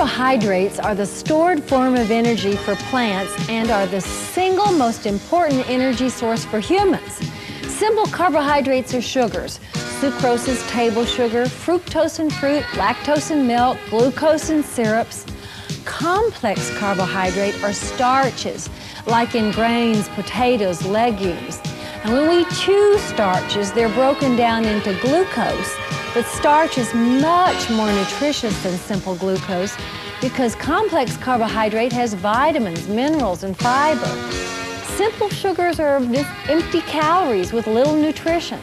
Carbohydrates are the stored form of energy for plants and are the single most important energy source for humans. Simple carbohydrates are sugars. Sucrose is table sugar, fructose in fruit, lactose in milk, glucose in syrups. Complex carbohydrate are starches, like in grains, potatoes, legumes. And when we chew starches, they're broken down into glucose. But starch is much more nutritious than simple glucose because complex carbohydrate has vitamins, minerals, and fiber. Simple sugars are just empty calories with little nutrition.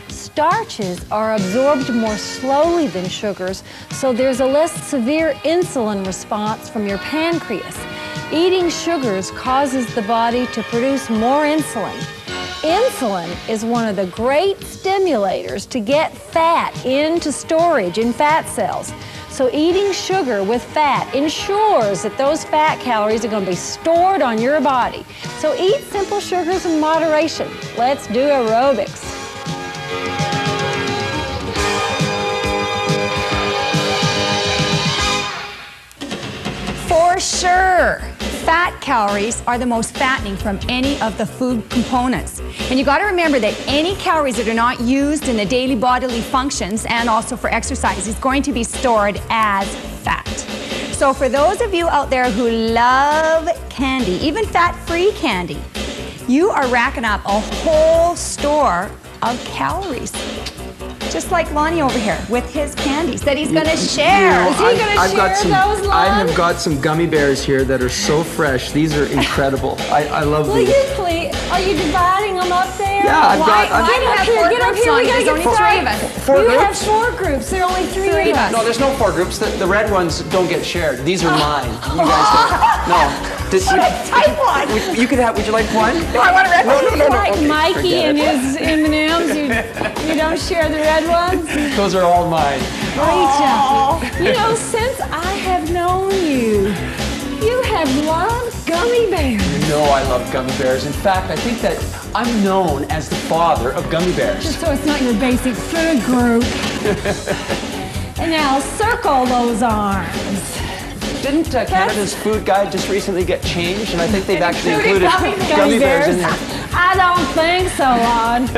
Starches are absorbed more slowly than sugars, so there's a less severe insulin response from your pancreas. Eating sugars causes the body to produce more insulin. Insulin is one of the great stimulators to get fat into storage in fat cells. So eating sugar with fat ensures that those fat calories are going to be stored on your body. So eat simple sugars in moderation. Let's do aerobics. For sure. Fat calories are the most fattening from any of the food components. And you got to remember that any calories that are not used in the daily bodily functions and also for exercise is going to be stored as fat. So for those of you out there who love candy, even fat-free candy, you are racking up a whole store of calories. Just like Lonnie over here with his candies that he's going to share. Is he going to share those, Lon? I have got some gummy bears here that are so fresh. These are incredible. I love these. Will you please? Are you dividing them up there? Yeah, I've got. Get up here, get up here. We got to get three of us. Four you groups? have 4 groups. There are only three of us. No, there's no 4 groups. The red ones don't get shared. These are mine. You guys don't. No. Type one. You could have. Would you like one? No, I want a red one. No. Like Okay, Mikey and his M&Ms. You don't share the red ones? Those are all mine. Rachel, you know, since I have known you, you have loved gummy bears. You know I love gummy bears. In fact, I think that I'm known as the father of gummy bears. So it's not your basic food group. And now circle those arms. Didn't Canada's food guide just recently get changed? And I think they've actually included gummy bears in there. I don't think so, Lon.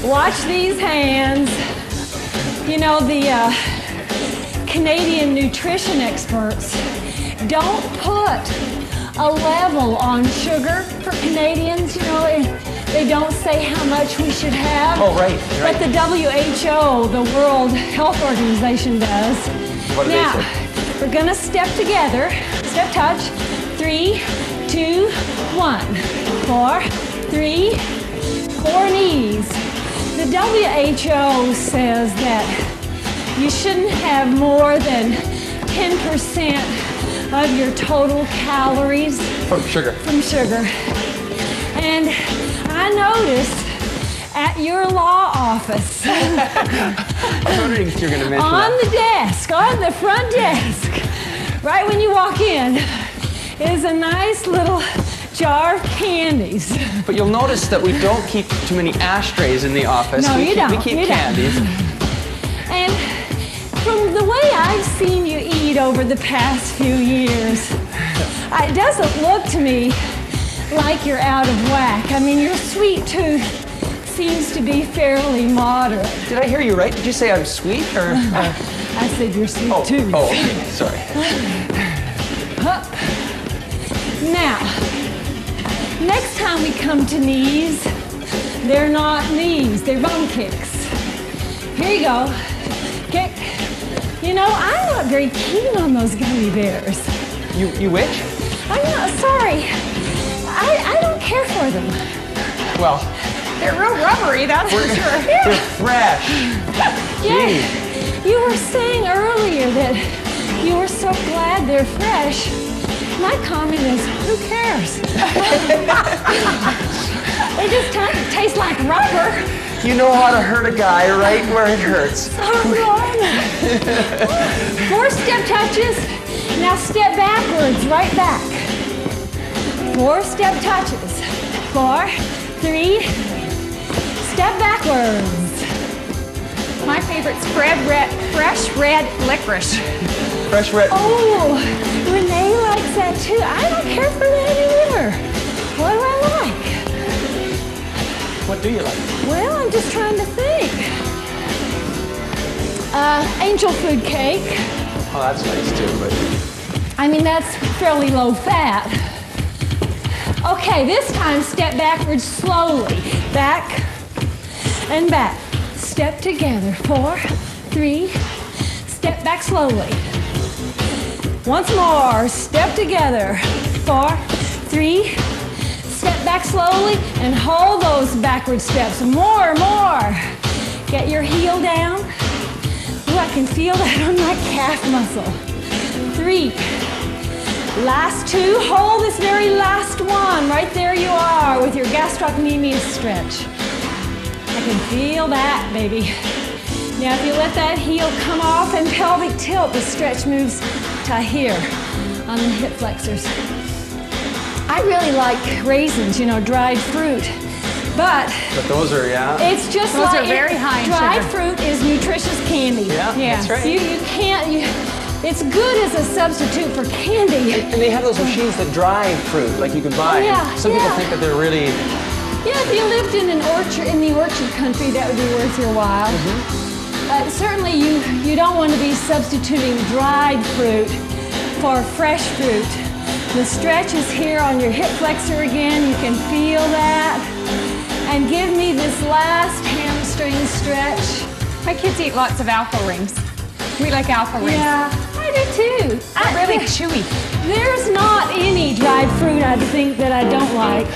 Watch these hands. You know, the Canadian nutrition experts don't put a level on sugar for Canadians. You know, they don't say how much we should have. Oh, right. But the WHO, the World Health Organization, does. What do now, they say? We're gonna step together. Step touch. 3, 2, 1. 4, 3, 4 knees. The WHO says that you shouldn't have more than 10% of your total calories From sugar. And I noticed at your law office, I'm wondering if you're going to mention on that. the desk, on the front desk, right when you walk in, is a nice little jar of candies. But you'll notice that we don't keep too many ashtrays in the office. No, we you keep candies. And from the way I've seen you eat over the past few years, it doesn't look to me like you're out of whack. I mean, your sweet tooth seems to be fairly moderate. Did I hear you right? Did you say I'm sweet or? I said your sweet tooth. Oh, okay. Sorry. Now, next time we come to knees, they're not knees, they're bum kicks. Here you go. Kick. You know, I'm not very keen on those gummy bears. You which? I'm not sorry. I don't care for them. Well, They're real rubbery, that's for sure. they're fresh. Yeah. You were saying earlier that you were so glad they're fresh. My comment is, who cares? They just taste like rubber. You know how to hurt a guy right where it hurts. 4 step touches. Now step backwards, right back. 4 step touches. 4, 3, step backwards. My favorite's fresh red licorice. Fresh red. Oh, Renee likes that too. I don't care for that either. What do I like? What do you like? Well, I'm just trying to think. Angel food cake. Oh, that's nice too, but I mean, that's fairly low fat. Okay, this time step backwards slowly. Back and back. Step together. 4, 3, step back slowly. Once more, step together. 4, 3, step back slowly and hold those backward steps. More. Get your heel down. Ooh, I can feel that on my calf muscle. 3. Last 2, hold this very last one. Right there you are with your gastrocnemius stretch. I can feel that, baby. Now if you let that heel come off and pelvic tilt, the stretch moves to here on the hip flexors. I really like raisins, dried fruit. But those are, it's just those like are very high in dried sugar. fruit is nutritious candy. Yeah, that's right. So you can't, it's good as a substitute for candy. And they have those machines that dry fruit, like you can buy. Some people think that they're really... Yeah, if you lived in an orchard, in the orchard country, that would be worth your while. Certainly you don't want to be substituting dried fruit for fresh fruit. The stretch is here on your hip flexor again. You can feel that. And give me this last hamstring stretch. My kids eat lots of alpha rings. We like alpha rings. Yeah, I do too. They're really chewy. There's not any dried fruit I think that I don't like.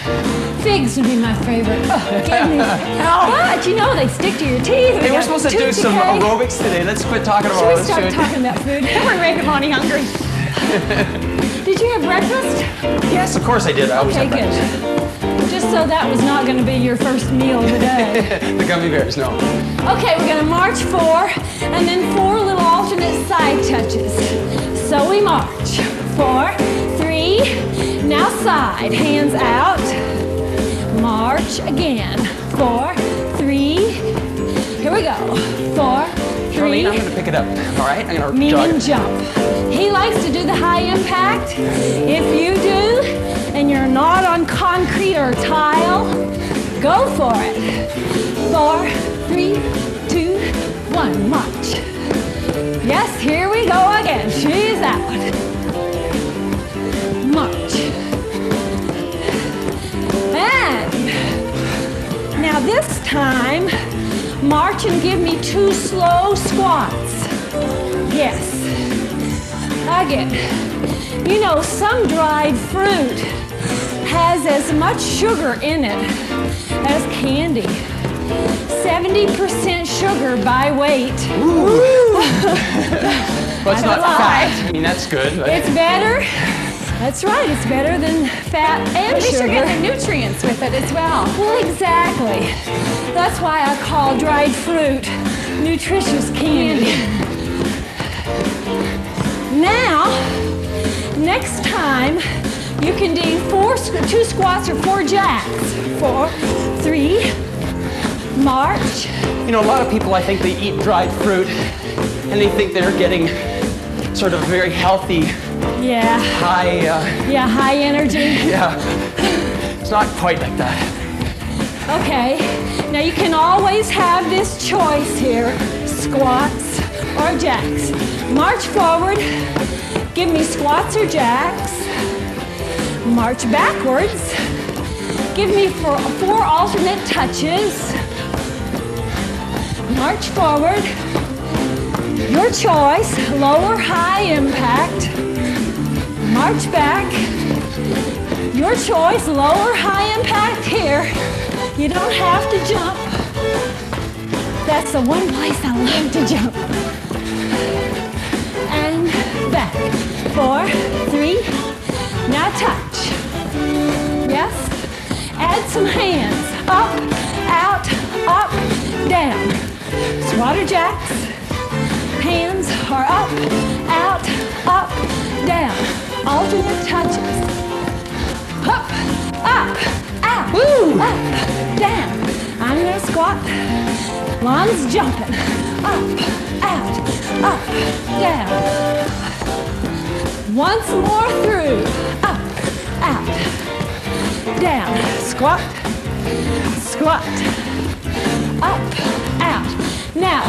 Figs would be my favorite. Oh, goodness. But they stick to your teeth. Hey, we're supposed to do some aerobics today. Let's quit talking about all this Should we food. start talking about food? We're making Monty hungry. Did you have breakfast? Yes, of course I did. I always Okay, have breakfast. good. Just so that was not going to be your first meal of the day. The gummy bears, no. Okay, we're going to march 4, and then 4 little alternate side touches. So we march. 4, 3, now side, hands out. March again. 4, 3, here we go. 4, 3. Charlene, I'm going to pick it up, all right? I'm going to Meaning jump. He likes to do the high impact. If you do, and you're not on concrete or tile, go for it. 4, 3, 2, 1, march. Yes, here we go again. She's out. March. And now this time, march and give me 2 slow squats. Yes. Again. Some dried fruit has as much sugar in it as candy. 70% sugar by weight. Well, it's not fat. I mean, that's good. But... It's better. That's right. It's better than fat and At least sugar. you're getting the nutrients with it as well. Well, exactly. That's why I call dried fruit nutritious candy. Now, next time, you can do 2 squats or 4 jacks. 4, 3, march. A lot of people, I think, they eat dried fruit, and they think they're getting sort of very healthy, high... high energy. It's not quite like that. Okay, now you can always have this choice here, squats or jacks. March forward, give me squats or jacks. March backwards, give me 4 alternate touches. March forward, your choice, low or high impact. March back, your choice, low or high impact here. You don't have to jump. That's the one place I love to jump. And back. 4, 3, now touch. Yes? Add some hands. Up, out, up, down. Squat or jacks. Hands are up, out, down. Alternate touches. Up, out, Woo! up, down. I'm gonna squat. Lon's jumping. Up, out, down. Once more through. Up, out, down. Squat, squat. Up, out. Now,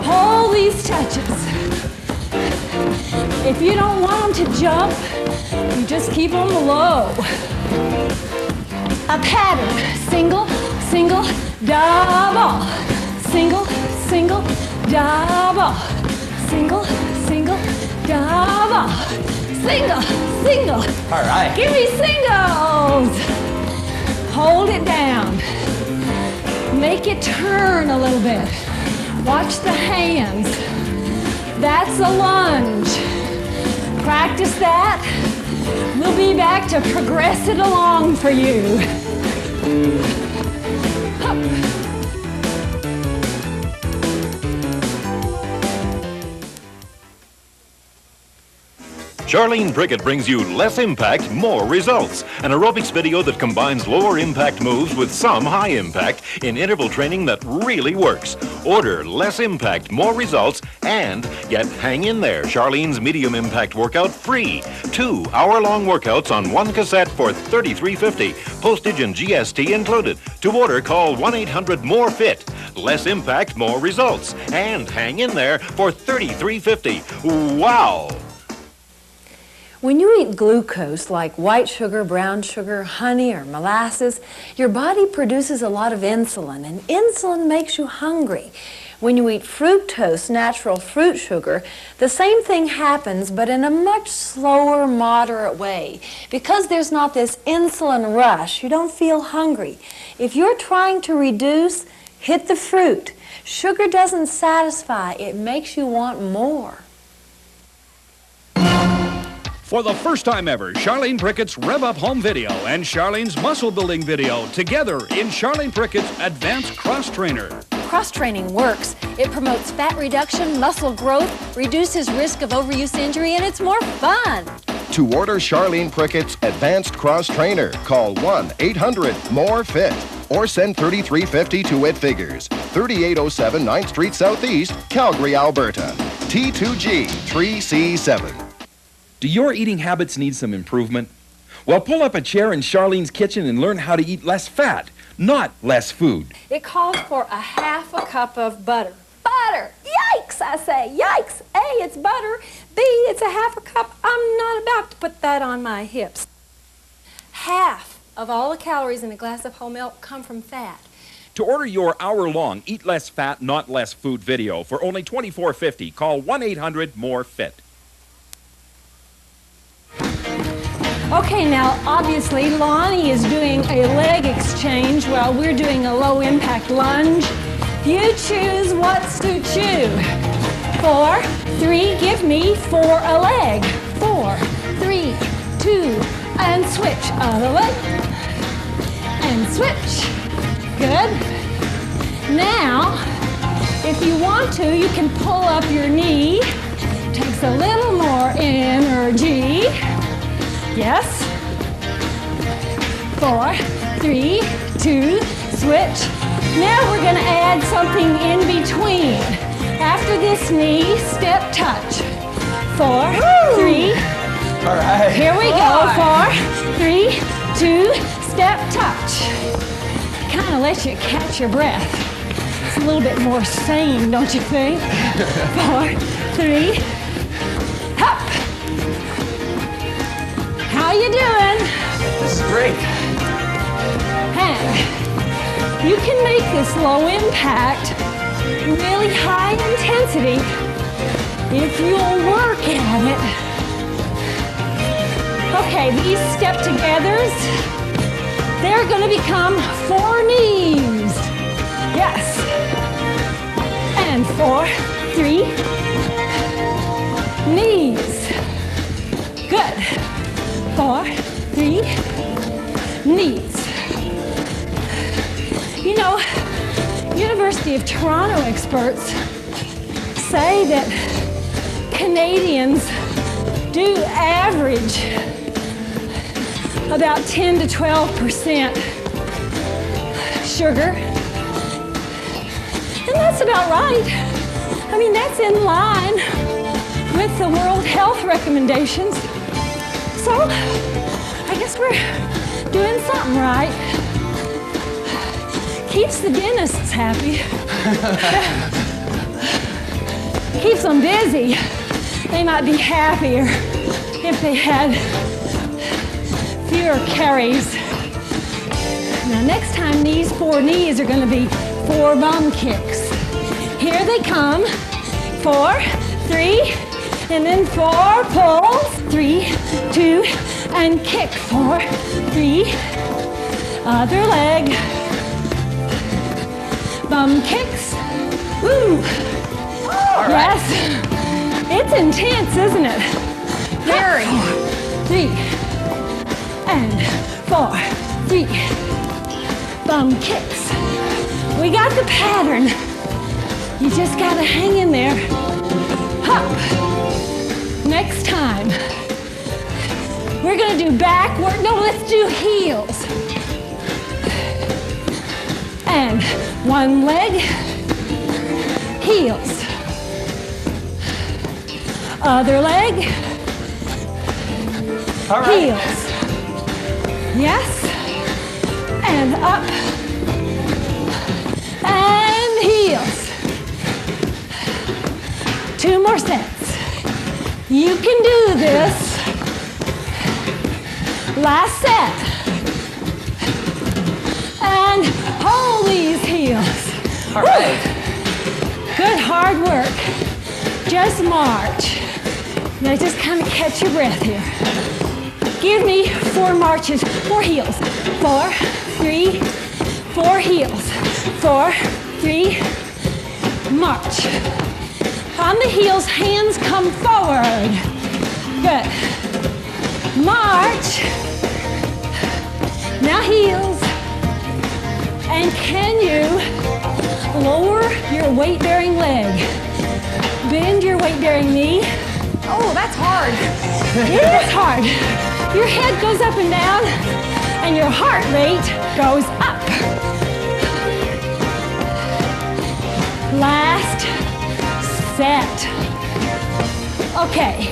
hold these touches. If you don't want them to jump, you just keep them low. A pattern. Single, single, double. Single, single, double. Single, single, double. Single, single. All right. Give me singles. Hold it down. Make it turn a little bit. Watch the hands. That's a lunge. Practice that. We'll be back to progress it along for you. Hup. Charlene Prickett brings you Less Impact, More Results, an aerobics video that combines lower impact moves with some high impact in interval training that really works. Order Less Impact, More Results and get Hang In There, Charlene's medium impact workout free. 2 hour-long workouts on one cassette for $33.50. Postage and GST included. To order, call 1-800-MORE-FIT. Less Impact, More Results and Hang In There for $33.50. Wow! When you eat glucose like white sugar, brown sugar, honey, or molasses, your body produces a lot of insulin, and insulin makes you hungry. When you eat fructose, natural fruit sugar, the same thing happens, but in a much slower, moderate way. Because there's not this insulin rush, you don't feel hungry. If you're trying to reduce, hit the fruit. Sugar doesn't satisfy, it makes you want more. For the first time ever, Charlene Prickett's Rev Up Home video and Charlene's Muscle Building video together in Charlene Prickett's Advanced Cross Trainer. Cross training works. It promotes fat reduction, muscle growth, reduces risk of overuse injury, and it's more fun. To order Charlene Prickett's Advanced Cross Trainer, call 1-800-MORE-FIT or send $33.50 to It Figures, 3807 9th Street Southeast, Calgary, Alberta. T2G 3C7. Do your eating habits need some improvement? Well, pull up a chair in Charlene's kitchen and learn how to eat less fat, not less food. It calls for a half a cup of butter. Butter! Yikes, I say. Yikes. A, it's butter. B, it's a half a cup. I'm not about to put that on my hips. Half of all the calories in a glass of whole milk come from fat. To order your hour-long Eat Less Fat, Not Less Food video for only $24.50, call 1-800-MORE-FIT. Okay, now obviously Lonnie is doing a leg exchange while we're doing a low impact lunge. You choose what suits you. 4, 3, give me 4 a leg. 4, 3, 2, and switch. Other leg. And switch. Good. Now, if you want to, you can pull up your knee. Takes a little more energy. Yes. 4, 3, 2, switch. Now we're going to add something in between. After this knee, step touch. 4, 3. All right. Here we go. 4, 3, 2, step touch. Kind of lets you catch your breath. It's a little bit more sane, don't you think? 4, 3, hop. How you doing? This is great. And you can make this low impact really high intensity if you'll work at it. Okay, these step togethers, they're going to become 4 knees. Yes. And 4, 3, knees. Good. 4, 3, knees. You know, University of Toronto experts say that Canadians do average about 10 to 12% sugar. And that's about right. I mean, that's in line with the World Health recommendations. So, I guess we're doing something right. Keeps the dentists happy. Keeps them busy. They might be happier if they had fewer caries. Now next time these 4 knees are going to be 4 bum kicks. Here they come. 4, 3, and then 4 pulls. 3, 2, and kick. 4, 3, other leg. Bum kicks. Woo! All yes. It's intense, isn't it? Very. 3, and 4, 3. Bum kicks. We got the pattern. You just gotta hang in there. Hop. Next time, we're gonna do backward. No, let's do heels. And 1 leg, heels. Other leg, All right. heels. Yes. And up. And heels. 2 more sets. You can do this. Last set. And hold these heels. All right. Good hard work. Just march. Now just kind of catch your breath here. Give me 4 marches, 4 heels. 4, 3, 4 heels. 4, 3, march. On the heels, hands come forward. Good. March. Now heels. And can you lower your weight-bearing leg? Bend your weight-bearing knee. Oh, that's hard. It is hard. Your head goes up and down, and your heart rate goes up. Last set. Okay,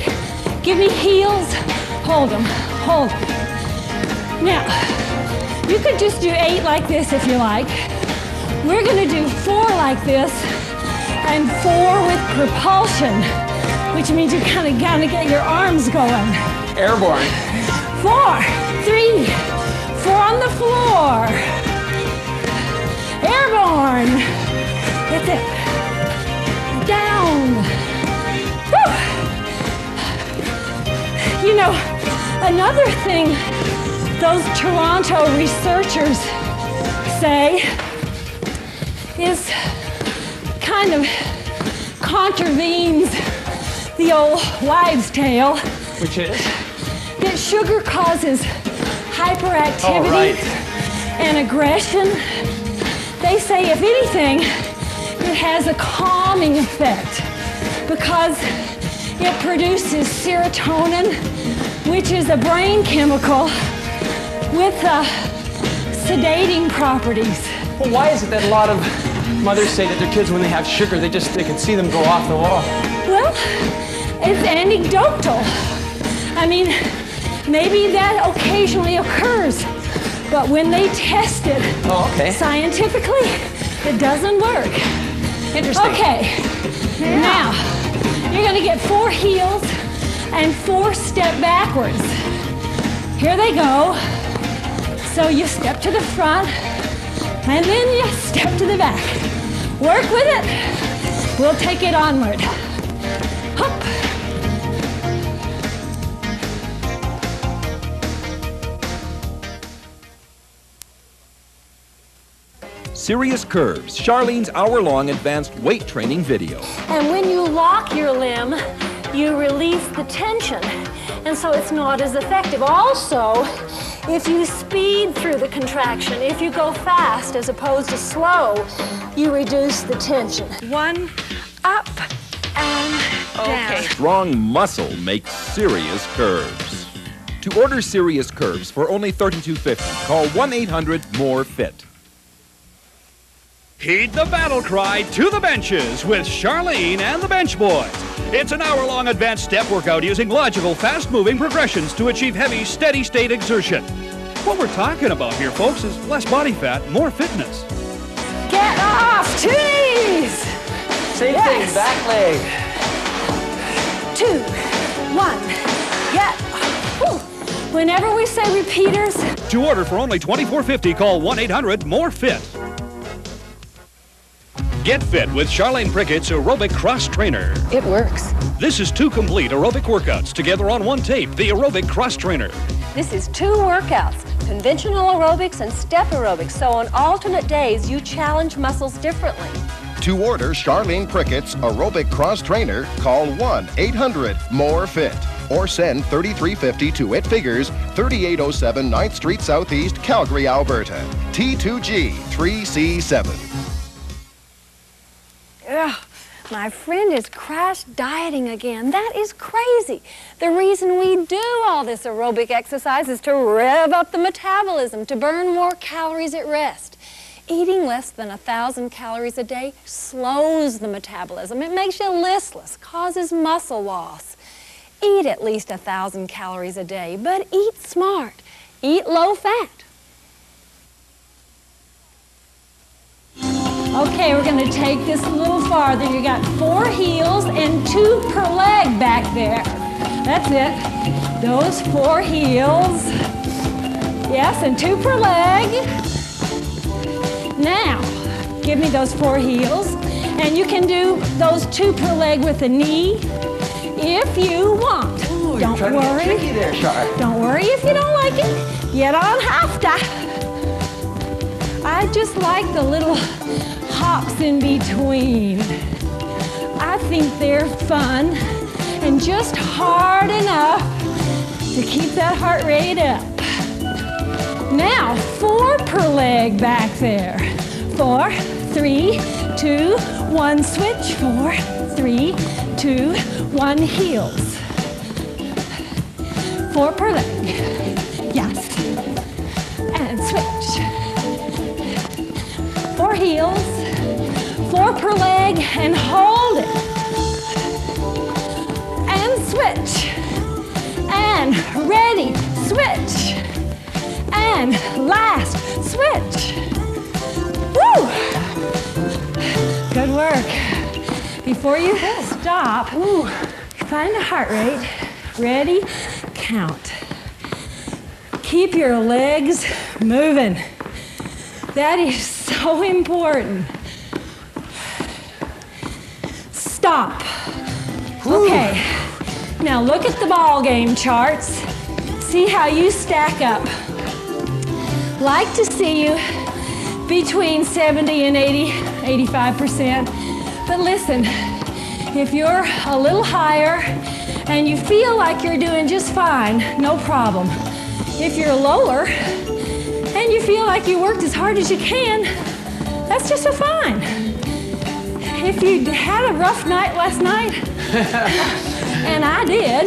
give me heels. Hold them, hold them. Now, you could just do 8 like this if you like. We're gonna do 4 like this, and 4 with propulsion, which means you kind of gotta get your arms going. Airborne. 4, 3, 4 on the floor. Airborne. That's it. Down. Whew. You know, another thing those Toronto researchers say is kind of contravenes the old wives' tale. Which is? That sugar causes hyperactivity Oh, right. and aggression. They say, if anything, it has a calming effect because it produces serotonin, which is a brain chemical with sedating properties. Well, why is it that a lot of mothers say that their kids, when they have sugar, they can see them go off the wall? Well, it's anecdotal. I mean, maybe that occasionally occurs, but when they test it scientifically, it doesn't work. Interesting. Okay, now you're gonna get 4 heels and 4 step backwards. Here they go. So you step to the front and then you step to the back. Work with it. We'll take it onward. Hop. Serious Curves, Charlene's hour-long advanced weight training video. And when you lock your limb, you release the tension, and so it's not as effective. Also, if you speed through the contraction, if you go fast as opposed to slow, you reduce the tension. 1, up, and down. Strong muscle makes serious curves. To order Serious Curves for only $32.50, call 1-800-MORE-FIT. Heed the battle cry to the benches with Charlene and the Bench Boys. It's an hour-long advanced step workout using logical, fast-moving progressions to achieve heavy, steady-state exertion. What we're talking about here, folks, is less body fat, more fitness. Get off, 2 knees. Same thing, back leg. 2, 1, get. Whew. Whenever we say repeaters. To order for only $24.50, call 1-800-MORE-FIT. Get fit with Charlene Prickett's Aerobic Cross Trainer. It works. This is 2 complete aerobic workouts together on 1 tape, the Aerobic Cross Trainer. This is 2 workouts, conventional aerobics and step aerobics, so on alternate days you challenge muscles differently. To order Charlene Prickett's Aerobic Cross Trainer, call 1-800-MORE-FIT or send $33.50 to It Figures, 3807 9th Street Southeast, Calgary, Alberta. T2G 3C7. Ugh, my friend is crash dieting again. That is crazy. The reason we do all this aerobic exercise is to rev up the metabolism, to burn more calories at rest. Eating less than 1,000 calories a day slows the metabolism. It makes you listless, causes muscle loss. Eat at least 1,000 calories a day, but eat smart. Eat low fat. Okay, we're going to take this a little farther. You got 4 heels and 2 per leg back there. That's it. Those 4 heels. Yes, and 2 per leg. Now, give me those 4 heels. And you can do those 2 per leg with a knee if you want. Ooh, Don't you're trying worry. to get tricky there, Char. Don't worry if you don't like it. You don't have to. I just like the little hops in between. I think they're fun and just hard enough to keep that heart rate up. Now, 4 per leg back there. 4, 3, 2, 1, switch. 4, 3, 2, 1, heels. 4 per leg. Yes. And switch. 4 heels. 4 per leg and hold it. And switch. And ready, switch. And last, switch. Woo! Good work. Before you stop, find a heart rate. Ready, count. Keep your legs moving. That is so important. Stop. Okay, now look at the ball game charts. See how you stack up. Like to see you between 70 and 80, 85%. But listen, if you're a little higher and you feel like you're doing just fine, no problem. If you're lower and you feel like you worked as hard as you can, that's just fine. If you had a rough night last night, and I did.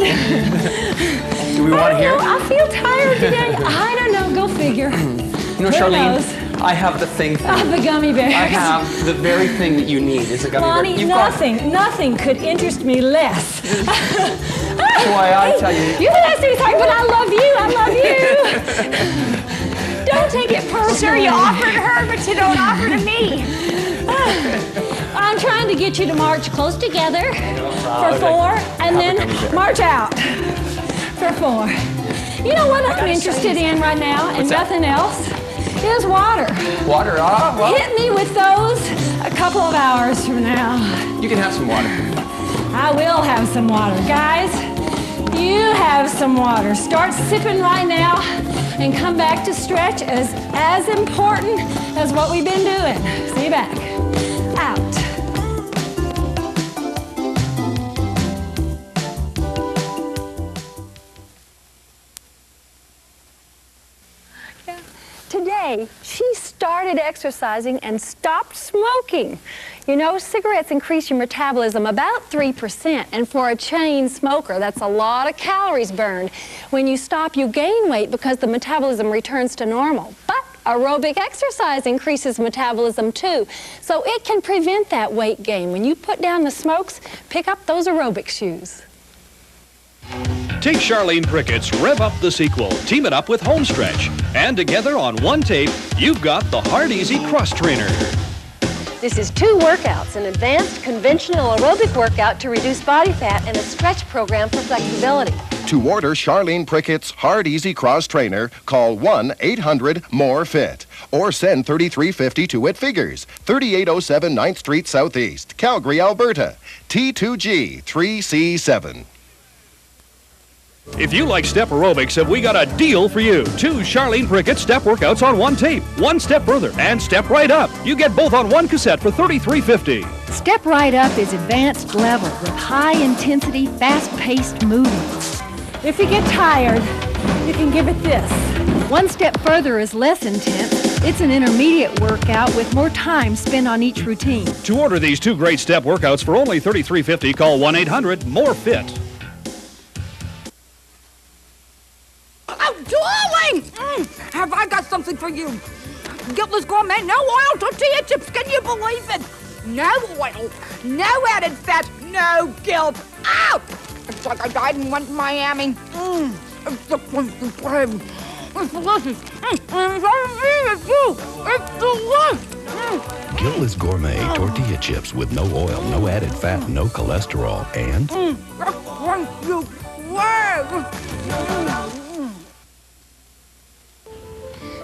Do we want to hear? I feel tired today. I don't know, go figure. You know, Charlene, I have the thing for you. The gummy bears. I have the very thing that you need is a gummy Lonnie, bear. nothing could interest me less. That's why I tell you. You think I say sorry, but I love you. Don't take it personally. Sure, you offer to her, but you don't offer to me. I'm trying to get you to march close together for 4, and then march out for 4. You know what I'm interested in right now, and nothing else, is water. Water, well. Hit me with those a couple of hours from now. You can have some water. I will have some water. Guys, you have some water. Start sipping right now and come back to stretch as important as what we've been doing. See you back. Out. Today, she started exercising and stopped smoking. You know, cigarettes increase your metabolism about 3%, and for a chain smoker, that's a lot of calories burned. When you stop, you gain weight because the metabolism returns to normal. But Aerobic exercise increases metabolism too, so it can prevent that weight gain. When you put down the smokes, pick up those aerobic shoes. Take Charlene Prickett's Rev Up the sequel, team it up with Home Stretch, and together on one tape, you've got the Hard Easy Cross Trainer. This is 2 workouts, an advanced conventional aerobic workout to reduce body fat and a stretch program for flexibility. To order Charlene Prickett's Hard Easy Cross Trainer, call 1-800-MORE-FIT or send $33.50 to It Figures, 3807 9th Street Southeast, Calgary, Alberta, T2G 3C7. If you like step aerobics, have we got a deal for you. 2 Charlene Prickett step workouts on one tape. One step further and step right up. You get both on one cassette for $33.50. Step Right Up is advanced level with high-intensity, fast-paced movements. If you get tired, you can give it this. One Step Further is less intense. It's an intermediate workout with more time spent on each routine. To order these 2 great step workouts for only $33.50, call 1-800-MORE-FIT. Darling! Have I got something for you? Guiltless Gourmet, no oil tortilla chips, can you believe it? No oil, no added fat, no guilt. Ow! It's like I died and went to Miami. It's the crunchy bread. It's delicious. It's delicious. Guiltless Gourmet tortilla chips with no oil, no added fat, no cholesterol, and... The crunchy bread.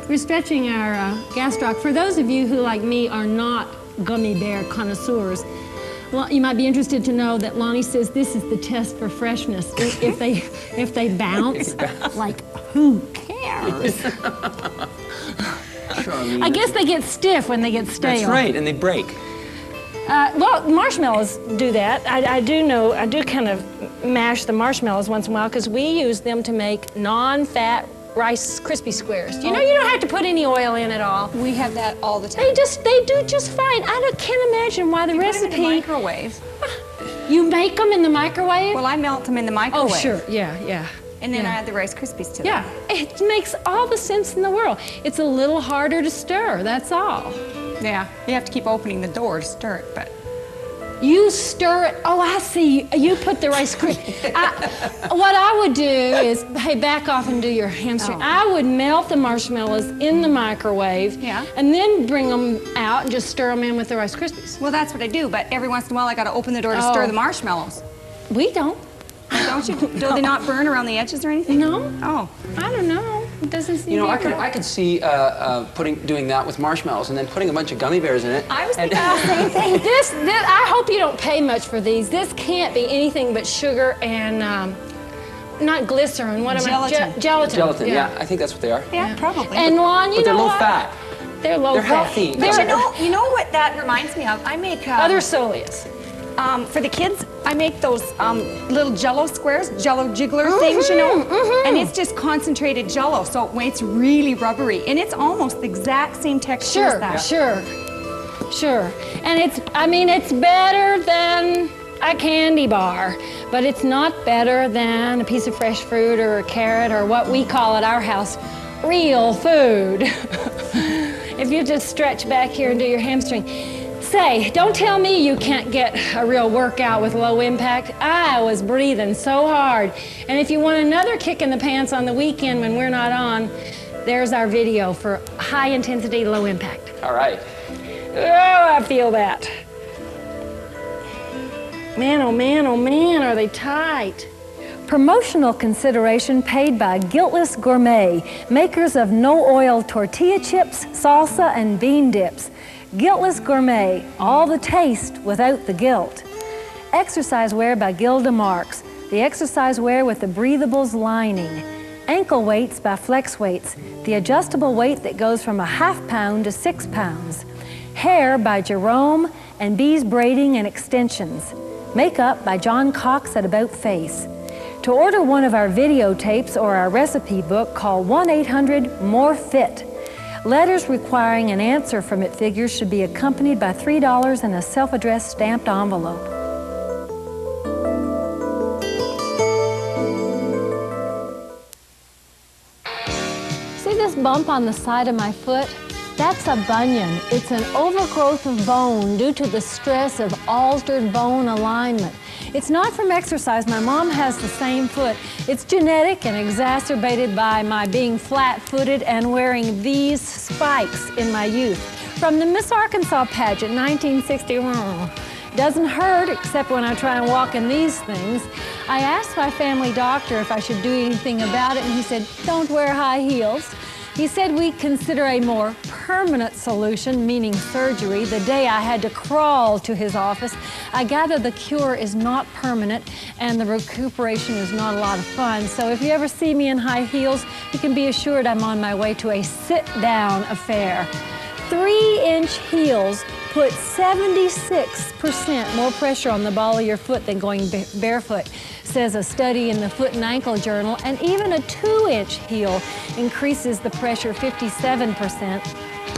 We're stretching our gastroc. For those of you who, like me, are not gummy bear connoisseurs, well, you might be interested to know that Lonnie says this is the test for freshness. If they bounce, like, who cares? I guess they get stiff when they get stale. That's right, and they break. Well, marshmallows do that. I do kind of mash the marshmallows once in a while because we use them to make non-fat Rice Krispie squares. You know, you don't have to put any oil in at all. We have that all the time. They do just fine. Can't imagine why the recipe. Put them in the microwave. You make them in the microwave? Well, I melt them in the microwave. Oh, sure. Yeah. And then I add the Rice Krispies to them. Yeah, it makes all the sense in the world. It's a little harder to stir, that's all. Yeah, you have to keep opening the door to stir it, but... You stir it. Oh, I see. You put the Rice Krispies. What I would do is, hey, back off and do your hamstring. I would melt the marshmallows in the microwave, and then bring them out and just stir them in with the Rice Krispies. Well, that's what I do, but every once in a while I got to open the door to stir the marshmallows. We don't. Don't you? Do they not burn around the edges or anything? No. Oh. I don't know. It doesn't seem. You know, I could see doing that with marshmallows and then putting a bunch of gummy bears in it. I was thinking the same thing. This, I hope you don't pay much for these. This can't be anything but sugar and not glycerin. What am Gelatin. I? Gelatin. Gelatin. Yeah, I think that's what they are. Yeah, probably. And Lon, you but they're know low what? fat. They're low They're fat. healthy. But you know what that reminds me of? I make other soleus. For the kids, I make those little Jell-O squares, Jell-O jiggler things, you know, and it's just concentrated Jell-O, so it's really rubbery, and it's almost the exact same texture as that. Sure. And it's better than a candy bar, but it's not better than a piece of fresh fruit or a carrot or what we call at our house, real food. If you just stretch back here and do your hamstring. Say, don't tell me you can't get a real workout with low impact. I was breathing so hard. And if you want another kick in the pants on the weekend when we're not on, there's our video for high intensity, low impact. All right. Oh, I feel that. Man, oh man, are they tight. Promotional consideration paid by Guiltless Gourmet, makers of no-oil tortilla chips, salsa, and bean dips. Guiltless Gourmet, all the taste without the guilt. Exercise wear by Gilda Marks, the exercise wear with the breathables lining. Ankle weights by Flex Weights, the adjustable weight that goes from a ½ pound to 6 pounds. Hair by Jerome and Bees Braiding and Extensions. Makeup by John Cox at About Face. To order one of our videotapes or our recipe book, call 1-800-MORE-FIT. Letters requiring an answer from It Figures should be accompanied by $3 in a self-addressed stamped envelope. See this bump on the side of my foot? That's a bunion. It's an overgrowth of bone due to the stress of altered bone alignment. It's not from exercise. My mom has the same foot. It's genetic and exacerbated by my being flat-footed and wearing these spikes in my youth. From the Miss Arkansas pageant, 1961. Doesn't hurt except when I try and walk in these things. I asked my family doctor if I should do anything about it, and he said, don't wear high heels. He said we'd consider a more permanent solution, meaning surgery. The day I had to crawl to his office, I gather the cure is not permanent and the recuperation is not a lot of fun. So if you ever see me in high heels, you can be assured I'm on my way to a sit-down affair. 3-inch heels put 76% more pressure on the ball of your foot than going barefoot, says a study in the Foot and Ankle Journal, and even a 2-inch heel increases the pressure 57%.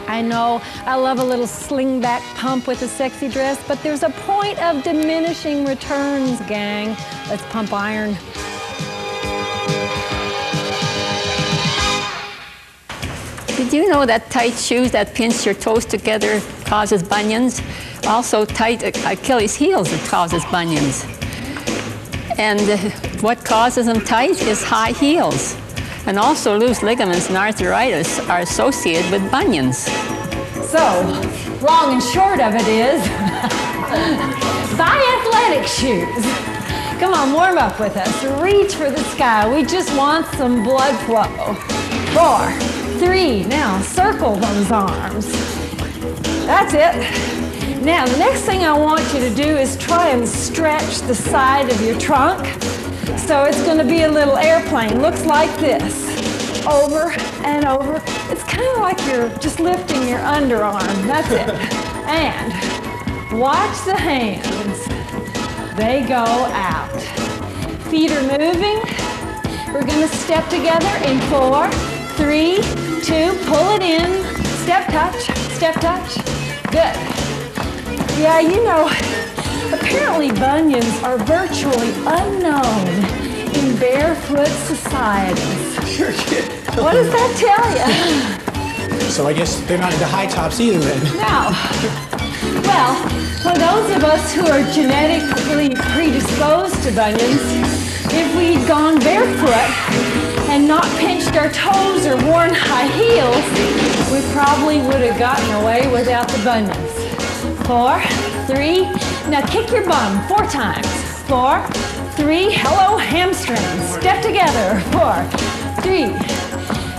I know I love a little sling-back pump with a sexy dress, but there's a point of diminishing returns, gang. Let's pump iron. Did you know that tight shoes that pinch your toes together causes bunions? Also, tight Achilles heels that causes bunions. And what causes them tight is high heels. And also loose ligaments and arthritis are associated with bunions. So, long and short of it is, buy athletic shoes. Come on, warm up with us. Reach for the sky. We just want some blood flow. 4, 3, now circle those arms. That's it. Now, the next thing I want you to do is try and stretch the side of your trunk. So it's going to be a little airplane. Looks like this. Over and over. It's kind of like you're just lifting your underarm. That's it. And watch the hands. They go out. Feet are moving. We're going to step together in 4, 3, 2, pull it in. Step touch, step touch. Good. Yeah, you know, apparently bunions are virtually unknown in barefoot societies. Sure, kid. What does that tell you? So I guess they're not into high tops either then. No. Well, for those of us who are genetically predisposed to bunions, if we'd gone barefoot and not pinched our toes or worn high heels, we probably would have gotten away without the bunions. 4, 3, now kick your bum 4 times. 4, 3, hello hamstrings, step together. 4, 3,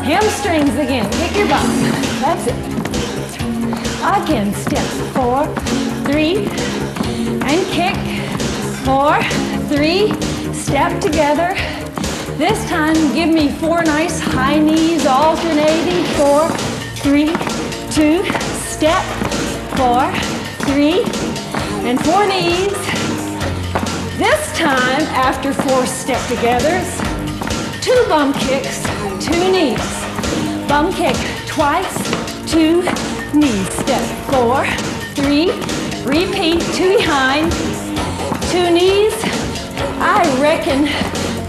hamstrings again, kick your bum. That's it. Again, step 4, 3, and kick. 4, 3, step together. This time, give me 4 nice high knees alternating. 4, 3, 2, step. 4, 3, and 4 knees. This time, after 4 step togethers, 2 bum kicks, 2 knees. Bum kick twice, 2 knees. Step 4, 3, repeat, 2 behind, 2 knees. I reckon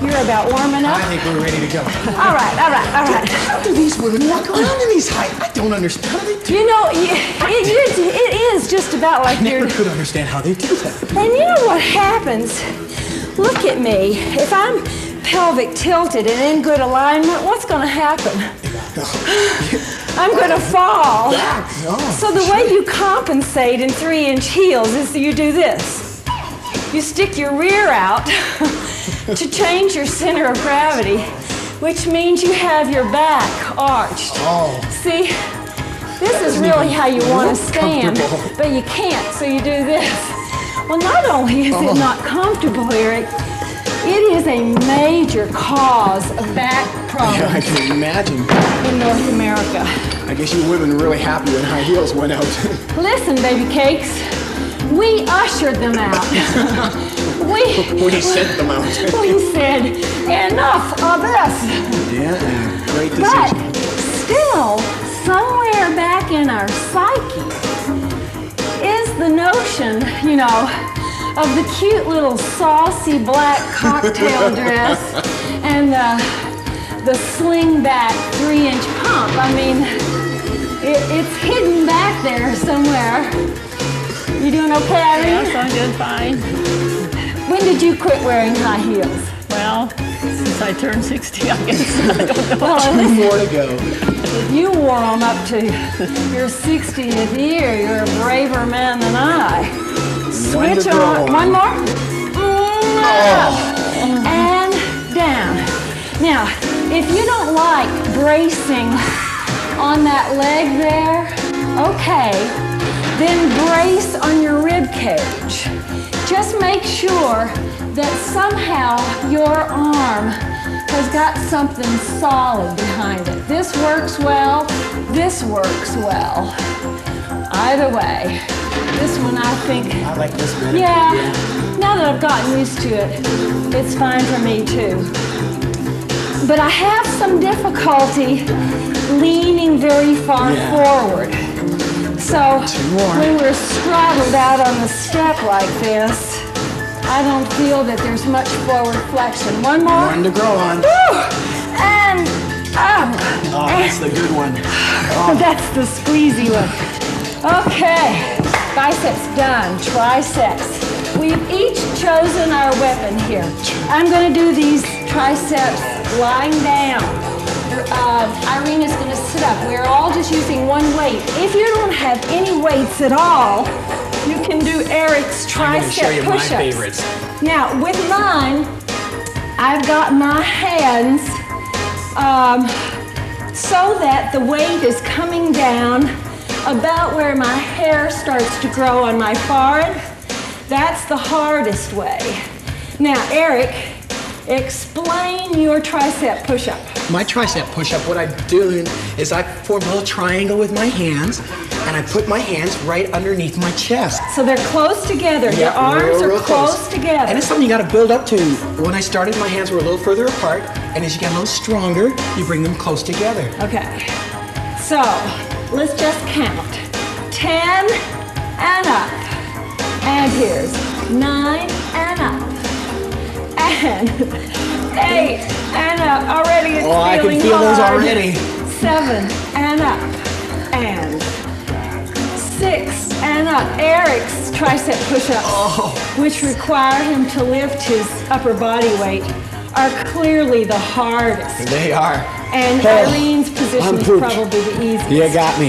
you're about warming up. I think we're ready to go. All right. How do these women walk around in these heights? I don't understand how they do. You know, it is just about like I never could understand how they do that. And you know what happens? Look at me. If I'm pelvic tilted and in good alignment, what's going to happen? I'm going to fall. So the way you compensate in 3-inch heels is you do this. You stick your rear out to change your center of gravity, which means you have your back arched. See, this is really how you want to stand, but you can't, so you do this. Well, not only is it not comfortable, Eric, it is a major cause of back problems. Yeah, I can imagine. In North America. I guess you women were really happy when high heels went out. Listen, baby cakes, we ushered them out. We sent them out. We said, enough of this. Yeah, great decision. But still, somewhere back in our psyche is the notion, you know, of the cute little saucy black cocktail dress and the the sling back 3-inch pump. I mean, it's hidden back there somewhere. You doing okay, Irene? Yes, I'm doing fine. When did you quit wearing high heels? Well, since I turned 60, I guess. I don't know. Well, at 2 least more to go. if you wore them up to your 60th year, you're a braver man than I. Switch on. One more. Up. And down. Now, if you don't like bracing on that leg there, okay, then brace on your rib cage. Just make sure that somehow your arm has got something solid behind it. This works well, this works well. Either way, this one I think... I like this better. Yeah, now that I've gotten used to it, it's fine for me too. But I have some difficulty leaning very far forward. So when we're straddled out on the step like this, I don't feel that there's much forward flexion. One more. One to grow on. Woo! And up. Oh, that's the good one. Oh. That's the squeezy one. Okay, biceps done, triceps. We've each chosen our weapon here. I'm going to do these triceps lying down. Irene is going to sit up. We're all just using one weight. If you don't have any weights at all, you can do Eric's tricep push-ups. My favorites. Now, with mine, I've got my hands so that the weight is coming down about where my hair starts to grow on my forehead. That's the hardest way. Now, Eric, explain your tricep push-up. My tricep push-up, what I'm doing is I form a little triangle with my hands, and I put my hands right underneath my chest. So they're close together. Your arms are close together. And it's something you got to build up to. When I started, my hands were a little further apart, and as you get a little stronger, you bring them close together. Okay. So let's just count. 10 and up. And here's 9 and up. And 8 and up. Already it's I can feel hard. those already. 7 and up. And 6 and up. Eric's tricep push-ups, which require him to lift his upper body weight, are clearly the hardest. They are. And Irene's position is probably the easiest. You got me.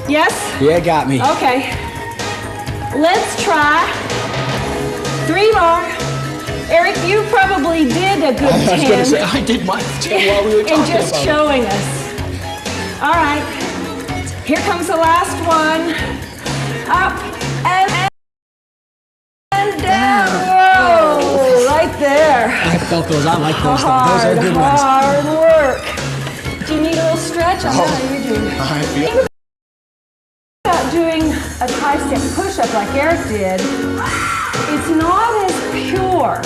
Yes? You got me. Okay. Let's try 3 more. Eric, you probably did a good 10. I was going to say, I did my 10 while we were talking and just about showing us. All right. Here comes the last one. Up and down. Whoa, right there. I felt those. I like those. Those are good ones. Hard work. Do you need a little stretch? I know you do. I feel About doing a tricep push-up like Eric did, it's not as pure.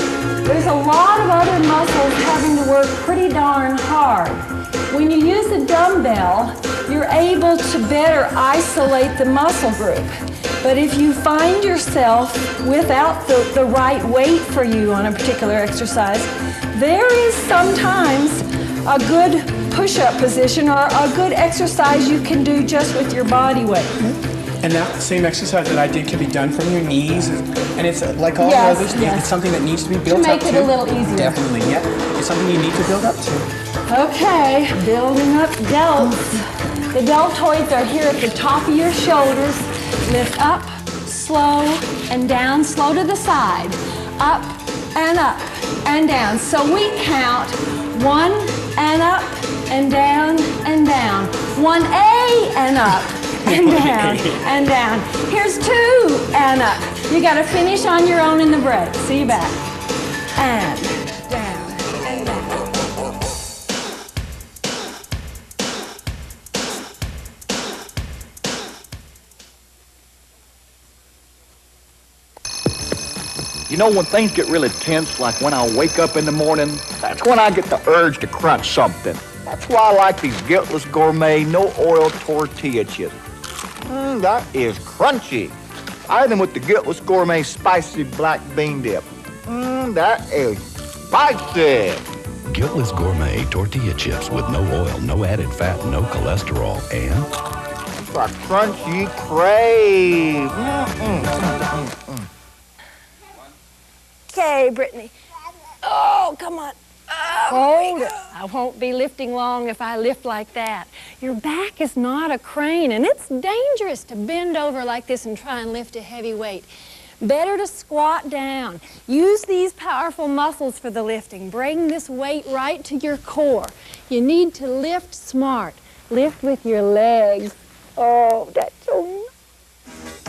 There's a lot of other muscles having to work pretty darn hard. When you use a dumbbell, you're able to better isolate the muscle group. But if you find yourself without the right weight for you on a particular exercise, there is sometimes a good push-up position or a good exercise you can do just with your body weight. And that same exercise that I did can be done from your knees, and it's like all the others. It's something that needs to be built up to. To make it a little easier. Definitely, yeah. It's something you need to build up to. Okay, building up delts. The deltoids are here at the top of your shoulders. Lift up, slow, and down, slow to the side. Up and down. So we count 1 and up and down and down. 1A and up and down and down. Here's 2 and up. You got to finish on your own in the break. See you back. And down and down. You know, when things get really tense, like when I wake up in the morning, that's when I get the urge to crunch something. That's why I like these Guiltless Gourmet no-oil tortilla chips. That is crunchy. I eat them with the Guiltless Gourmet spicy black bean dip. That is spicy. Guiltless Gourmet tortilla chips with no oil, no added fat, no cholesterol, and a crunchy crave. Okay, Brittany. Oh, come on. Hold it. I won't be lifting long if I lift like that. Your back is not a crane, and it's dangerous to bend over like this and try and lift a heavy weight. Better to squat down. Use these powerful muscles for the lifting. Bring this weight right to your core. You need to lift smart. Lift with your legs. Oh, that's so nice.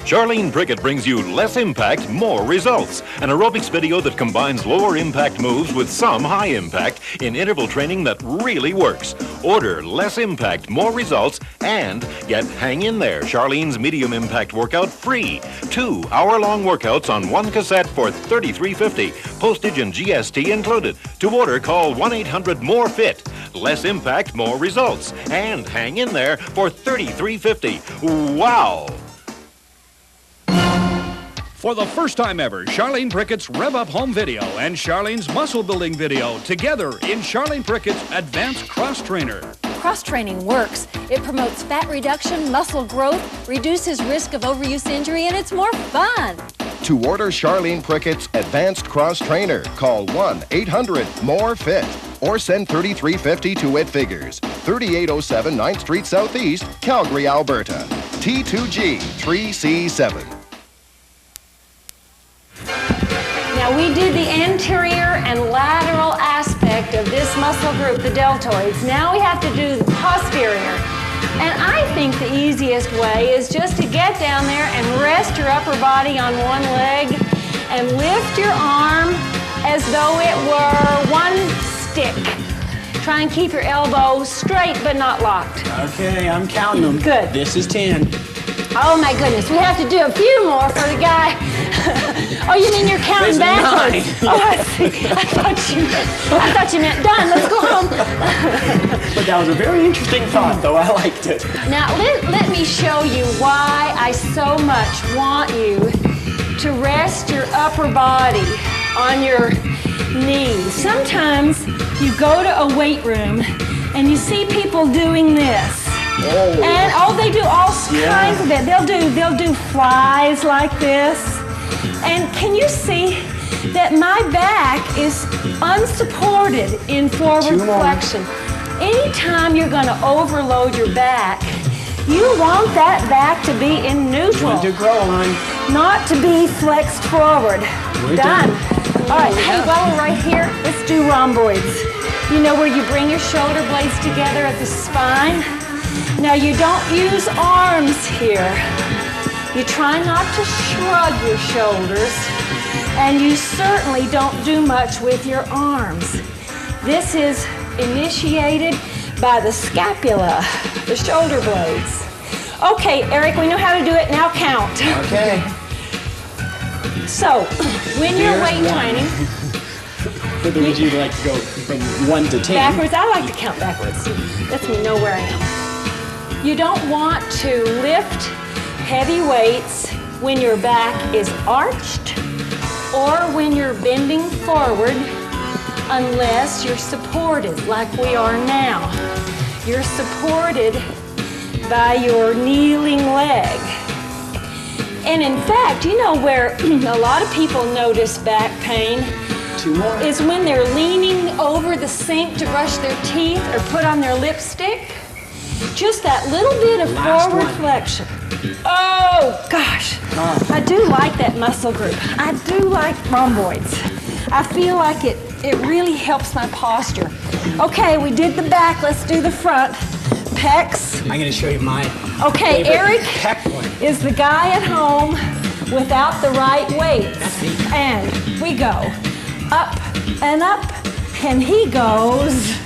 Charlene Prickett brings you less impact, more results. An aerobics video that combines lower impact moves with some high impact in interval training that really works. Order less impact, more results, and get Hang In There, Charlene's medium impact workout free. 2 hour-long workouts on one cassette for $33.50. Postage and GST included. To order, call 1-800-MORE-FIT. Less impact, more results. And Hang In There for $33.50. Wow! For the first time ever, Charlene Prickett's Rev Up Home video and Charlene's Muscle Building video together in Charlene Prickett's Advanced Cross Trainer. Cross-training works. It promotes fat reduction, muscle growth, reduces risk of overuse injury, and it's more fun. To order Charlene Prickett's Advanced Cross Trainer, call 1-800-MORE-FIT or send $33.50 to It Figures, 3807 9th Street Southeast, Calgary, Alberta. T2G 3C7. Now we did the anterior and lateral aspect of this muscle group, the deltoids. Now we have to do the posterior. And I think the easiest way is just to get down there and rest your upper body on one leg and lift your arm as though it were one stick. Try and keep your elbow straight but not locked. Okay, I'm counting them. Good. This is 10. Oh my goodness, we have to do a few more for the guy. Oh, you mean you're counting backwards? 9. Oh, I see. I thought you meant done. Let's go home. But that was a very interesting thought, though. I liked it. Now, let me show you why I so much want you to rest your upper body on your knees. Sometimes you go to a weight room and you see people doing this. Oh. And they do all kinds of it. They'll do flies like this. And can you see that my back is unsupported in forward flexion? Anytime you're going to overload your back, you want that back to be in neutral. Want to grow on. Not to be flexed forward. We're done. done. All right, hey, while we're right here, let's do rhomboids. You know where you bring your shoulder blades together at the spine? Now you don't use arms here. You try not to shrug your shoulders, and you certainly don't do much with your arms. This is initiated by the scapula, the shoulder blades. Okay, Eric, we know how to do it. Now count. Okay. So, when you're weight training, Would you like to go from 1 to 10? backwards, I like to count backwards. Lets me know where I am. You don't want to lift heavy weights when your back is arched or when you're bending forward unless you're supported like we are now. You're supported by your kneeling leg. And in fact, you know where a lot of people notice back pain? 2 more. Is when they're leaning over the sink to brush their teeth or put on their lipstick. Just that little bit of forward flexion. Oh, gosh. I do like that muscle group. I do like rhomboids. I feel like it really helps my posture. Okay, we did the back. Let's do the front. Pecs. I'm going to show you mine. Okay, Eric is the guy at home without the right weights. And we go up, and he goes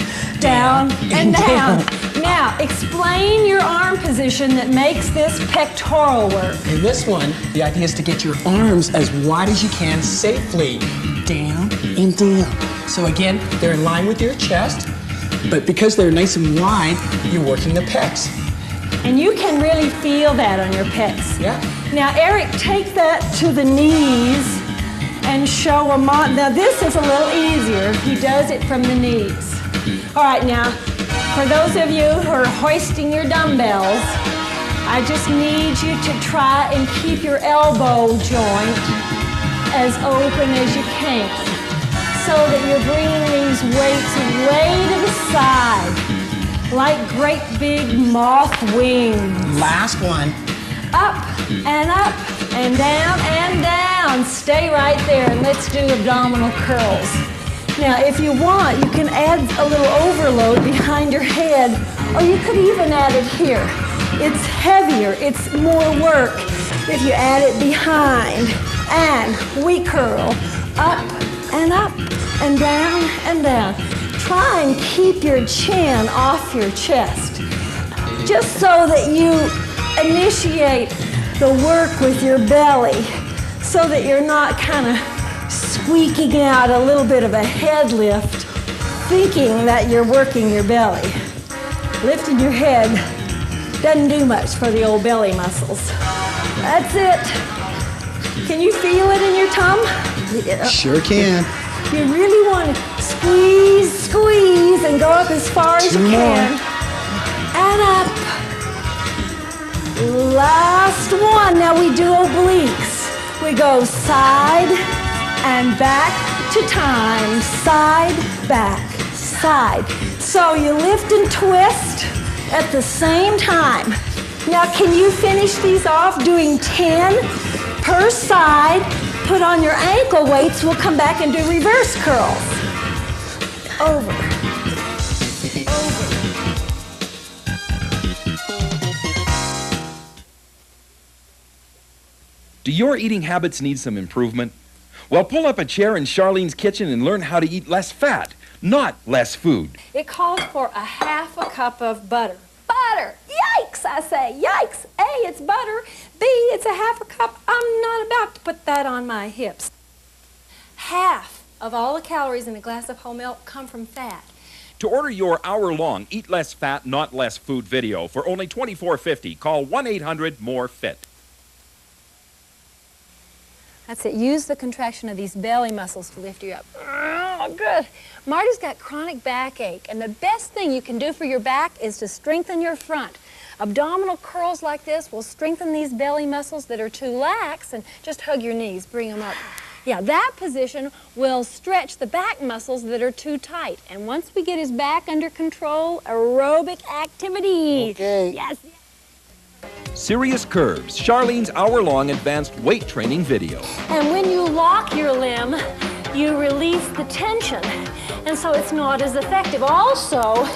down and down. Now, explain your arm position that makes this pectoral work. In this one, the idea is to get your arms as wide as you can safely. Down and down. So again, they're in line with your chest, but because they're nice and wide, you're working the pecs. And you can really feel that on your pecs. Yeah. Now, Eric, take that to the knees and show him on. Now this is a little easier. He does it from the knees. All right, now, for those of you who are hoisting your dumbbells, I just need you to try and keep your elbow joint as open as you can so that you're bringing these weights way to the side, like great big moth wings. Last one. Up and down. Stay right there and let's do abdominal curls. Now, if you want, you can add a little overload behind your head, or you could even add it here. It's heavier, it's more work if you add it behind. And we curl up and down. Try and keep your chin off your chest, just so that you initiate the work with your belly, so that you're not kind of squeaking out a little bit of a head lift, thinking that you're working your belly. Lifting your head doesn't do much for the old belly muscles. That's it. Can you feel it in your tum? Yeah. Sure can. You really want to squeeze, and go up as far as you can. And up. Last one. Now we do obliques. We go side and back to time. Side, back, side. So you lift and twist at the same time. Now can you finish these off doing 10 per side? Put on your ankle weights. We'll come back and do reverse curls. Over. Do your eating habits need some improvement? Well, pull up a chair in Charlene's kitchen and learn how to eat less fat, not less food. It calls for a half a cup of butter. Butter! Yikes, I say. Yikes. A, it's butter. B, it's a half a cup. I'm not about to put that on my hips. Half of all the calories in a glass of whole milk come from fat. To order your hour-long Eat Less Fat, Not Less Food video for only $24.50, call 1-800-MORE-FIT. That's it. Use the contraction of these belly muscles to lift you up. Oh, good. Marty's got chronic backache, and the best thing you can do for your back is to strengthen your front. Abdominal curls like this will strengthen these belly muscles that are too lax, and just hug your knees, bring them up. Yeah, that position will stretch the back muscles that are too tight. And once we get his back under control, aerobic activity. Okay. Yes. Serious Curves, Charlene's hour-long advanced weight training video. And when you lock your limb, you release the tension, and so it's not as effective. Also,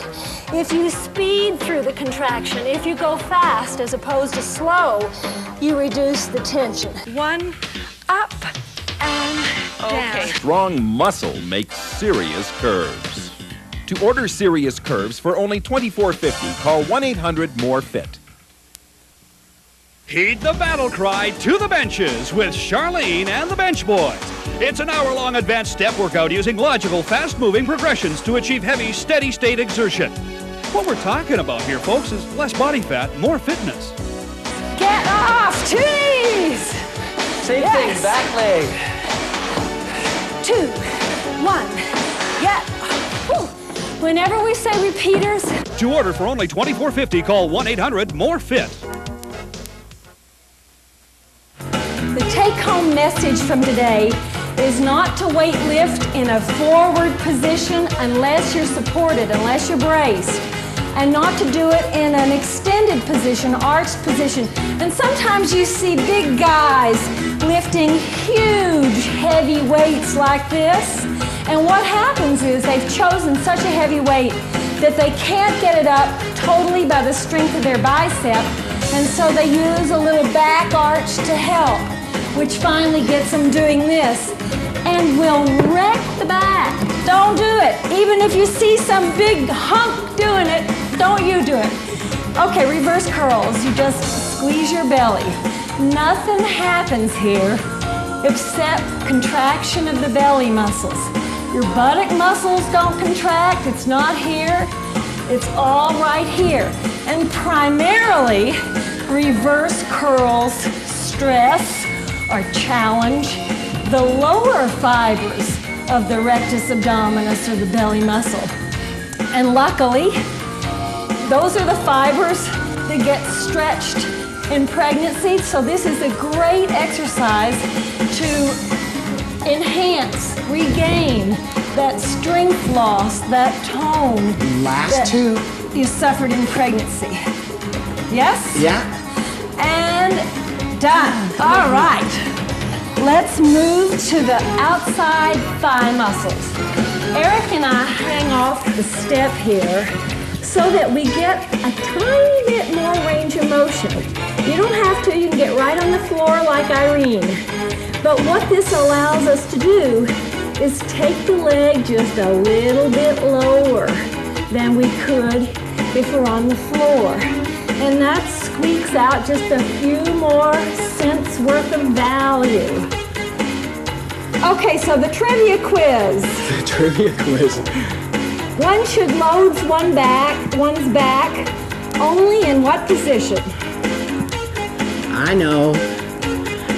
if you speed through the contraction, if you go fast as opposed to slow, you reduce the tension. One, up, and down. Strong muscle makes serious curves. To order Serious Curves for only $24.50, call 1-800-MORE-FIT. Heed the battle cry to the benches with Charlene and the Bench Boys. It's an hour-long advanced step workout using logical, fast-moving progressions to achieve heavy, steady-state exertion. What we're talking about here, folks, is less body fat, more fitness. Get off, 2 knees. Same thing, back leg. 2, 1, get. Whew. Whenever we say repeaters. To order for only $24.50, call 1-800-MORE-FIT. The take-home message from today is not to weight lift in a forward position unless you're supported, unless you're braced, and not to do it in an extended position, arched position. And sometimes you see big guys lifting huge, heavy weights like this, and what happens is they've chosen such a heavy weight that they can't get it up totally by the strength of their bicep, and so they use a little back arch to help, which finally gets them doing this and will wreck the back. Don't do it. Even if you see some big hunk doing it, don't you do it. Okay, reverse curls. You just squeeze your belly. Nothing happens here except contraction of the belly muscles. Your buttock muscles don't contract. It's not here. It's all right here. And primarily, reverse curls stress or challenge the lower fibers of the rectus abdominis, or the belly muscle. And luckily, those are the fibers that get stretched in pregnancy, so this is a great exercise to enhance, regain that strength loss, that tone Last two. you suffered in pregnancy. Yes? Yeah. And done. All right. Let's move to the outside thigh muscles. Eric and I hang off the step here so that we get a tiny bit more range of motion. You don't have to, you can get right on the floor like Irene. But what this allows us to do is take the leg just a little bit lower than we could if we're on the floor. And that squeaks out just a few more cents worth of value. Okay, so the trivia quiz. The trivia quiz. One should load one's back only in what position? I know.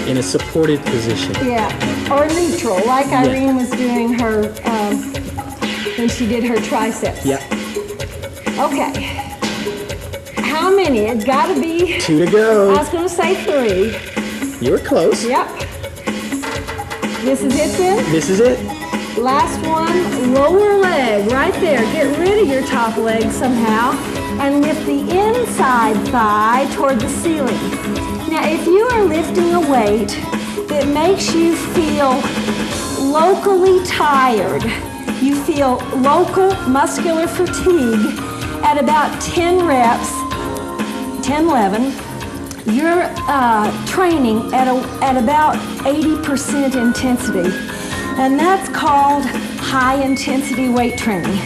In a supported position. Yeah, or neutral, like Irene was doing her, when she did her triceps. Yep. Okay. How many? It's gotta be... 2 to go. I was gonna say 3. You were close. Yep. This is it then? This is it. Last one, lower leg, right there. Get rid of your top leg somehow and lift the inside thigh toward the ceiling. Now, if you are lifting a weight that makes you feel locally tired, you feel local muscular fatigue at about 10 reps, 10, 11, you're training at about 80% intensity. And that's called high intensity weight training.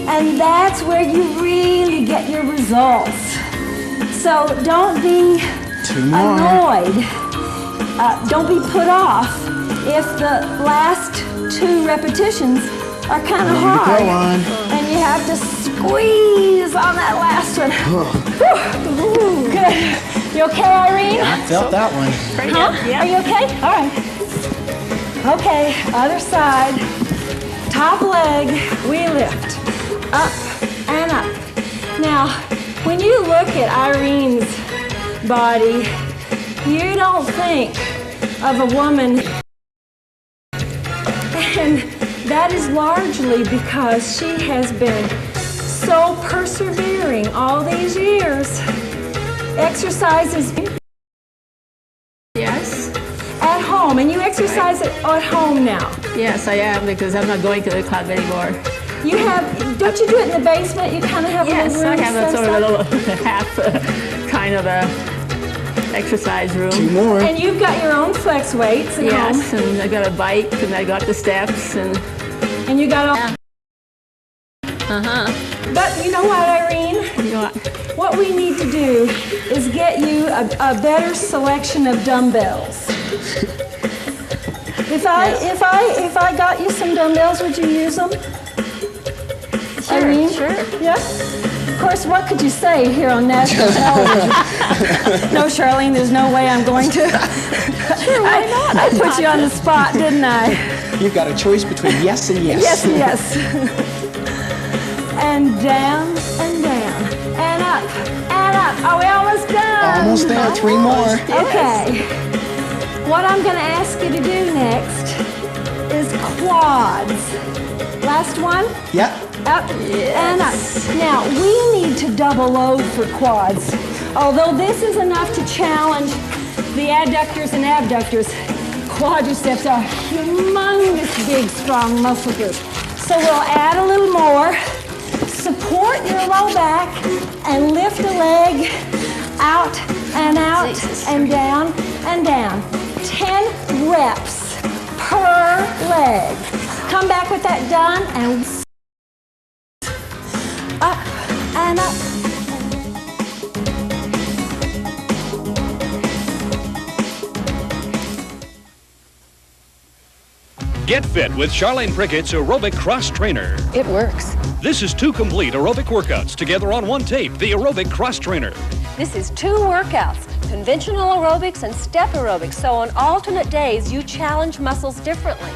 And that's where you really get your results. So don't be annoyed. Don't be put off if the last 2 repetitions are kind of hard. Go on. And you have to squeeze on that last one. Good. You okay, Irene? I felt that one. Huh? Yeah. Are you okay? All right. Okay, other side. Top leg, we lift. Up and up. Now, when you look at Irene's body, you don't think of a woman. And that is largely because she has been so persevering all these years. Exercises. Yes. At home, and you exercise it at home now. Yes, I am, because I'm not going to the club anymore. You have, don't you do it in the basement? You kind of have a little room. Yes, I have a sort of a little half kind of a exercise room. 2 more. And you've got your own flex weights at home. Yes, and I got a bike, and I got the steps, and you got all. But you know what, Irene? What we need to do is get you a better selection of dumbbells. If I got you some dumbbells, would you use them? Sure, Irene? sure. Yeah? Of course, what could you say here on national television? No, Charlene, there's no way I'm going to. Sure, why not? I put you on the spot, didn't I? You've got a choice between yes and yes. Yes and yes. And down and down. And up and up. Are we almost done? Almost there. 3 more. Okay. What I'm going to ask you to do next is quads. Last one? Yep. Up and up. Now, we need to double load for quads. Although this is enough to challenge the adductors and abductors, quadriceps are humongous, big, strong muscle groups. So we'll add a little more. Support your low back and lift the leg out and down and down. 10 reps per leg. Come back with that done and up and up. Get fit with Charlene Prickett's Aerobic Cross Trainer. It works. This is 2 complete aerobic workouts together on one tape, the Aerobic Cross Trainer. This is 2 workouts, conventional aerobics and step aerobics, so on alternate days you challenge muscles differently.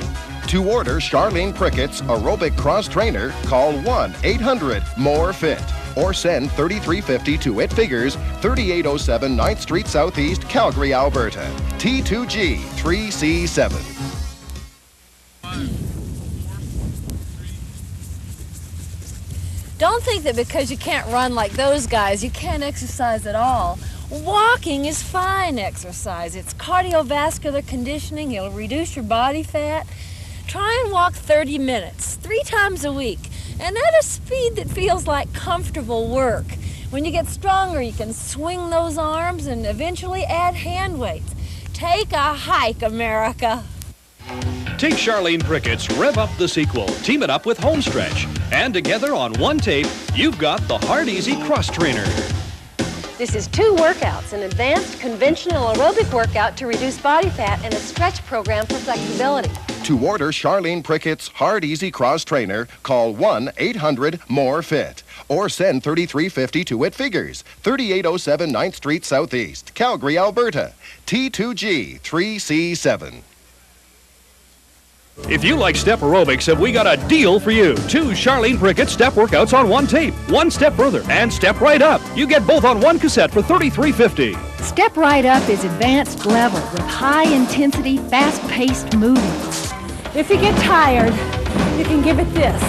To order Charlene Prickett's Aerobic Cross Trainer, call 1-800-MORE-FIT or send 3350 to It Figures, 3807 9th Street Southeast, Calgary, Alberta. T2G 3C7. Don't think that because you can't run like those guys, you can't exercise at all. Walking is fine exercise. It's cardiovascular conditioning. It'll reduce your body fat. Try and walk 30 minutes, 3 times a week, and at a speed that feels like comfortable work. When you get stronger, you can swing those arms and eventually add hand weights. Take a hike, America. Take Charlene Prickett's Rev Up the Sequel, team it up with Home Stretch, and together on one tape, you've got the Hard Easy Cross Trainer. This is 2 workouts, an advanced conventional aerobic workout to reduce body fat and a stretch program for flexibility. To order Charlene Prickett's Hard Easy Cross Trainer, call 1-800-MORE-FIT or send 3350 to It Figures, 3807 9th Street Southeast, Calgary, Alberta. T2G 3C7. If you like step aerobics, have we got a deal for you. 2 Charlene Prickett step workouts on one tape. 1 Step Further and Step Right Up. You get both on one cassette for $33.50. Step Right Up is advanced level with high-intensity, fast-paced movements. If you get tired, you can give it this.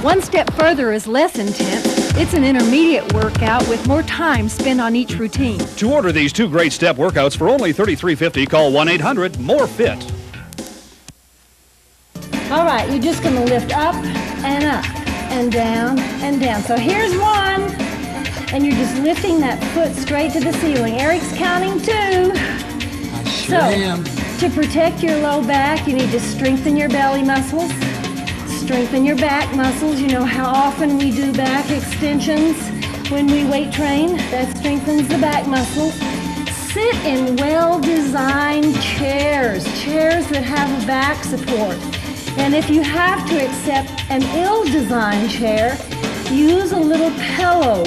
1 Step Further is less intense. It's an intermediate workout with more time spent on each routine. To order these 2 great step workouts for only $33.50, call 1-800-MORE-FIT. All right, you're just going to lift up and up and down and down. So here's 1, and you're just lifting that foot straight to the ceiling. Eric's counting 2. I sure am. To protect your low back, you need to strengthen your belly muscles, strengthen your back muscles. You know how often we do back extensions when we weight train. That strengthens the back muscles. Sit in well-designed chairs that have a back support. And if you have to accept an ill-designed chair, use a little pillow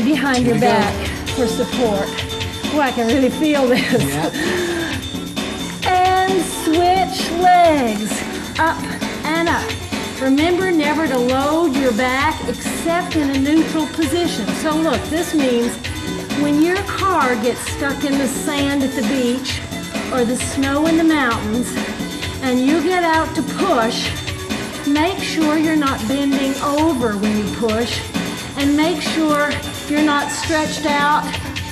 behind your back for support. Oh, I can really feel this. Yep. And switch legs up and up. Remember never to load your back except in a neutral position. So look, this means when your car gets stuck in the sand at the beach or the snow in the mountains, and you get out to push, make sure you're not bending over when you push, and make sure you're not stretched out.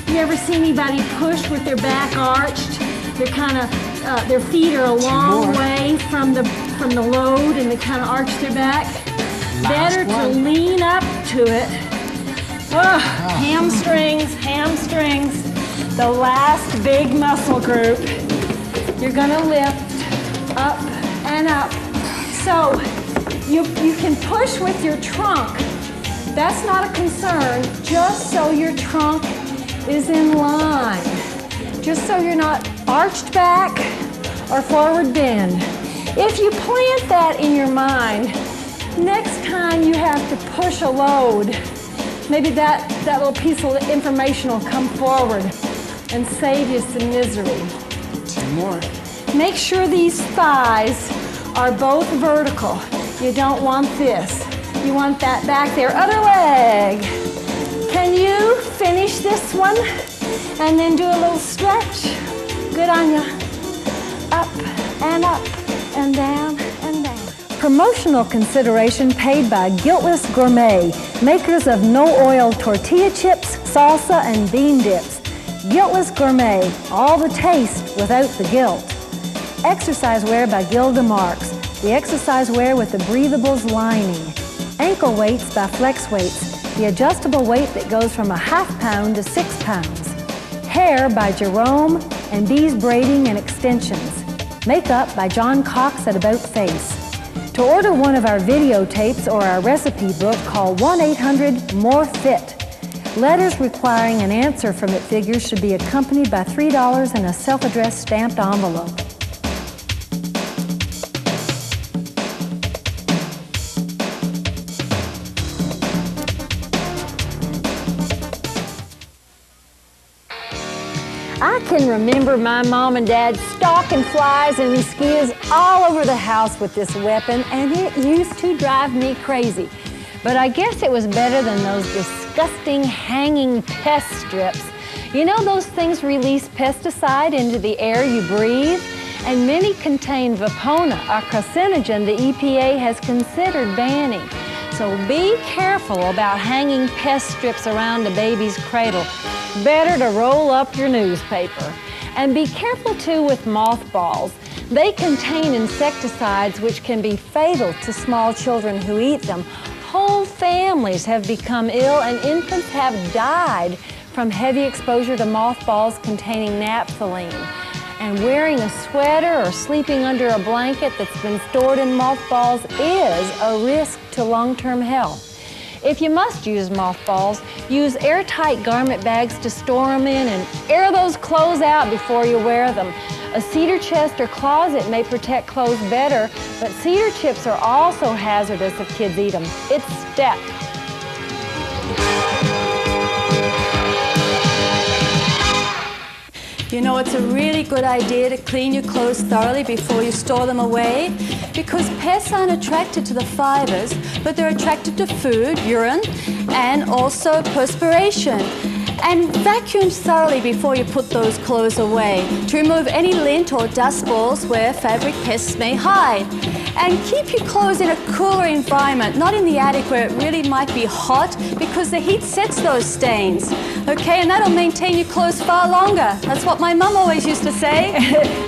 You ever see anybody push with their back arched? They're kind of, their feet are a long way from the load, and they kind of arch their back. Better to lean up to it. Oh, hamstrings, the last big muscle group. You're gonna lift up and up. So you can push with your trunk. That's not a concern, just so your trunk is in line. Just so you're not arched back or forward bend. If you plant that in your mind, next time you have to push a load, maybe that little piece of information will come forward and save you some misery. 2 more. Make sure these thighs are both vertical. You don't want this. You want that back there. Other leg. Can you finish this one and then do a little stretch? Good on you. Up and down and down. Promotional consideration paid by Guiltless Gourmet, makers of no-oil tortilla chips, salsa, and bean dips. Guiltless Gourmet, all the taste without the guilt. Exercise wear by Gilda Marks, the exercise wear with the breathables lining. Ankle weights by Flex Weights, the adjustable weight that goes from a ½ pound to 6 pounds. Hair by Jerome and Bees Braiding and Extensions. Makeup by John Cox at About Face. To order one of our videotapes or our recipe book, call 1-800-MORE-FIT. Letters requiring an answer from It Figures should be accompanied by $3 and a self-addressed stamped envelope. remember my mom and dad stalking flies and mosquitoes all over the house with this weapon, and it used to drive me crazy. But I guess it was better than those disgusting hanging pest strips. You know, those things release pesticide into the air you breathe, and many contain vapona, a carcinogen the EPA has considered banning. So be careful about hanging pest strips around a baby's cradle. Better to roll up your newspaper. And be careful too with mothballs. They contain insecticides which can be fatal to small children who eat them. Whole families have become ill and infants have died from heavy exposure to mothballs containing naphthalene. And wearing a sweater or sleeping under a blanket that's been stored in mothballs is a risk to long-term health. If you must use mothballs, use airtight garment bags to store them in and air those clothes out before you wear them. A cedar chest or closet may protect clothes better, but cedar chips are also hazardous if kids eat them. It's STEP. You know, it's a really good idea to clean your clothes thoroughly before you store them away, because pests aren't attracted to the fibers, but they're attracted to food, urine, and also perspiration. And vacuum thoroughly before you put those clothes away to remove any lint or dust balls where fabric pests may hide. And keep your clothes in a cooler environment, not in the attic where it really might be hot, because the heat sets those stains. Okay, and that'll maintain your clothes far longer. That's what my mom always used to say.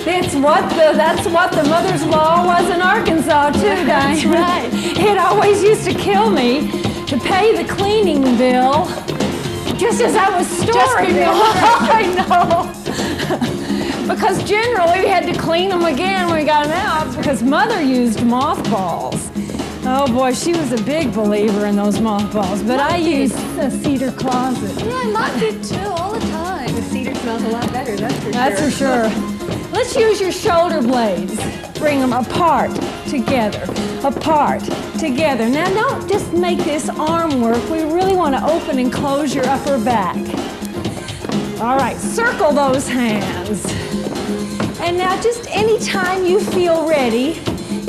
That's what the mother's law was in Arkansas too, Diane. That's right. It always used to kill me to pay the cleaning bill just as I was storing them. I know. Because generally we had to clean them again when we got them out because Mother used mothballs. Oh boy, she was a big believer in those mothballs, but I used a cedar closet. Yeah, Mom did too, all the time. The cedar smells a lot better, That's for sure. Let's use your shoulder blades. Bring them apart, together, apart, together. Now don't just make this arm work. We really want to open and close your upper back. All right, circle those hands. And now just anytime you feel ready,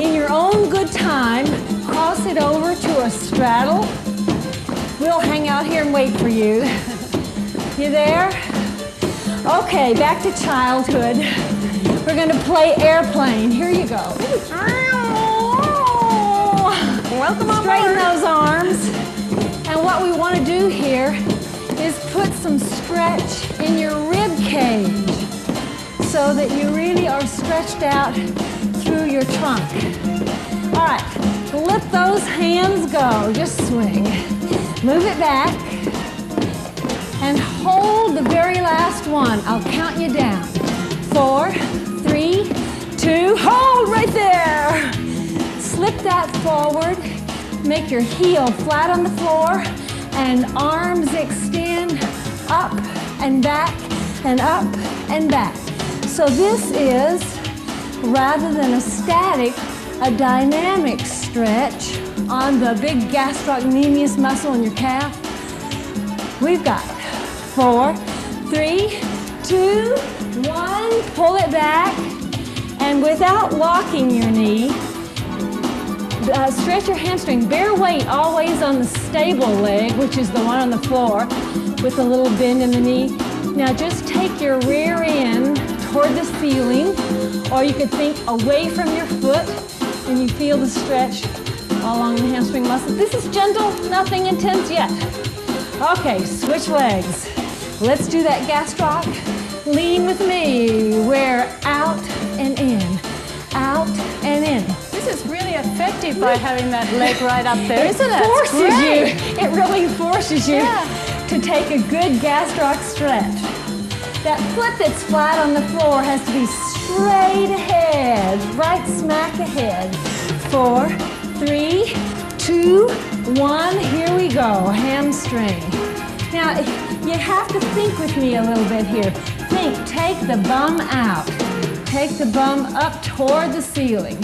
in your own good time, cross it over to a straddle. We'll hang out here and wait for you. You there? Okay, back to childhood. We're going to play airplane. Here you go. Welcome on Straighten those arms. And what we want to do here is put some stretch in your rib cage so that you really are stretched out through your trunk. All right, let those hands go. Just swing. Move it back and hold the very last one. I'll count you down. 4, 3, 2, hold right there. Slip that forward. Make your heel flat on the floor and arms extend up and back and up and back. So this is, rather than a static, a dynamic stretch on the big gastrocnemius muscle in your calf. We've got 4, 3, 2, 1, pull it back, and without locking your knee, stretch your hamstring. Bear weight always on the stable leg, which is the one on the floor, with a little bend in the knee. Now just take your rear end toward the ceiling, or you could think away from your foot, and you feel the stretch all along the hamstring muscle. This is gentle, nothing intense yet. Okay, switch legs. Let's do that gastroc. Lean with me. We're out and in, out and in. This is really effective by having that leg right up there, isn't it? It really forces you to take a good gastroc stretch. That foot that's flat on the floor has to be straight ahead, right smack ahead. 4, 3, 2, 1, here we go, hamstring. Now, you have to think with me a little bit here. Think, take the bum out. Take the bum up toward the ceiling.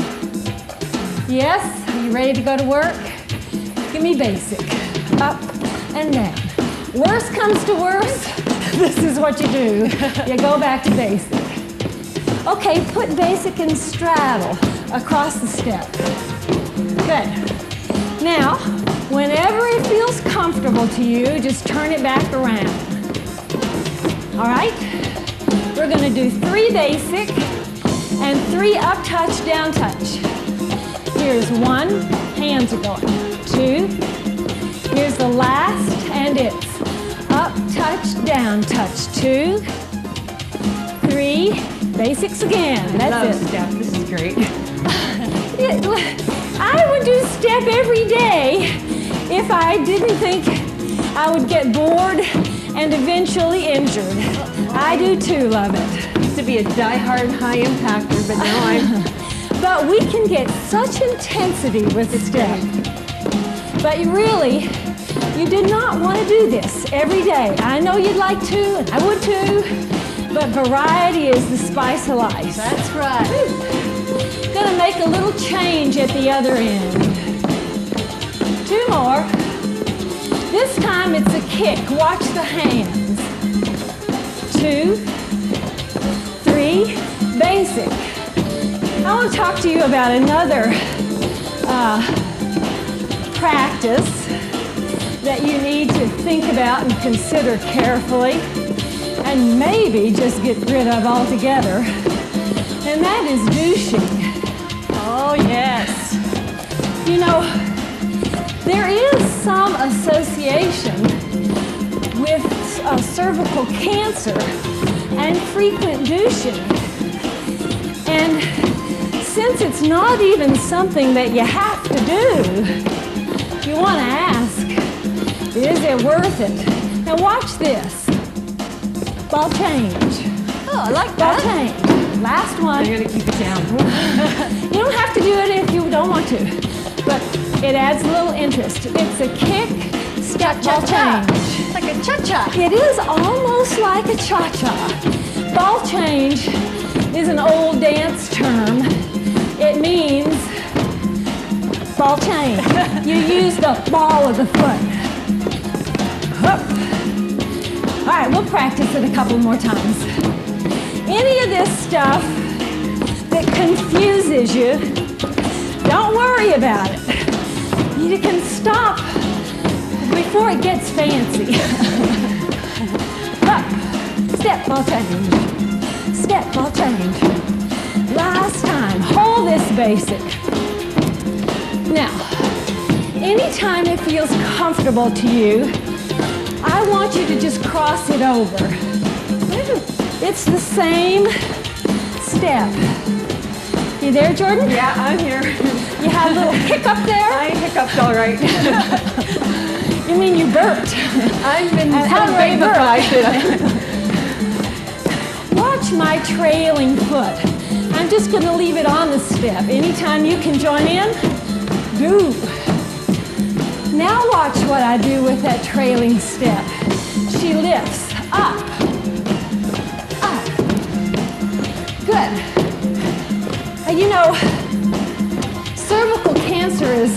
Yes, are you ready to go to work? Give me basic. Up and down. Worst comes to worst, this is what you do. You go back to basic. Okay, put basic and straddle across the step. Good. Now, whenever it feels comfortable to you, just turn it back around. All right? We're going to do 3 basic and 3 up, touch, down, touch. Here's 1, hands are going. 2, here's the last, and it's up, touch, down, touch. 2, 3, basics again. That's it. Steph, this is great. I would do step every day if I didn't think I would get bored and eventually injured. I do too love it. I used to be a die-hard high impactor, but now I'm... But we can get such intensity with the step. But you did not want to do this every day. I know you'd like to, and I would too, but variety is the spice of life. That's right. Gonna make a little change at the other end. 2 more. This time it's a kick. Watch the hands. 2, 3, basic. I want to talk to you about another practice that you need to think about and consider carefully and maybe just get rid of altogether. And that is douching. Oh, yes. You know, there is some association with cervical cancer and frequent douching. And since it's not even something that you have to do, you want to ask, is it worth it? Now watch this. Ball change. Oh, I like Ball that. change. Last one. I'm going to keep it down. You don't have to do it if you don't want to, but it adds a little interest. It's a kick, step, ball change. It's like a cha-cha. It is almost like a cha-cha. Ball change is an old dance term. It means ball change. You use the ball of the foot. Hup. All right, we'll practice it a couple more times. Any of this stuff that confuses you, don't worry about it. You can stop before it gets fancy. Up, step, ball change. Step, ball change. Last time, hold this basic. Now, anytime it feels comfortable to you, I want you to just cross it over. It's the same step. You there, Jordan? Yeah, I'm here. You had a little hiccup there? I hiccuped all right. You mean you burped? I've been how do I babified. Watch my trailing foot. I'm just going to leave it on the step. Anytime you can join in, do. Now watch what I do with that trailing step. She lifts up. Good. You know, cervical cancer is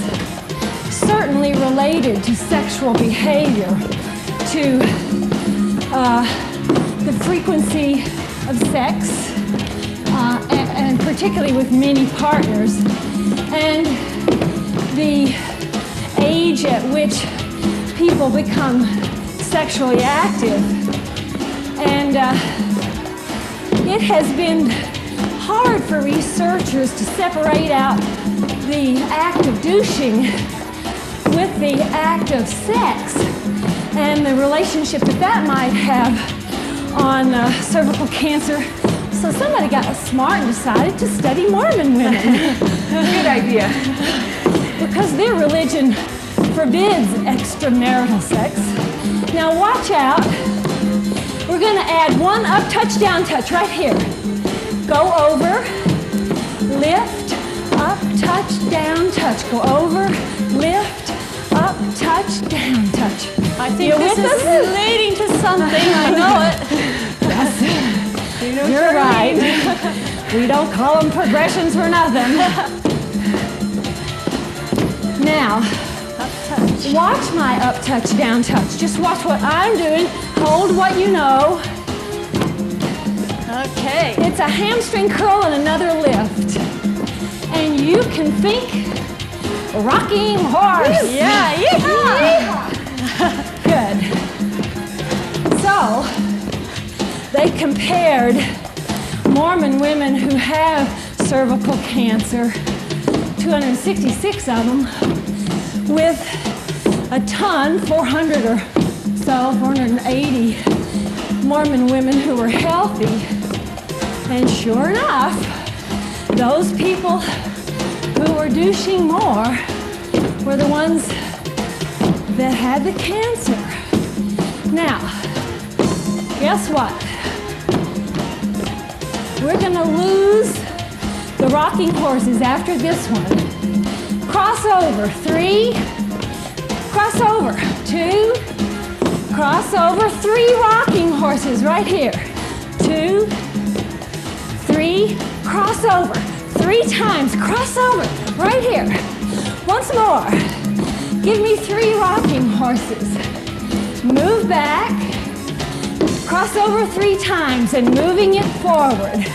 certainly related to sexual behavior, to the frequency of sex, and particularly with many partners, and the age at which people become sexually active. And it has been hard for researchers to separate out the act of douching with the act of sex and the relationship that that might have on cervical cancer. So somebody got smart and decided to study Mormon women. Good idea. Because their religion forbids extramarital sex. Now watch out. We're going to add 1 up, touch, down, touch right here. Go over, lift, up, touch, down, touch. Go over, lift, up, touch, down, touch. I think this is leading to something. I know it. Yes. You know, You're Charlene. right. We don't call them progressions for nothing. Now, Up, touch. Watch my up touch, down touch. Just watch what I'm doing. Hold what you know. Okay. It's a hamstring curl and another lift. And you can think rocking horse. Yeah, yeehaw. Good. So, they compared Mormon women who have cervical cancer, 266 of them, with a ton, 400 or so, 480 Mormon women who were healthy. And sure enough, those people who were douching more were the ones that had the cancer. Now, guess what? We're gonna lose the rocking horses after this one. Cross over, 3, cross over, 2, cross over, 3 rocking horses right here. 2, 3, cross over, 3 times, cross over, right here. Once more, give me 3 rocking horses. Move back, cross over 3 times and moving it forward.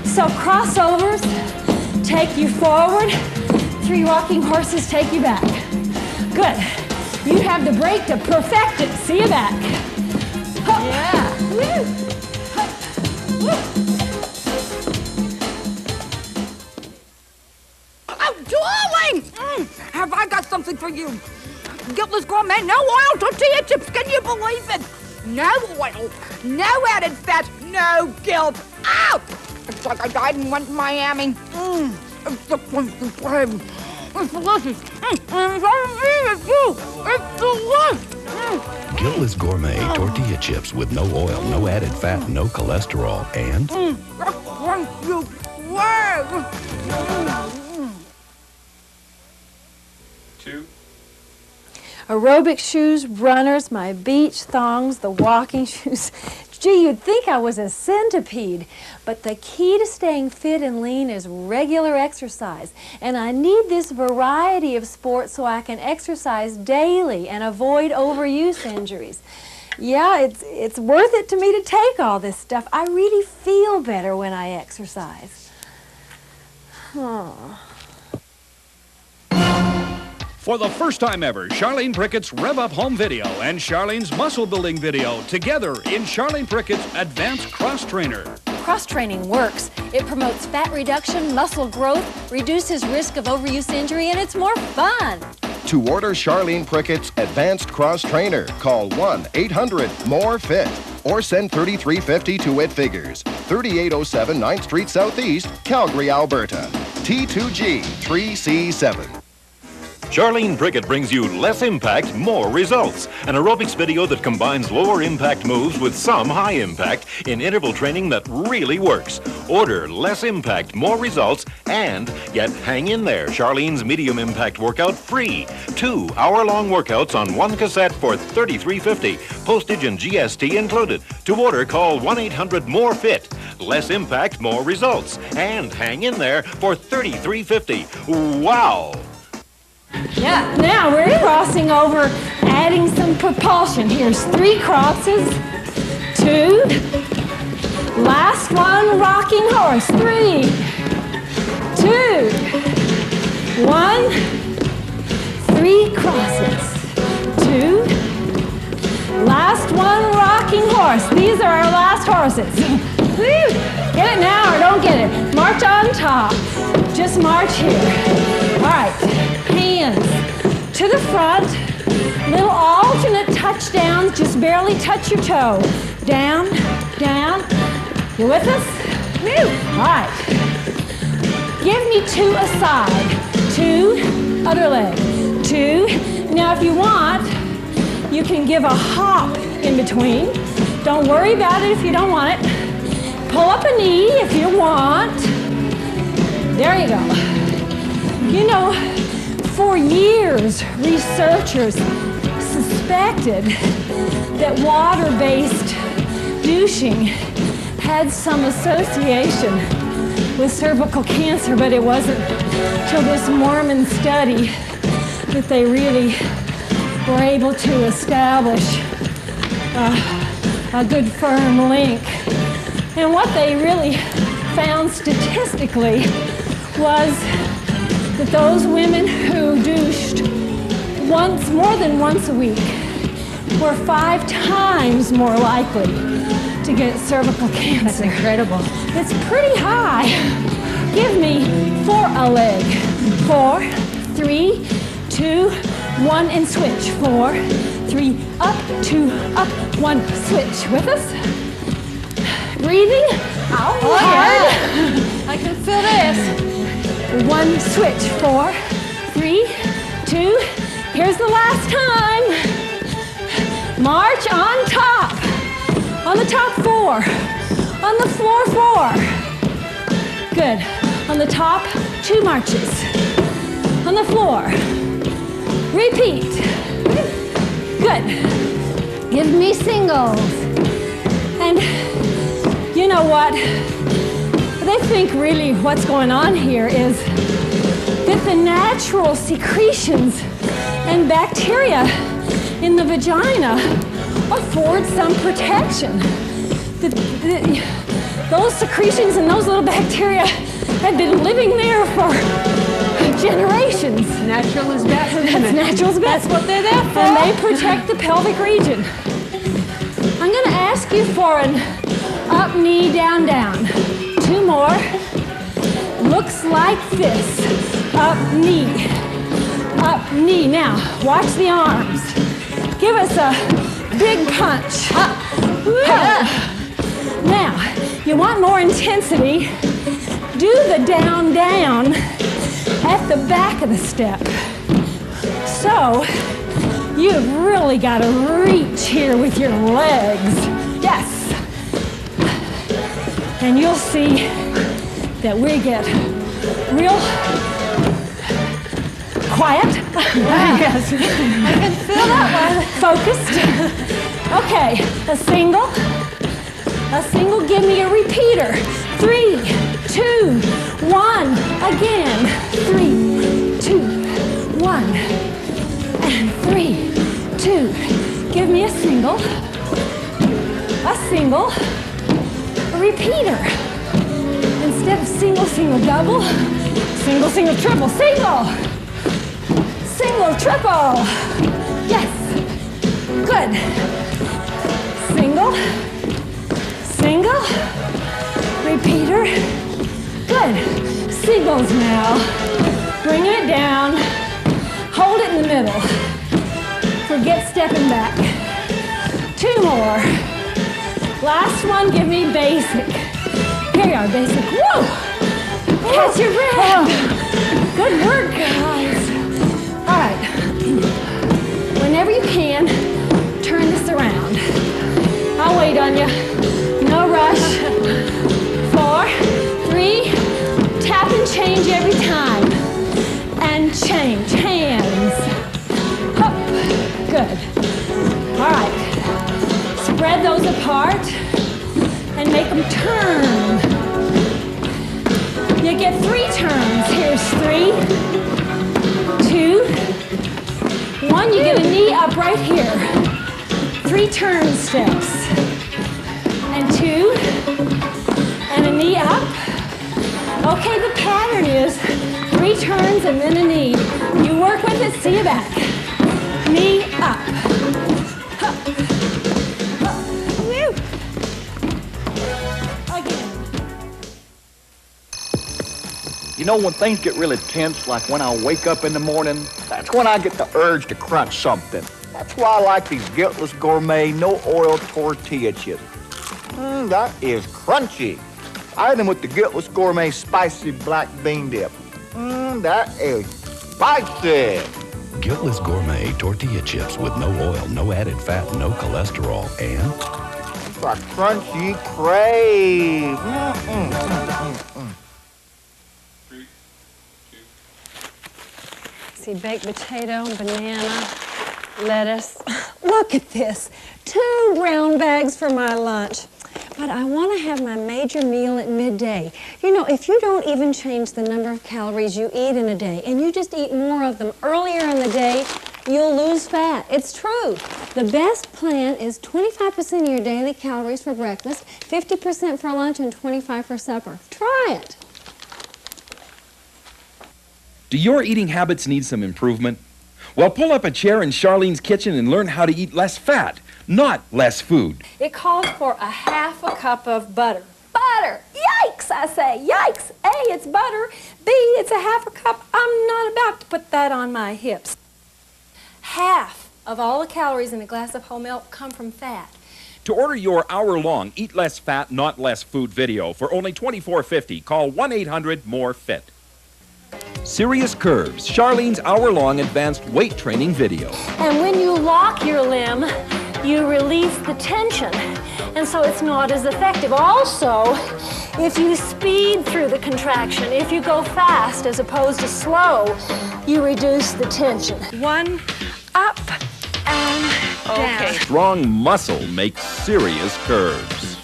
So crossovers take you forward, 3 rocking horses take you back. Good. You have the break to perfect it. See you back. Hup. Yeah. Woo. Hup. Woo. Oh, darling! Have I got something for you? Guiltless gourmet, no oil tortilla chips. Can you believe it? No oil, no added fat, no guilt. Ow! It's like I died and went to Miami. It's the crunchy bread. It's delicious. It's delicious. Guiltless Gourmet tortilla chips with no oil, no added fat, no cholesterol, and The crunchy bread. 2. Aerobic shoes, runners, my beach thongs, the walking shoes. Gee, you'd think I was a centipede. But the key to staying fit and lean is regular exercise. And I need this variety of sports so I can exercise daily and avoid overuse injuries. Yeah, it's worth it to me to take all this stuff. I really feel better when I exercise. For the first time ever, Charlene Prickett's Rev Up Home video and Charlene's muscle building video together in Charlene Prickett's Advanced Cross Trainer. Cross training works. It promotes fat reduction, muscle growth, reduces risk of overuse injury, and it's more fun. To order Charlene Prickett's Advanced Cross Trainer, call 1-800-MORE-FIT or send $33.50 to It Figures, 3807 9th Street Southeast, Calgary, Alberta. T2G 3C7. Charlene Prickett brings you less impact, more results. An aerobics video that combines lower impact moves with some high impact in interval training that really works. Order less impact, more results, and get Hang In There, Charlene's medium impact workout free. 2 hour-long workouts on 1 cassette for $33.50. Postage and GST included. To order, call 1-800-MORE-FIT. Less impact, more results. And Hang In There for $33.50. Wow! Yeah, now we're crossing over, adding some propulsion. Here's 3 crosses, 2, last one, rocking horse, 3, 2, 1, 3 crosses, 2, last one, rocking horse. These are our last horses. Woo! Get it now or don't get it. March on top. Just march here. All right. Hands to the front, little alternate touchdowns, just barely touch your toe. Down, down. You with us? Woo. All right. Give me 2 aside. 2, other leg. 2. Now if you want, you can give a hop in between. Don't worry about it if you don't want it. Pull up a knee if you want. There you go. You know, for years, researchers suspected that water-based douching had some association with cervical cancer, but it wasn't till this Mormon study that they really were able to establish a good firm link. And what they really found statistically was that those women who douched more than once a week were 5 times more likely to get cervical cancer. That's incredible. It's pretty high. Give me 4 a leg. 4, 3, 2, 1, and switch. 4, 3, up, 2, up, 1, switch. With us? Breathing. Out hard. Yeah. I can feel this. 1, switch. 4, 3, 2. Here's the last time. March on top. On the top 4. On the floor 4. Good. On the top 2 marches. On the floor. Repeat. Good. Give me singles. And you know what? They think really what's going on here is that the natural secretions and bacteria in the vagina afford some protection. Those secretions and those little bacteria have been living there for generations. Natural is best. That's natural is best. That's what they're there for. And they protect the pelvic region. I'm going to ask you for an up, knee, down, down. 2 more. Looks like this. Up, knee. Up, knee. Now, watch the arms. Give us a big punch. Up. Now, you want more intensity? Do the down, down at the back of the step. So, you've really got to reach here with your legs. Yes. And you'll see that we get real quiet. Yes. I can feel that one. Focused. Okay, a single, give me a repeater. 3, 2, 1, again. 3, 2, 1, and 3, 2. Give me a single, a repeater. Instead of single, single, double, single, single, triple, single, single, triple. Yes. Good. Single, single, repeater. Good. Singles now. Bring it down. Hold it in the middle. Forget stepping back. 2 more. Last one, give me basic. Here you are, basic. Whoa! Catch your breath. Good work, guys. All right. Whenever you can, turn this around. I'll wait on you. No rush. 4, 3, tap and change every time. And change. Hands. Up. Good. All right. Spread those apart and make them turn. You get 3 turns. Here's 3, 2, 1. You get a knee up right here. 3 turn steps. And 2, and a knee up. Okay, the pattern is 3 turns and then a knee. You work with it, see you back. Knee up. Up. Up. Woo. Again. You know, when things get really tense, like when I wake up in the morning, that's when I get the urge to crunch something. That's why I like these Guiltless Gourmet no-oil tortilla chips. That is crunchy. I eat them with the Guiltless Gourmet spicy black bean dip. That is spicy. Guiltless Gourmet tortilla chips with no oil, no added fat, no cholesterol, and a crunchy crave. See, baked potato, banana, lettuce. Look at this. 2 brown bags for my lunch. But I want to have my major meal at midday. You know, if you don't even change the number of calories you eat in a day, and you just eat more of them earlier in the day, you'll lose fat. It's true. The best plan is 25% of your daily calories for breakfast, 50% for lunch, and 25% for supper. Try it. Do your eating habits need some improvement? Well, pull up a chair in Charlene's kitchen and learn how to eat less fat, not less food. It calls for a half a cup of butter. Butter! Yikes, I say. Yikes. A, it's butter. B, it's a half a cup. I'm not about to put that on my hips. Half of all the calories in a glass of whole milk come from fat. To order your hour-long Eat Less Fat, Not Less Food video for only $24.50, call 1-800-MORE-FIT. Serious Curves, Charlene's hour-long advanced weight training video. And when you lock your limb, you release the tension, and so it's not as effective. Also, if you speed through the contraction, if you go fast as opposed to slow, you reduce the tension. One, up, and down. Strong muscle makes serious curves.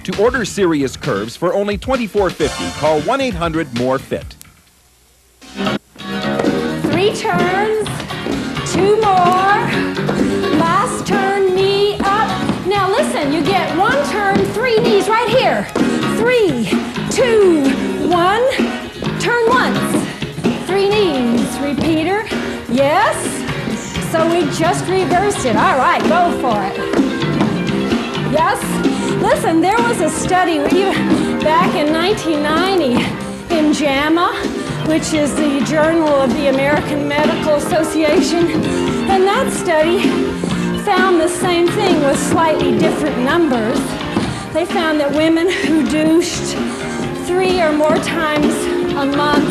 To order Serious Curves for only $24.50, call 1-800-MORE-FIT. 3 turns, 2 more, last turn, knee up. Now listen, you get 1 turn, 3 knees right here. 3, 2, 1, turn once, 3 knees, repeater, yes. So we just reversed it. All right, go for it. Yes, listen, there was a study back in 1990 in JAMA, which is the Journal of the American Medical Association, and that study found the same thing with slightly different numbers. They found that women who douched 3 or more times a month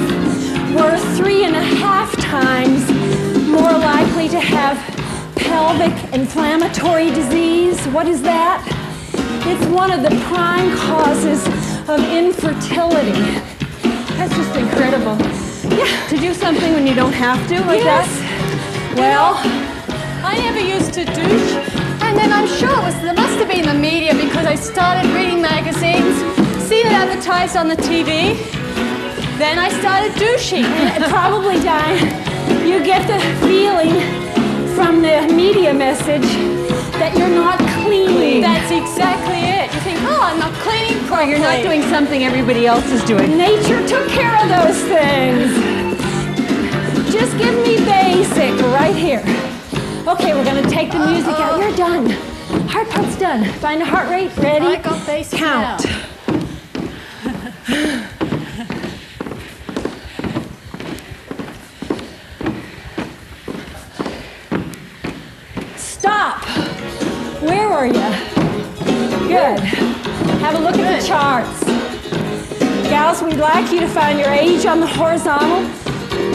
were 3.5 times more likely to have pelvic inflammatory disease. What is that? It's one of the prime causes of infertility. That's just incredible. Yeah. To do something when you don't have to, like that? Well, I never used to douche, and then I'm sure it must have been the media because I started reading magazines, seen it advertised on the TV, then I started douching. Probably, Diane, you get the feeling from the media message that you're not cleaning. That's exactly it. You think, oh, I'm not cleaning properly. You're not doing something everybody else is doing. Nature took care of those things. Just give me basic right here. Okay, we're going to take the music out. You're done. Heart pump's done. Find a heart rate. Ready? I got basic count. now. Stop. Where are you? Good. Have a look at the charts. Gals, we'd like you to find your age on the horizontal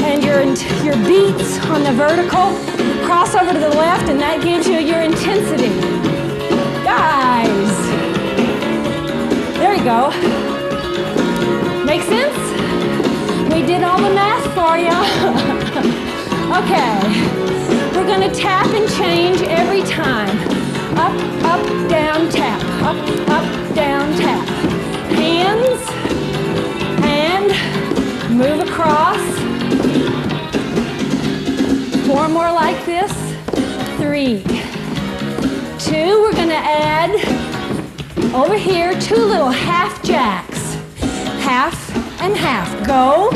and your beats on the vertical. Cross over to the left, and that gives you your intensity. Guys. There you go. Make sense? We did all the math for you. Okay. We're going to tap and change every time. Up, up, down, tap. Up, up, down, tap. Hands, and move across. 4 more like this. 3, 2. We're going to add over here 2 little half jacks. Half and half. Go.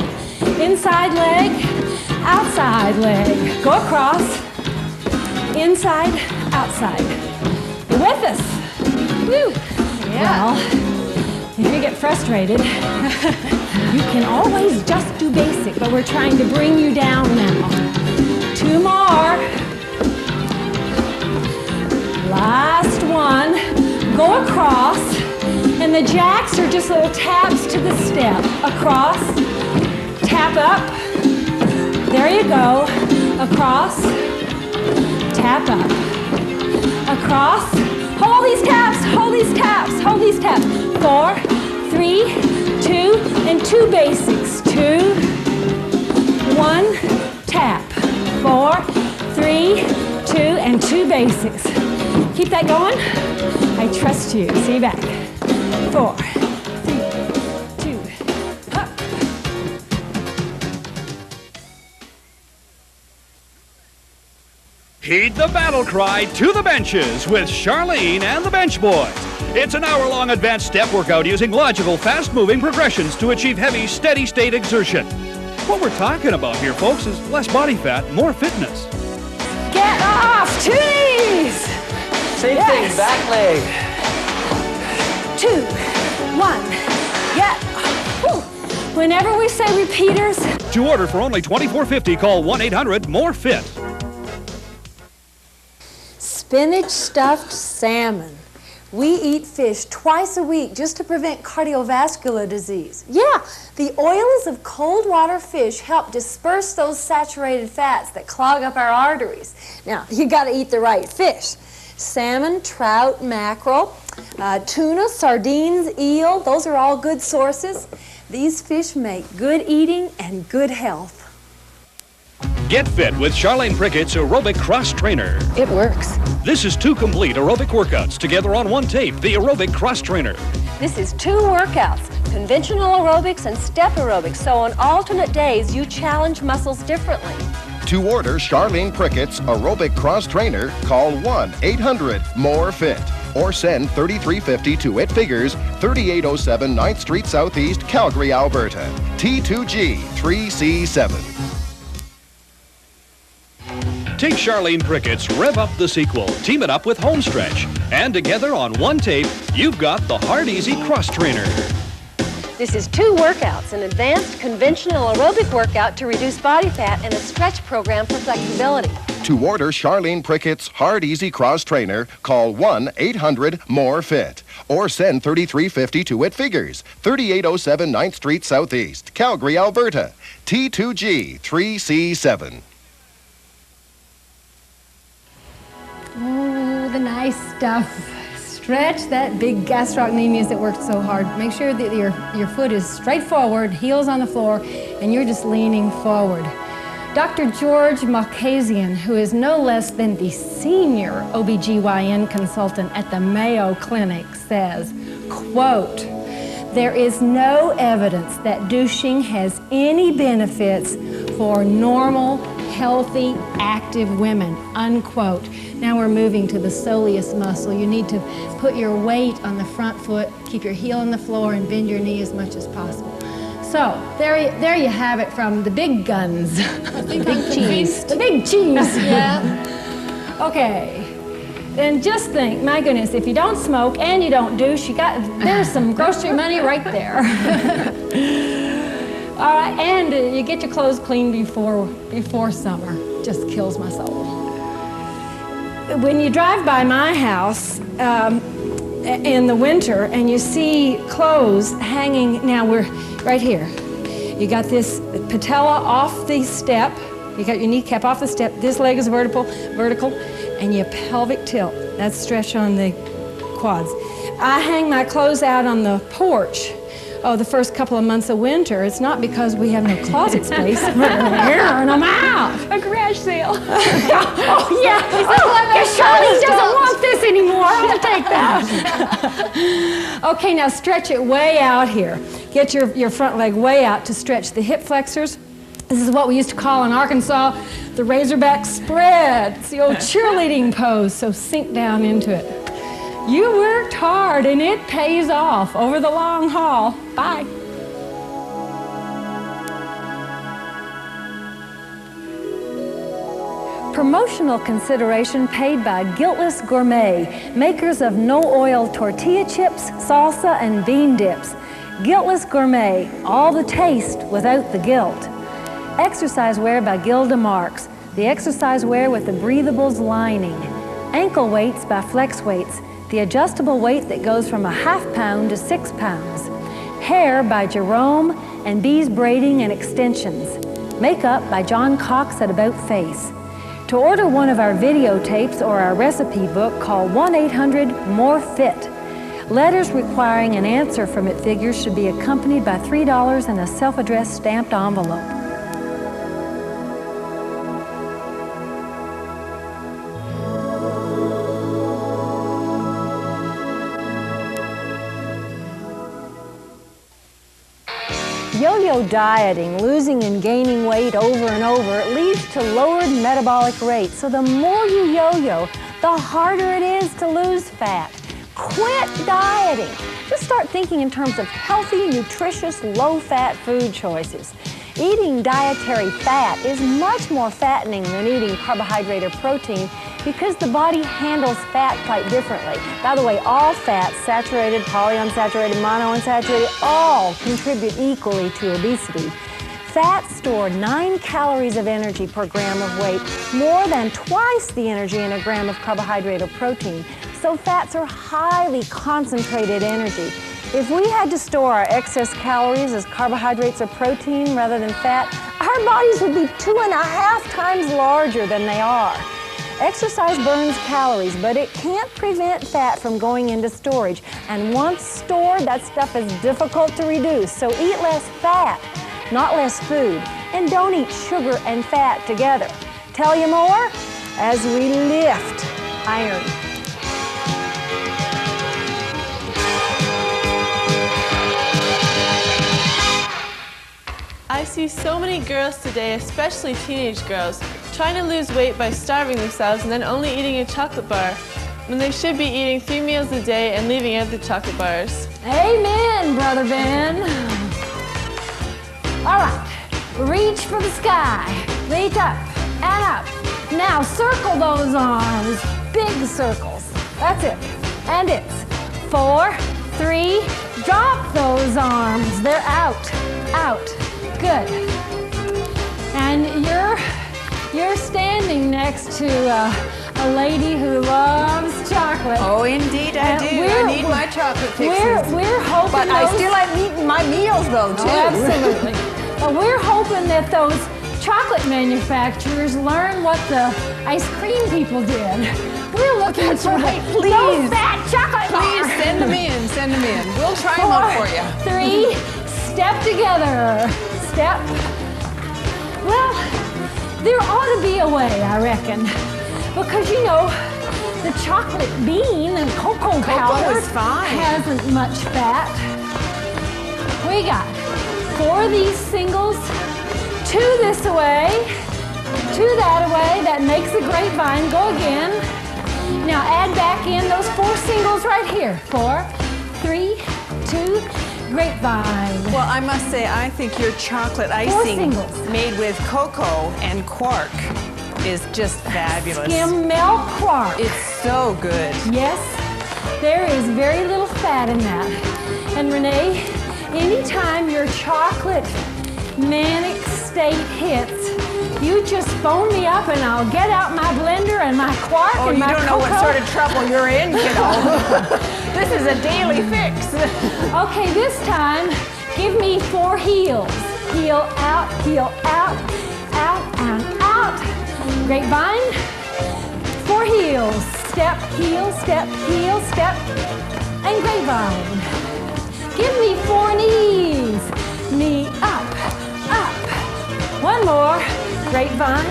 Inside leg, outside leg. Go across. Inside, outside. You're with us. Woo. Yeah. Well, if you get frustrated, you can always just do basic, but we're trying to bring you down now. 2 more. Last one. Go across, and the jacks are just little taps to the step. Across, tap up. There you go. Across, tap up. Across. Hold these taps, hold these taps, hold these taps. 4, 3, 2, and 2 basics. 2, 1, tap. 4, 3, 2, and 2 basics. Keep that going. I trust you. See you back. 4, 3, 2, up. Heed the battle cry to the benches with Charlene and the Bench Boys. It's an hour-long advanced step workout using logical, fast-moving progressions to achieve heavy, steady-state exertion. What we're talking about here, folks, is less body fat, more fitness. Get off! 2 knees! Same thing, back leg. 2, 1, get. Whew. Whenever we say repeaters. To order for only $24.50, call 1-800-MORE-FIT. Spinach stuffed salmon. We eat fish twice a week just to prevent cardiovascular disease. Yeah, the oils of cold water fish help disperse those saturated fats that clog up our arteries. Now, you got to eat the right fish. Salmon, trout, mackerel, tuna, sardines, eel, those are all good sources. These fish make good eating and good health. Get fit with Charlene Prickett's Aerobic Cross Trainer. It works. This is 2 complete aerobic workouts together on one tape, the Aerobic Cross Trainer. This is 2 workouts, conventional aerobics and step aerobics, so on alternate days you challenge muscles differently. To order Charlene Prickett's Aerobic Cross Trainer, call 1-800-MORE-FIT or send $33.50 to It Figures, 3807 9th Street Southeast, Calgary, Alberta. T2G 3C7. Take Charlene Prickett's Rev Up the Sequel, team it up with Home Stretch, and together on one tape, you've got the Hard Easy Cross Trainer. This is 2 workouts, an advanced conventional aerobic workout to reduce body fat and a stretch program for flexibility. To order Charlene Prickett's Hard Easy Cross Trainer, call 1-800-MORE-FIT or send $33.50 to It Figures, 3807 9th Street Southeast, Calgary, Alberta. T2G 3C7. Oh, the nice stuff. Stretch that big gastrocnemius that worked so hard. Make sure that your foot is straight forward, heels on the floor, and you're just leaning forward. Dr. George Malkasian, who is no less than the senior OBGYN consultant at the Mayo Clinic, says, quote, "There is no evidence that douching has any benefits for normal, healthy, active women," unquote. Now we're moving to the soleus muscle. You need to put your weight on the front foot, keep your heel on the floor, and bend your knee as much as possible. So there you have it from the big guns. The big cheese. The big cheese. Yeah. Okay. Then just think, my goodness, if you don't smoke and you don't douche, there's some grocery money right there. All right, and you get your clothes clean before summer. Just kills my soul. When you drive by my house in the winter and you see clothes hanging, now we're right here. You got this patella off the step, you got your kneecap off the step, this leg is vertical, and your pelvic tilt. That's stretch on the quads. I hang my clothes out on the porch. Oh, the first couple of months of winter, it's not because we have no closet space. We're airing them out. A garage sale. Oh, yeah. Charlene doesn't want this anymore. I'll take that. Okay, now stretch it way out here. Get your front leg way out to stretch the hip flexors. This is what we used to call in Arkansas the Razorback spread. It's the old cheerleading pose, so sink down into it. You worked hard and it pays off over the long haul. Bye. Promotional consideration paid by Guiltless Gourmet, makers of no-oil tortilla chips, salsa, and bean dips. Guiltless Gourmet, all the taste without the guilt. Exercise wear by Gilda Marks, the exercise wear with the breathables lining. Ankle weights by Flex Weights, the adjustable weight that goes from a ½ pound to 6 pounds. Hair by Jerome and Bees Braiding and Extensions. Makeup by John Cox at About Face. To order one of our videotapes or our recipe book, call 1-800-MORE-FIT. Letters requiring an answer from It Figures should be accompanied by $3 and a self-addressed stamped envelope. Yo-Yo yo-yo dieting, losing and gaining weight over and over, it leads to lowered metabolic rate. So the more you yo-yo, the harder it is to lose fat. Quit dieting. Just start thinking in terms of healthy, nutritious, low-fat food choices. Eating dietary fat is much more fattening than eating carbohydrate or protein because the body handles fat quite differently. By the way, all fats, saturated, polyunsaturated, monounsaturated, all contribute equally to obesity. Fats store 9 calories of energy per gram of weight, more than twice the energy in a gram of carbohydrate or protein. So fats are highly concentrated energy. If we had to store our excess calories as carbohydrates or protein rather than fat, our bodies would be 2.5 times larger than they are. Exercise burns calories, but it can't prevent fat from going into storage. And once stored, that stuff is difficult to reduce. So eat less fat, not less food. And don't eat sugar and fat together. Tell you more as we lift iron. I see so many girls today, especially teenage girls, trying to lose weight by starving themselves and then only eating a chocolate bar, when they should be eating 3 meals a day and leaving out the chocolate bars. Amen, Brother Ben. All right, reach for the sky. Reach up and up. Now circle those arms, big circles. That's it. And it's 4, 3, drop those arms. They're out, out. Good. And you're standing next to a lady who loves chocolate. Oh, indeed I do. I need my chocolate fixes. We're hoping but I still am eating my meals, though, too. Oh, absolutely. But we're hoping that those chocolate manufacturers learn what the ice cream people did. We're looking for please. Those fat chocolate Please bars. send them in. Send them in. We'll try them out for you. 3, step together. Step. Well, there ought to be a way, I reckon, because you know the chocolate bean and cocoa powder hasn't much fat. We got 4 of these singles, 2 this away, 2 that away. That makes a grapevine. Go again. Now add back in those 4 singles right here. 4, 3, 2. Grapevine. Well, I must say, I think your chocolate icing made with cocoa and quark is just fabulous. Skim milk quark. It's so good. Yes, there is very little fat in that. And Renee, anytime your chocolate manic state hits, you just phone me up and I'll get out my blender and my quark and my cocoa. Oh, you don't know what sort of trouble you're in, kiddo. This is a daily fix. Okay, this time, give me 4 heels. Heel out, out, and out. Grapevine, 4 heels. Step, heel, step, and grapevine. Give me 4 knees. Knee up. 1 more. Grapevine.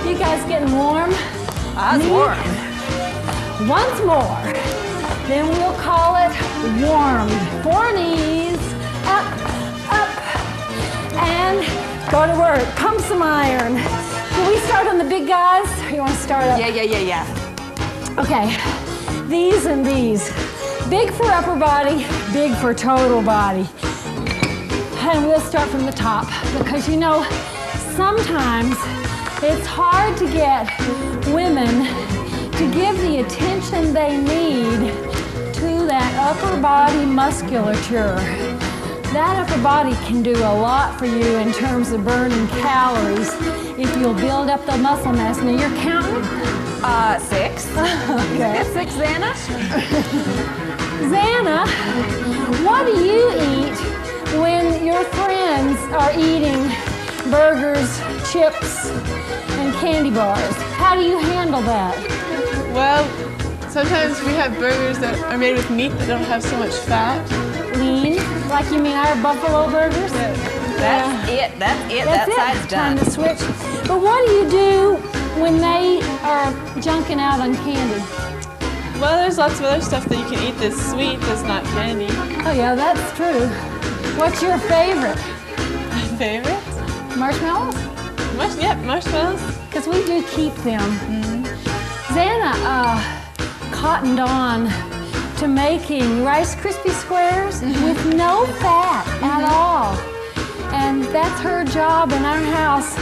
You guys getting warm? I was warm. Once more. Then we'll call it warmed. 4 knees. Up. And go to work. Pump some iron. Can we start on the big guys? Or you want to start up? Yeah. Okay. These and these. Big for upper body, big for total body. And we'll start from the top because you know, sometimes it's hard to get women to give the attention they need to that upper body musculature. That upper body can do a lot for you in terms of burning calories if you'll build up the muscle mass. Now you're counting? 6. Okay. 6, Xana? Xana, what do you eat when your friends are eating burgers, chips, and candy bars? How do you handle that? Well, sometimes we have burgers that are made with meat that don't have so much fat. Lean? Like you mean our buffalo burgers? That's it. That side's done. Time to switch. But what do you do when they are junking out on candy? Well, there's lots of other stuff that you can eat that's sweet that's not candy. Oh yeah, that's true. What's your favorite? My favorite? Marshmallows? Yep, marshmallows. Because we do keep them. Xana cottoned on to making Rice Krispie squares with no fat at all. And that's her job in our house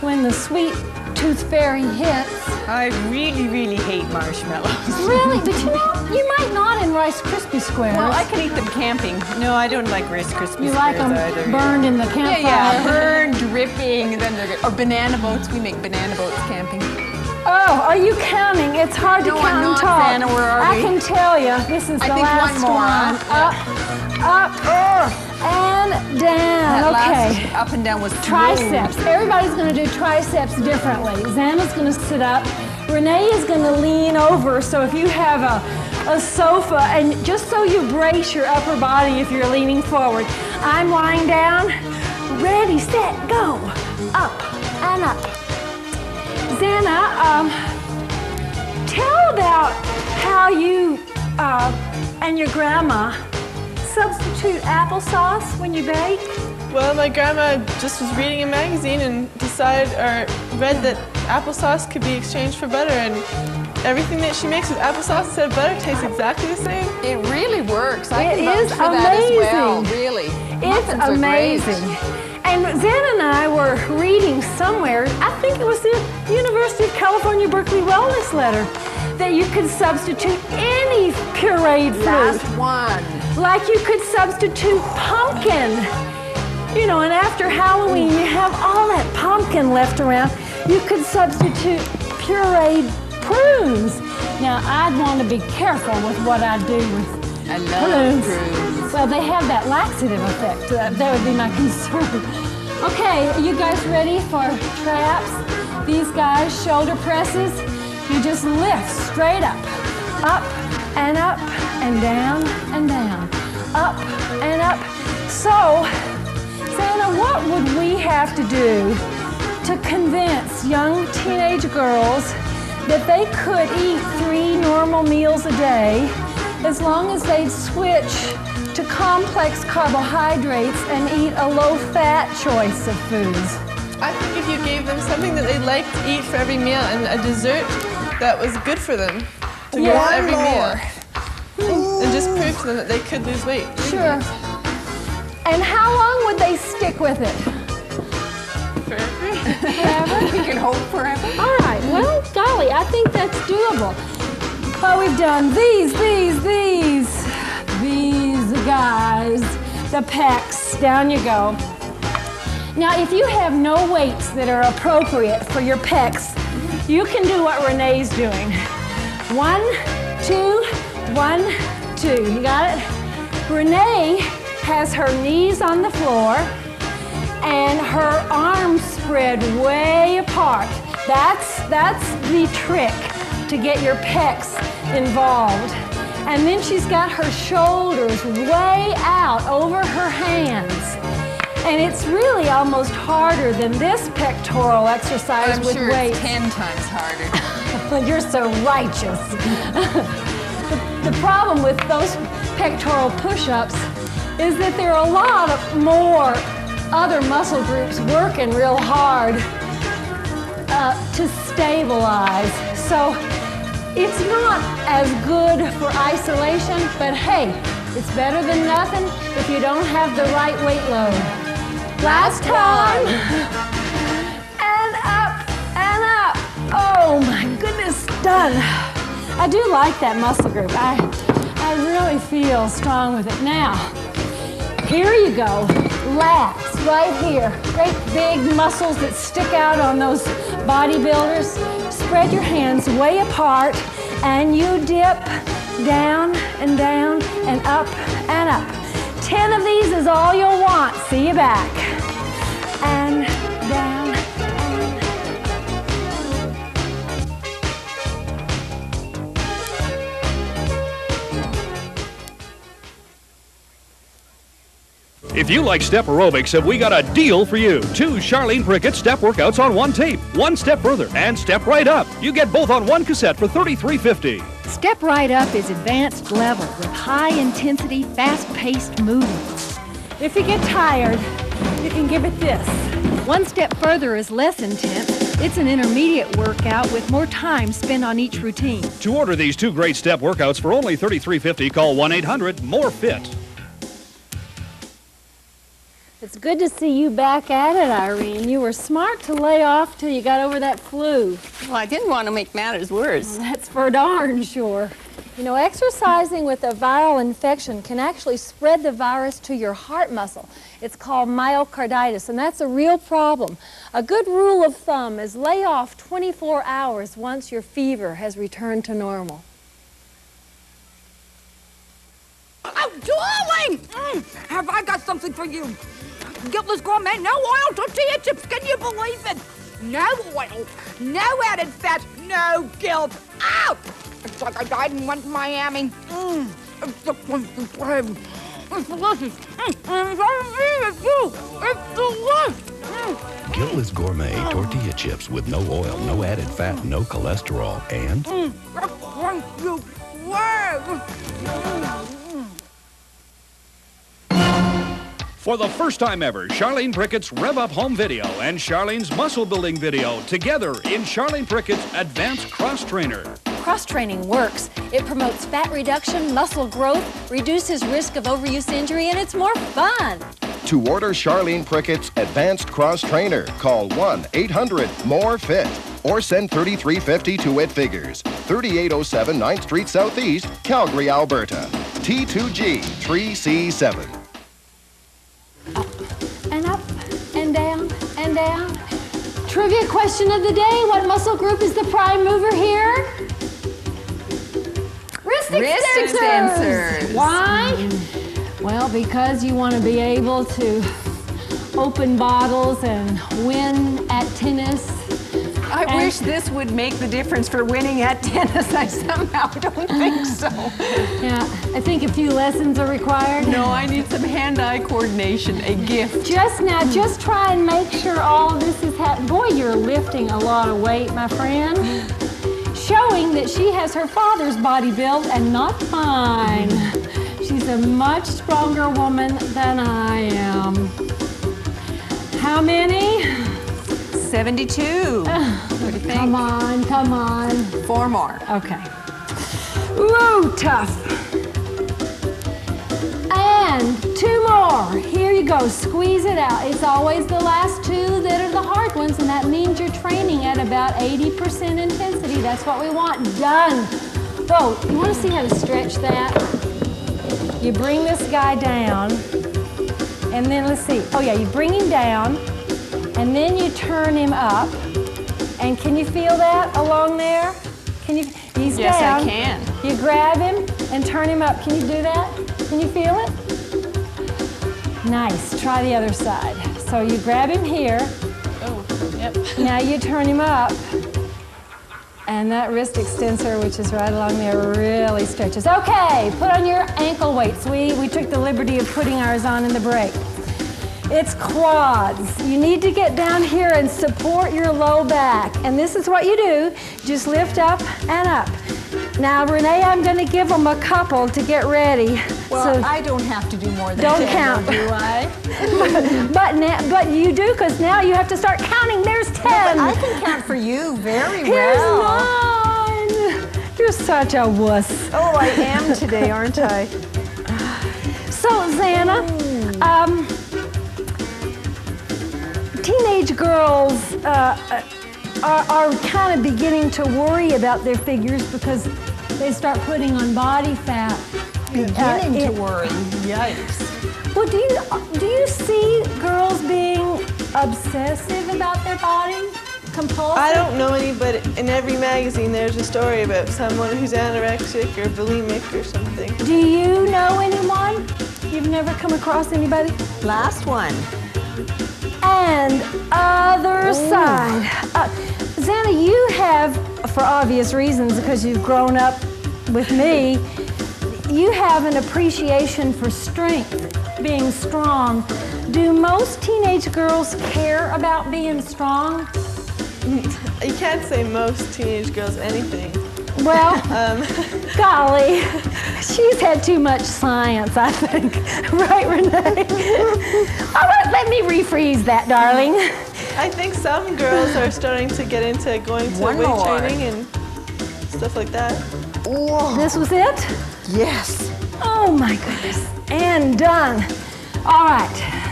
when the sweet tooth fairy hits. I really, really hate marshmallows. Really? But you know, you might not in Rice Krispie squares. Well, I can eat them camping. No, I don't like Rice Krispie You squares like them either. burned in the campfire? Yeah, burned, dripping, and then they're good. Or banana boats. We make banana boats camping. Oh, are you counting? It's hard to No, count I'm and not, talk. Xana, where are I we? can tell you, this is the last one more, one. huh? Up, and down. That Okay. last up and down was Triceps. Everybody's going to do triceps differently. Xana's going to sit up. Renee is going to lean over. So if you have a sofa, and just so you brace your upper body if you're leaning forward. I'm lying down. Ready, set, go. Up and up. Xana, tell about how you and your grandma substitute applesauce when you bake. Well, my grandma just was reading a magazine and read that applesauce could be exchanged for butter, and everything that she makes with applesauce instead of butter tastes exactly the same. It really works. I It can vouch is for that as well, amazing. really. It's Muffins are great. amazing. And Xana and I were reading somewhere, I think it was the University of California Berkeley Wellness Letter, that you could substitute any pureed fruit. Last one. Like you could substitute pumpkin. You know, and after Halloween, you have all that pumpkin left around. You could substitute pureed prunes. Now, I'd want to be careful with what I do with I love prunes. Well, they have that laxative effect. That would be my concern. Okay, are you guys ready for traps? These guys, shoulder presses. You just lift straight up and down and down, up and up. So, Xana, what would we have to do to convince young teenage girls that they could eat 3 normal meals a day as long as they'd switch to complex carbohydrates and eat a low-fat choice of foods? I think if you gave them something that they liked to eat for every meal and a dessert that was good for them to go with every meal, and just prove to them that they could lose weight. Sure. And how long would they stick with it? Forever? We can hope forever. All right, well, golly, I think that's doable. Well, we've done these guys, the pecs, down you go. Now, if you have no weights that are appropriate for your pecs, you can do what Renee's doing. 1, 2, 1, 2. You got it? Renee has her knees on the floor and her arms spread way apart. That's the trick to get your pecs involved. And then she's got her shoulders way out over her hands. And it's really almost harder than this pectoral exercise with sure weights. it's 10 times harder. You're so righteous. The problem with those pectoral push-ups is that there are a lot of more other muscle groups working real hard to stabilize. So it's not as good for isolation, but hey, it's better than nothing if you don't have the right weight load. Last time. And up and up. Oh my goodness, done. I do like that muscle group. I really feel strong with it. Now, here you go. Lats right here. Great big muscles that stick out on those bodybuilders. Spread your hands way apart and you dip down and down and up and up. 10 of these is all you'll want. See you back. And down. If you like step aerobics, have we got a deal for you. 2 Charlene Prickett step workouts on 1 tape. 1 Step Further and Step Right Up. You get both on 1 cassette for $33.50. Step Right Up is advanced level with high-intensity, fast-paced movements. If you get tired, you can give it this. One step further is less intense. It's an intermediate workout with more time spent on each routine. To order these 2 great step workouts for only $33.50, call 1-800-MORE-FIT. It's good to see you back at it, Irene. You were smart to lay off till you got over that flu. Well, I didn't want to make matters worse. That's for darn sure. You know, exercising with a viral infection can actually spread the virus to your heart muscle. It's called myocarditis, and that's a real problem. A good rule of thumb is lay off 24 hours once your fever has returned to normal. Oh, darling! Have I got something for you? Guiltless Gourmet, no oil tortilla chips, can you believe it? No oil, no added fat, no guilt. Ow! It's like I died and went to Miami. It's delicious. It's delicious. It's delicious. Guiltless Gourmet tortilla chips with no oil, no added fat, no cholesterol, and Thank you. For the first time ever, Charlene Prickett's Rev Up Home Video and Charlene's Muscle Building Video together in Charlene Prickett's Advanced Cross Trainer. Cross-training works. It promotes fat reduction, muscle growth, reduces risk of overuse injury, and it's more fun. To order Charlene Prickett's Advanced Cross Trainer, call 1-800-MORE-FIT or send $33.50 to It Figures, 3807 9th Street Southeast, Calgary, Alberta. T2G 3C7. And up, and down, and down. Trivia question of the day. What muscle group is the prime mover here? Wrist extensors. Why? Well, because you want to be able to open bottles and win at tennis. I wish this would make the difference for winning at tennis. I somehow don't think so. Yeah, I think a few lessons are required. No, I need some hand-eye coordination, a gift. Just try and make sure all of this is happening. Boy, you're lifting a lot of weight, my friend. Showing that she has her father's body build and not mine. She's a much stronger woman than I am. How many? 72. What do you think? Come on, come on. 4 more. Okay. Woo, tough. And 2 more. Here you go. Squeeze it out. It's always the last 2 that are the hard ones, and that means you're training at about 80% intensity. That's what we want. Done. Whoa, you want to see how to stretch that? You bring this guy down, and then let's see. Oh yeah, you bring him down, and then you turn him up. And can you feel that along there? Can you? He's yes, down. I can. You grab him and turn him up. Can you do that? Can you feel it? Nice. Try the other side. So you grab him here. Oh, yep. Now you turn him up. And that wrist extensor, which is right along there, really stretches. Okay, put on your ankle weights. We took the liberty of putting ours on in the break. It's quads. You need to get down here and support your low back. And this is what you do. Just lift up and up. Now, Renee, I'm going to give them a couple to get ready. Well, so I don't have to do more than don't 10, count. do I? but you do, because now you have to start counting. There's 10. But I can count for you very Here's well. 9. You're such a wuss. Oh, I am today, aren't I? So, Xana, teenage girls are kind of beginning to worry about their figures because they start putting on body fat. Beginning to worry. Yikes. Well, do you see girls being obsessive about their body? Compulsive? I don't know any, but in every magazine there's a story about someone who's anorexic or bulimic or something. Do you know anyone? You've never come across anybody? Last one. And other side. Xana, you have, for obvious reasons, because you've grown up with me, you have an appreciation for strength, being strong. Do most teenage girls care about being strong? You can't say most teenage girls anything. Well, golly. She's had too much science, I think. Right, Renee? All right, let me rephrase that, darling. I think some girls are starting to get into going to weight training and stuff like that. Whoa. This was it? Yes. Oh my goodness. And done. All right.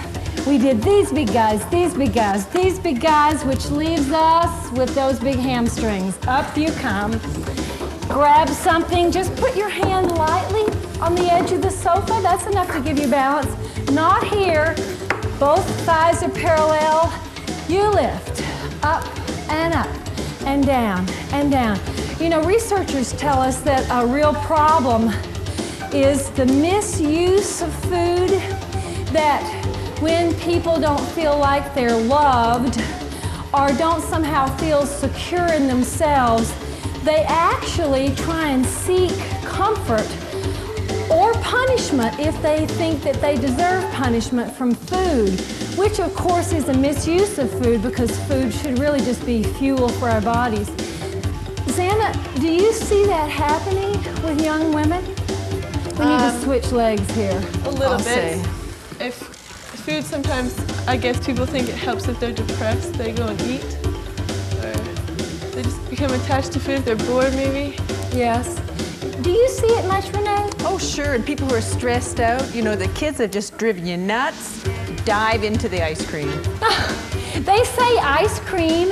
We did these big guys, these big guys, these big guys, which leaves us with those big hamstrings. Up you come. Grab something. Just put your hand lightly on the edge of the sofa. That's enough to give you balance. Not here. Both thighs are parallel. You lift up and up and down and down. You know, researchers tell us that a real problem is the misuse of food, that when people don't feel like they're loved or don't somehow feel secure in themselves, they actually try and seek comfort or punishment if they think that they deserve punishment from food, which of course is a misuse of food because food should really just be fuel for our bodies. Xana, do you see that happening with young women? We need to switch legs here. A little bit. If food sometimes, I guess people think it helps if they're depressed, they go and eat. Or they just become attached to food if they're bored maybe. Yes. Do you see it much, Renee? Oh, sure. And people who are stressed out, you know, the kids have just driven you nuts, dive into the ice cream. They say ice cream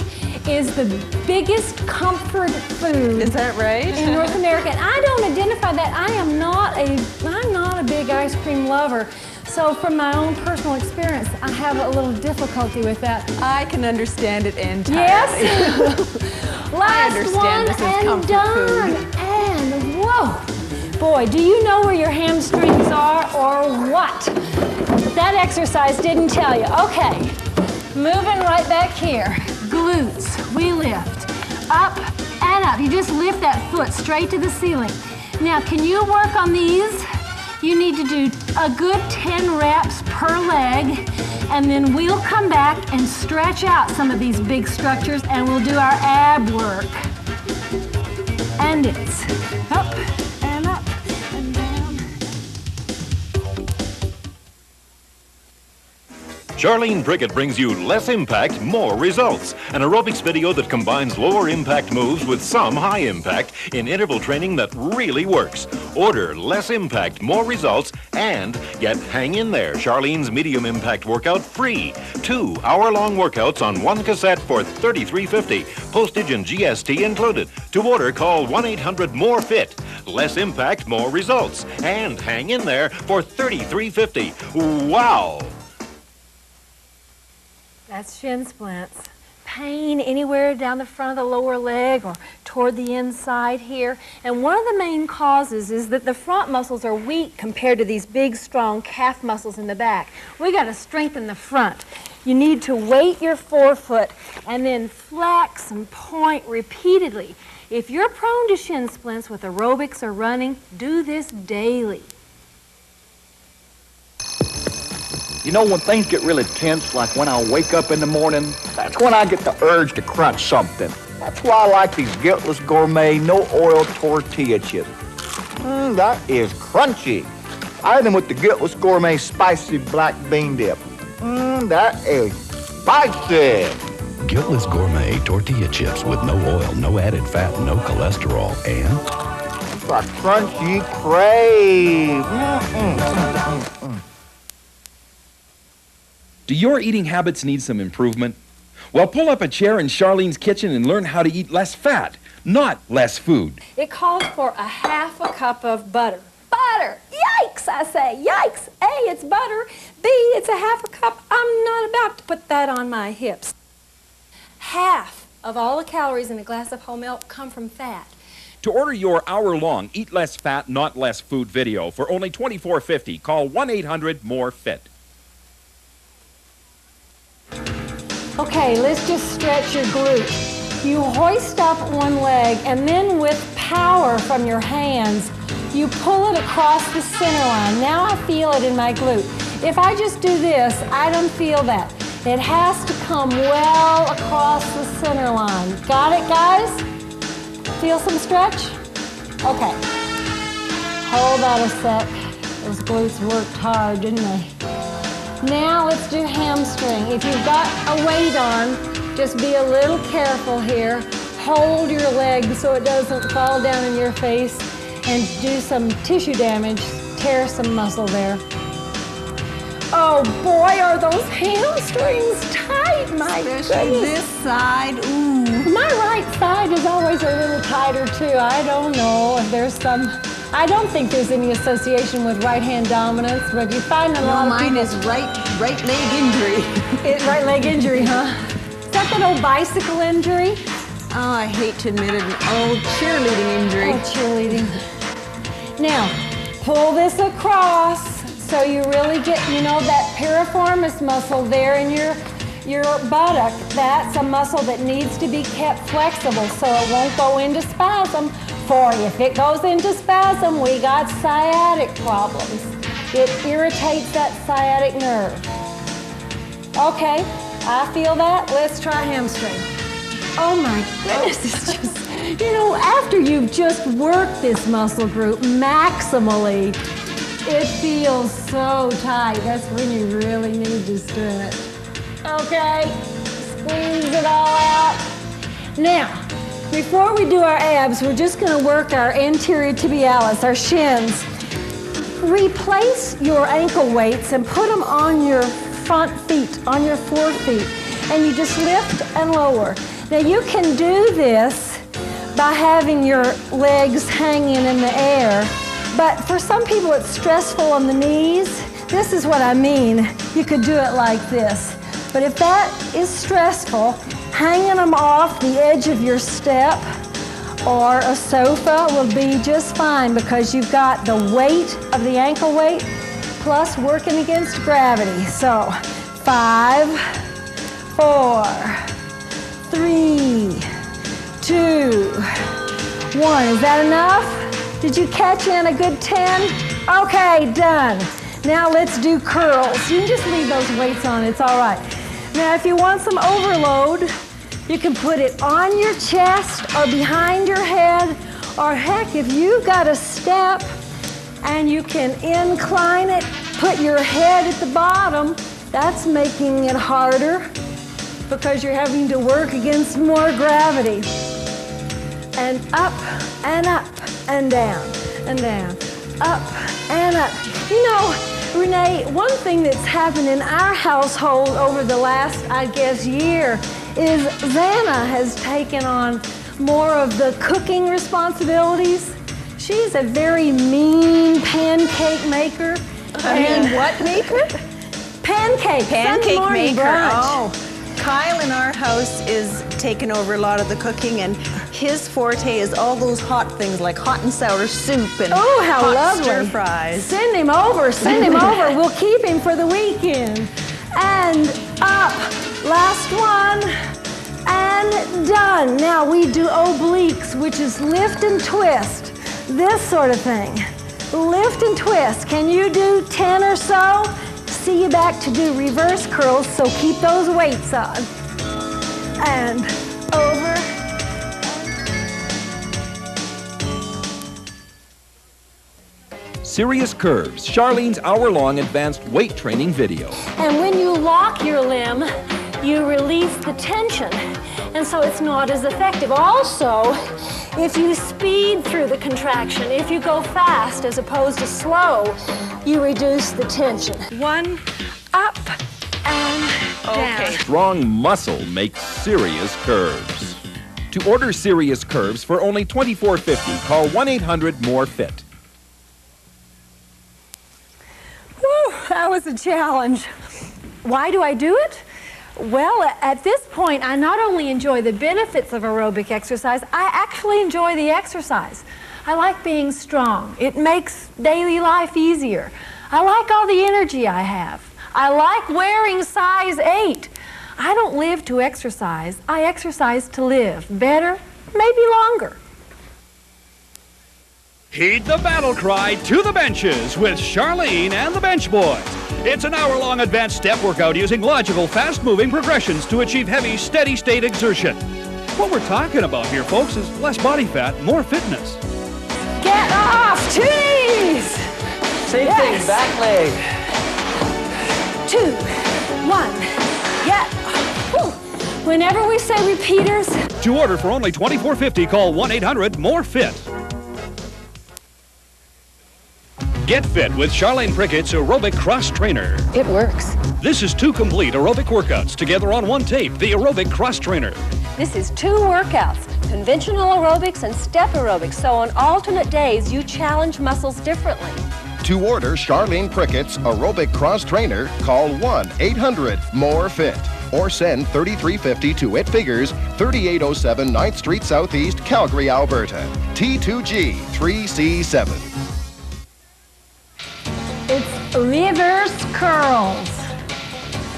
is the biggest comfort food. Is that right? In North America. And I don't identify that. I'm not a big ice cream lover. So from my own personal experience, I have a little difficulty with that. I can understand it entirely. Yes. Last one and done. Food. And whoa. Boy, do you know where your hamstrings are or what? That exercise didn't tell you. Okay, moving right back here. Glutes, we lift up and up. You just lift that foot straight to the ceiling. Now, can you work on these? You need to do a good 10 reps per leg, and then we'll come back and stretch out some of these big structures, and we'll do our ab work. And it's up and up and down. Charlene Prickett brings you less impact, more results. An aerobics video that combines lower impact moves with some high impact in interval training that really works. Order less impact, more results, and get Hang In There, Charlene's medium impact workout free. 2 hour-long workouts on one cassette for $33.50. Postage and GST included. To order, call 1-800-MORE-FIT. Less impact, more results. And Hang In There for $33.50. Wow! That's shin splints. Pain anywhere down the front of the lower leg or toward the inside here. And one of the main causes is that the front muscles are weak compared to these big, strong calf muscles in the back. We got to strengthen the front. You need to weight your forefoot and then flex and point repeatedly. If you're prone to shin splints with aerobics or running, do this daily. You know, when things get really tense, like when I wake up in the morning, that's when I get the urge to crunch something. That's why I like these Guiltless Gourmet no-oil tortilla chips. That is crunchy. I eat them with the Guiltless Gourmet spicy black bean dip. That is spicy. Guiltless Gourmet tortilla chips with no oil, no added fat, no cholesterol, and it's a crunchy crave. Do your eating habits need some improvement? Well, pull up a chair in Charlene's kitchen and learn how to eat less fat, not less food. It calls for a half a cup of butter. Butter! Yikes, I say. Yikes. A, it's butter. B, it's a half a cup. I'm not about to put that on my hips. Half of all the calories in a glass of whole milk come from fat. To order your hour-long Eat Less Fat, Not Less Food video for only $24.50, call 1-800-MORE-FIT. Okay, let's just stretch your glute. You hoist up one leg, and then with power from your hands, you pull it across the center line. Now I feel it in my glute. If I just do this, I don't feel that. It has to come well across the center line. Got it, guys? Feel some stretch? Okay. Hold that a sec. Those glutes worked hard, didn't they? Now let's do hamstring. If you've got a weight on, just be a little careful here. Hold your leg so it doesn't fall down in your face and do some tissue damage, tear some muscle there. Oh boy, are those hamstrings tight, my Especially goodness. this side, ooh. My right side is always a little tighter too. I don't know if there's some, I don't think there's any association with right hand dominance, but you find a lot of mine people. is right leg injury. Right leg injury, huh? Is that that old bicycle injury? Oh, I hate to admit it, an old cheerleading injury. Oh, cheerleading. Now, pull this across so you really get, that piriformis muscle there in your buttock. That's a muscle that needs to be kept flexible so it won't go into spasm. For if it goes into spasm, we got sciatic problems. It irritates that sciatic nerve. Okay, I feel that. Let's try hamstring. Oh my goodness, it's just, after you've just worked this muscle group maximally, it feels so tight. That's when you really need to stretch. Okay, squeeze it all out. Now, before we do our abs, we're just gonna work our anterior tibialis, our shins. Replace your ankle weights and put them on your front feet, on your forefeet, and you just lift and lower. Now you can do this by having your legs hanging in the air, but for some people it's stressful on the knees. This is what I mean. You could do it like this. But if that is stressful, hanging them off the edge of your step or a sofa will be just fine because you've got the weight of the ankle weight plus working against gravity. So 5, 4, 3, 2, 1. Is that enough? Did you catch in a good 10? Okay, done. Now let's do curls. You can just leave those weights on, it's all right. Now if you want some overload, you can put it on your chest or behind your head, or heck, if you've got a step and you can incline it, put your head at the bottom, that's making it harder because you're having to work against more gravity. And up and up and down and down, up and up. Renee, one thing that's happened in our household over the last, I guess, year is Xana has taken on more of the cooking responsibilities. She's a very mean pancake maker. What maker? Pancake Pancake morning maker. brunch. Oh, Kyle in our house is taking over a lot of the cooking, and his forte is all those hot things like hot and sour soup and Oh, how hot lovely. stir fries. Send him over, send him over. We'll keep him for the weekend. And up, last one, and done. Now we do obliques, which is lift and twist, this sort of thing. Lift and twist. Can you do 10 or so? See you back to do reverse curls, so keep those weights on. And over. Serious Curves, Charlene's hour-long advanced weight training video. And when you lock your limb, you release the tension, and so it's not as effective. Also, if you speed through the contraction, if you go fast as opposed to slow, you reduce the tension. One, up, and down. Strong muscle makes serious curves. To order Serious Curves for only $24.50, call 1-800-MORE-FIT. Whew, that was a challenge. Why do I do it? Well, at this point, I not only enjoy the benefits of aerobic exercise, I actually enjoy the exercise. I like being strong. It makes daily life easier. I like all the energy I have. I like wearing size 8. I don't live to exercise. I exercise to live. Better, maybe longer. Heed the battle cry to the benches with Charlene and the Bench Boys. It's an hour-long advanced step workout using logical, fast-moving progressions to achieve heavy, steady-state exertion. What we're talking about here, folks, is less body fat, more fitness. Get Get off. 2 knees. Same thing, back leg. 2, 1, get. Whew. Whenever we say repeaters. To order for only $24.50, call 1-800-MORE-FIT. Get fit with Charlene Prickett's Aerobic Cross Trainer. It works. This is 2 complete aerobic workouts together on one tape, the Aerobic Cross Trainer. This is 2 workouts, conventional aerobics and step aerobics, so on alternate days you challenge muscles differently. To order Charlene Prickett's Aerobic Cross Trainer, call 1-800-MORE-FIT or send $33.50 to It Figures, 3807 9th Street Southeast, Calgary, Alberta. T2G 3C7. It's reverse curls.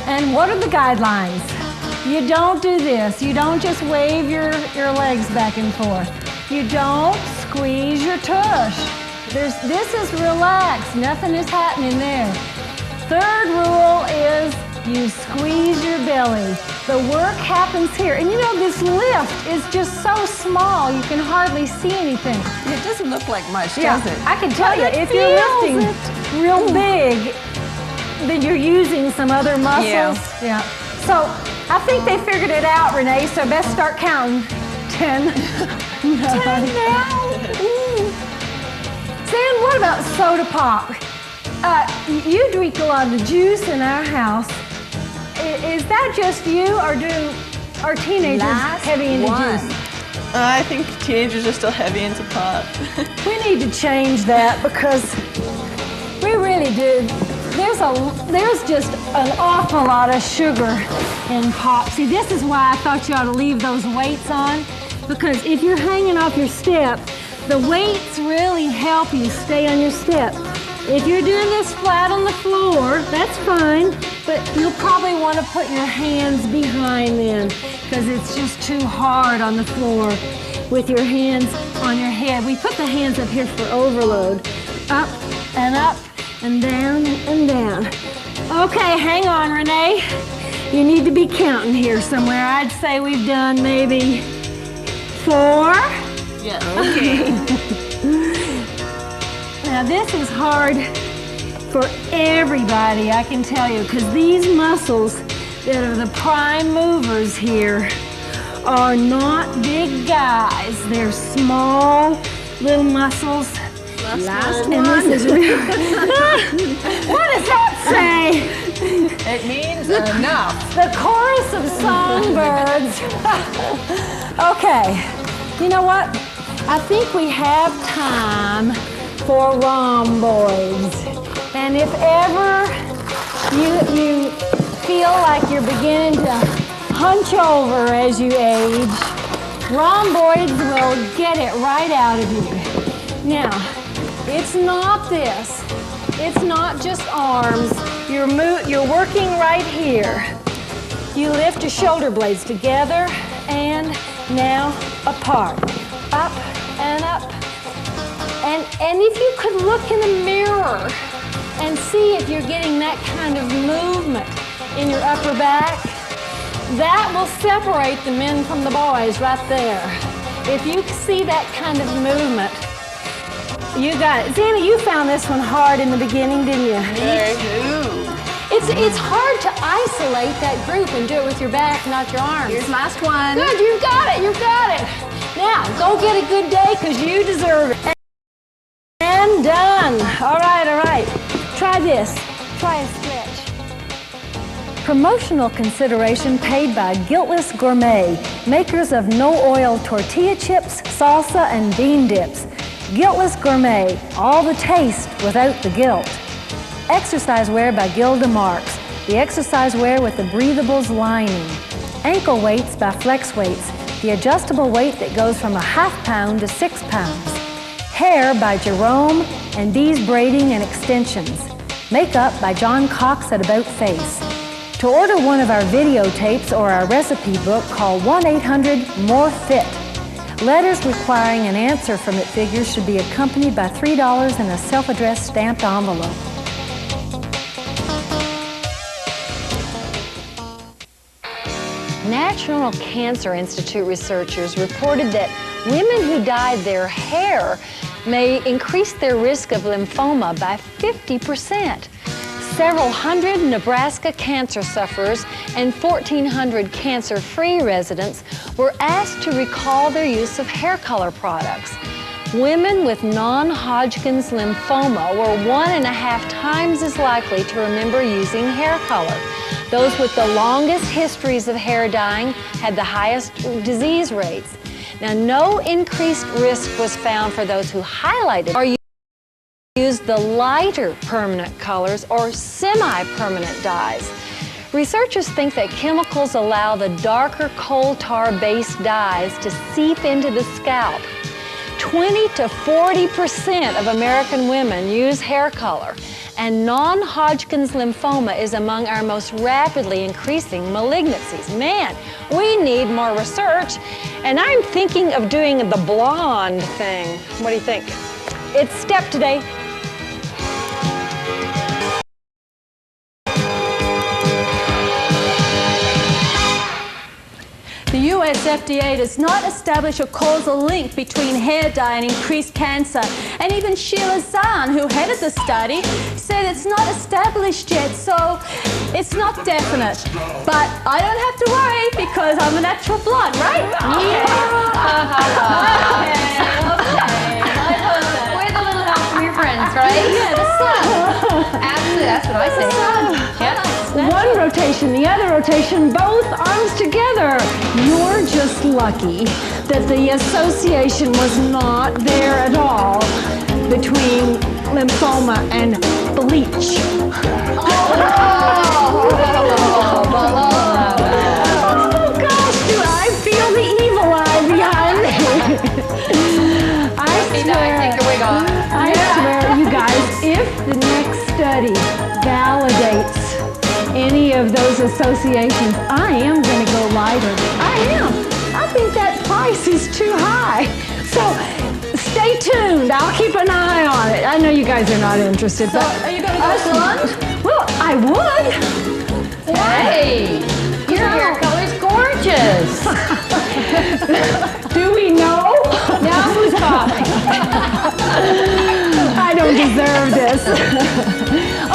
And what are the guidelines? You don't do this. You don't just wave your legs back and forth. You don't squeeze your tush. This is relaxed. Nothing is happening there. Third rule is you squeeze your belly. The work happens here. And you know, this lift is just so small, you can hardly see anything. It doesn't look like much, does it? I can tell you, if you're lifting real big, then you're using some other muscles. Yeah. So I think they figured it out, Renee, so best start counting. 10. 10 now. Sam, what about soda pop? You drink a lot of juice in our house. Is that just you, or do our teenagers heavy into juice? I think teenagers are still heavy into pop. We need to change that because we really do. There's just an awful lot of sugar in pop. See, this is why I thought you ought to leave those weights on, because if you're hanging off your step, the weights really help you stay on your step. If you're doing this flat on the floor, that's fine, but you'll probably want to put your hands behind then, because it's just too hard on the floor with your hands on your head. We put the hands up here for overload. Up and up and down and down. Okay, hang on, Renee. You need to be counting here somewhere. I'd say we've done maybe 4. Yeah. Okay. Now this is hard for everybody, I can tell you, because these muscles that are the prime movers here are not big guys. They're small little muscles. Last and one. This is real. What does that say? It means enough. The chorus of songbirds. Okay, you know what? I think we have time for rhomboids. And if ever you feel like you're beginning to hunch over as you age, rhomboids will get it right out of you. Now, it's not this. It's not just arms. You're working right here. You lift your shoulder blades together and now apart. Up and up. And if you could look in the mirror and see if you're getting that kind of movement in your upper back, that will separate the men from the boys right there. If you see that kind of movement, you got it. Zanna, you found this one hard in the beginning, didn't you? Me too. It's hard to isolate that group and do it with your back, not your arms. Here's last one. Good, you got it, you got it. Now, go get a good day, because you deserve it. And done. All right. Try this. Try a stretch. Promotional consideration paid by Guiltless Gourmet, makers of no-oil tortilla chips, salsa, and bean dips. Guiltless Gourmet, all the taste without the guilt. Exercise wear by Gilda Marks, the exercise wear with the breathables lining. Ankle weights by Flex Weights, the adjustable weight that goes from 1/2 pound to 6 pounds. Hair by Jerome and Dee's Braiding and Extensions. Makeup by John Cox at About Face. To order one of our videotapes or our recipe book, call 1-800-MORE-FIT. Letters requiring an answer from It Figures should be accompanied by $3 in a self-addressed stamped envelope. National Cancer Institute researchers reported that women who dyed their hair may increase their risk of lymphoma by 50%. Several hundred Nebraska cancer sufferers and 1,400 cancer-free residents were asked to recall their use of hair color products. Women with non-Hodgkin's lymphoma were 1.5 times as likely to remember using hair color. Those with the longest histories of hair dyeing had the highest disease rates. Now, no increased risk was found for those who highlighted or used the lighter permanent colors or semi-permanent dyes. Researchers think that chemicals allow the darker coal tar-based dyes to seep into the scalp. 20 to 40% of American women use hair color, and non-Hodgkin's lymphoma is among our most rapidly increasing malignancies. Man, we need more research, and I'm thinking of doing the blonde thing. What do you think? It's STEP today. The US FDA does not establish a causal link between hair dye and increased cancer. And even Sheila Zahn, who headed the study, said it's not established yet, so it's not definite. But I don't have to worry because I'm a natural blonde, right? Okay. With a little help from your friends, right? Yeah, the sun. Absolutely, that's what I say. Yeah. One rotation, the other rotation, both arms together. You're just lucky that the association was not there at all between lymphoma and bleach. Oh gosh, do I feel the evil eye behind me? I swear, you guys, if the next study validates any of those associations, I am going to go lighter. I am. I think that price is too high. So stay tuned. I'll keep an eye on it. I know you guys are not interested. So but are you going to go blonde? Well, I would. Hey, your hair color's gorgeous. Do we know? Now who's coughing? I don't deserve this.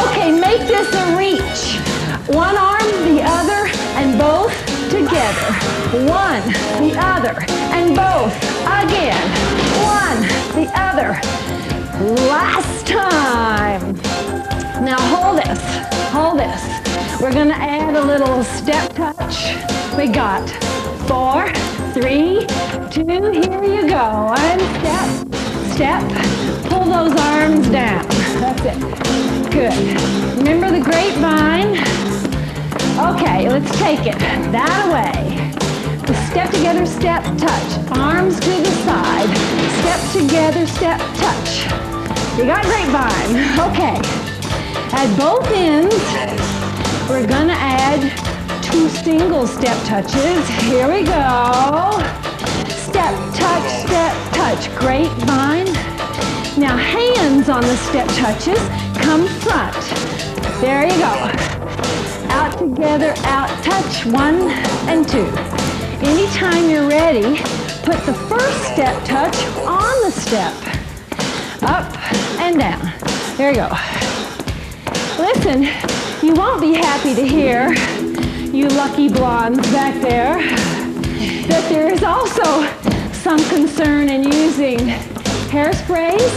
Okay, make this a reach. One arm, the other, and both together. One, the other, and both again. One, the other. Last time. Now hold this. We're gonna add a little step touch. We got 4, 3, 2, here you go. And step, pull those arms down. That's it. Good. Remember the grapevine? Okay, let's take it that way. Step together, step, touch. Arms to the side. Step together, step, touch. You got grapevine. Okay. At both ends, we're gonna add 2 single step touches. Here we go. Step, touch, grapevine. Now hands on the step touches, come front. There you go. Out together, out, touch, 1 and 2. Anytime you're ready, put the first step touch on the step. Up and down. There you go. Listen, you won't be happy to hear, you lucky blondes back there, that there is also some concern in using hairsprays.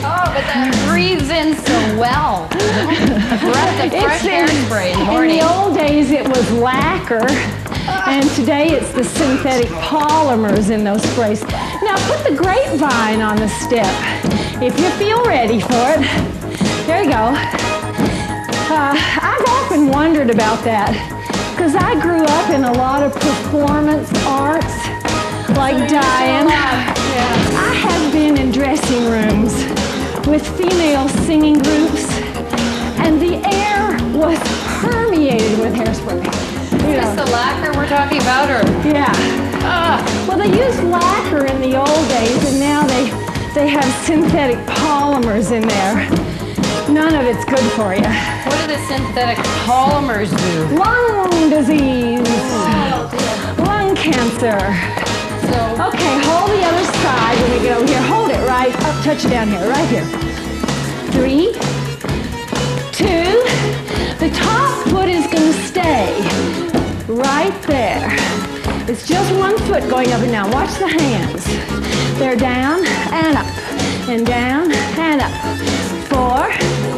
Oh, but that breathes in so well. A breath of fresh hairspray in the morning. In the old days, it was lacquer, and today it's the synthetic polymers in those sprays. Now put the grapevine on the step, if you feel ready for it. There you go. I've often wondered about that, because I grew up in a lot of performance arts, like dyeing. I have been in dressing rooms with female singing groups, and the air was permeated with hairspray. Is this the lacquer we're talking about, or? Yeah. Well, they used lacquer in the old days, and now they have synthetic polymers in there. None of it's good for you. What do the synthetic polymers do? Lung disease. Lung cancer. So, okay, hold the other side when we get over here. Hold it right up touch down here, right here. 3, 2. The top foot is going to stay right there. It's just one foot going up and down. Watch the hands. They're down and up, and down and up. 4,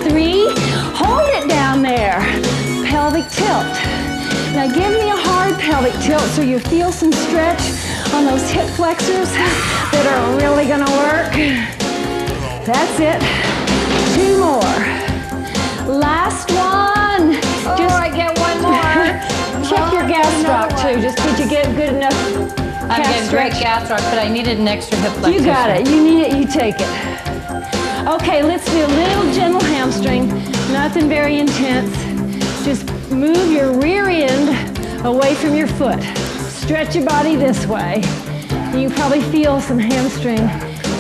3, hold it down there. Pelvic tilt. Now give me a hard pelvic tilt so you feel some stretch on those hip flexors that are really gonna work. That's it. 2 more. Last one. I get one more. Check your gastroc too. Just did you get good enough I'm getting great gastroc, but I needed an extra hip flexor. You got it. You need it, you take it. Okay, let's do a little gentle hamstring. Nothing very intense. Just move your rear end away from your foot. Stretch your body this way. You probably feel some hamstring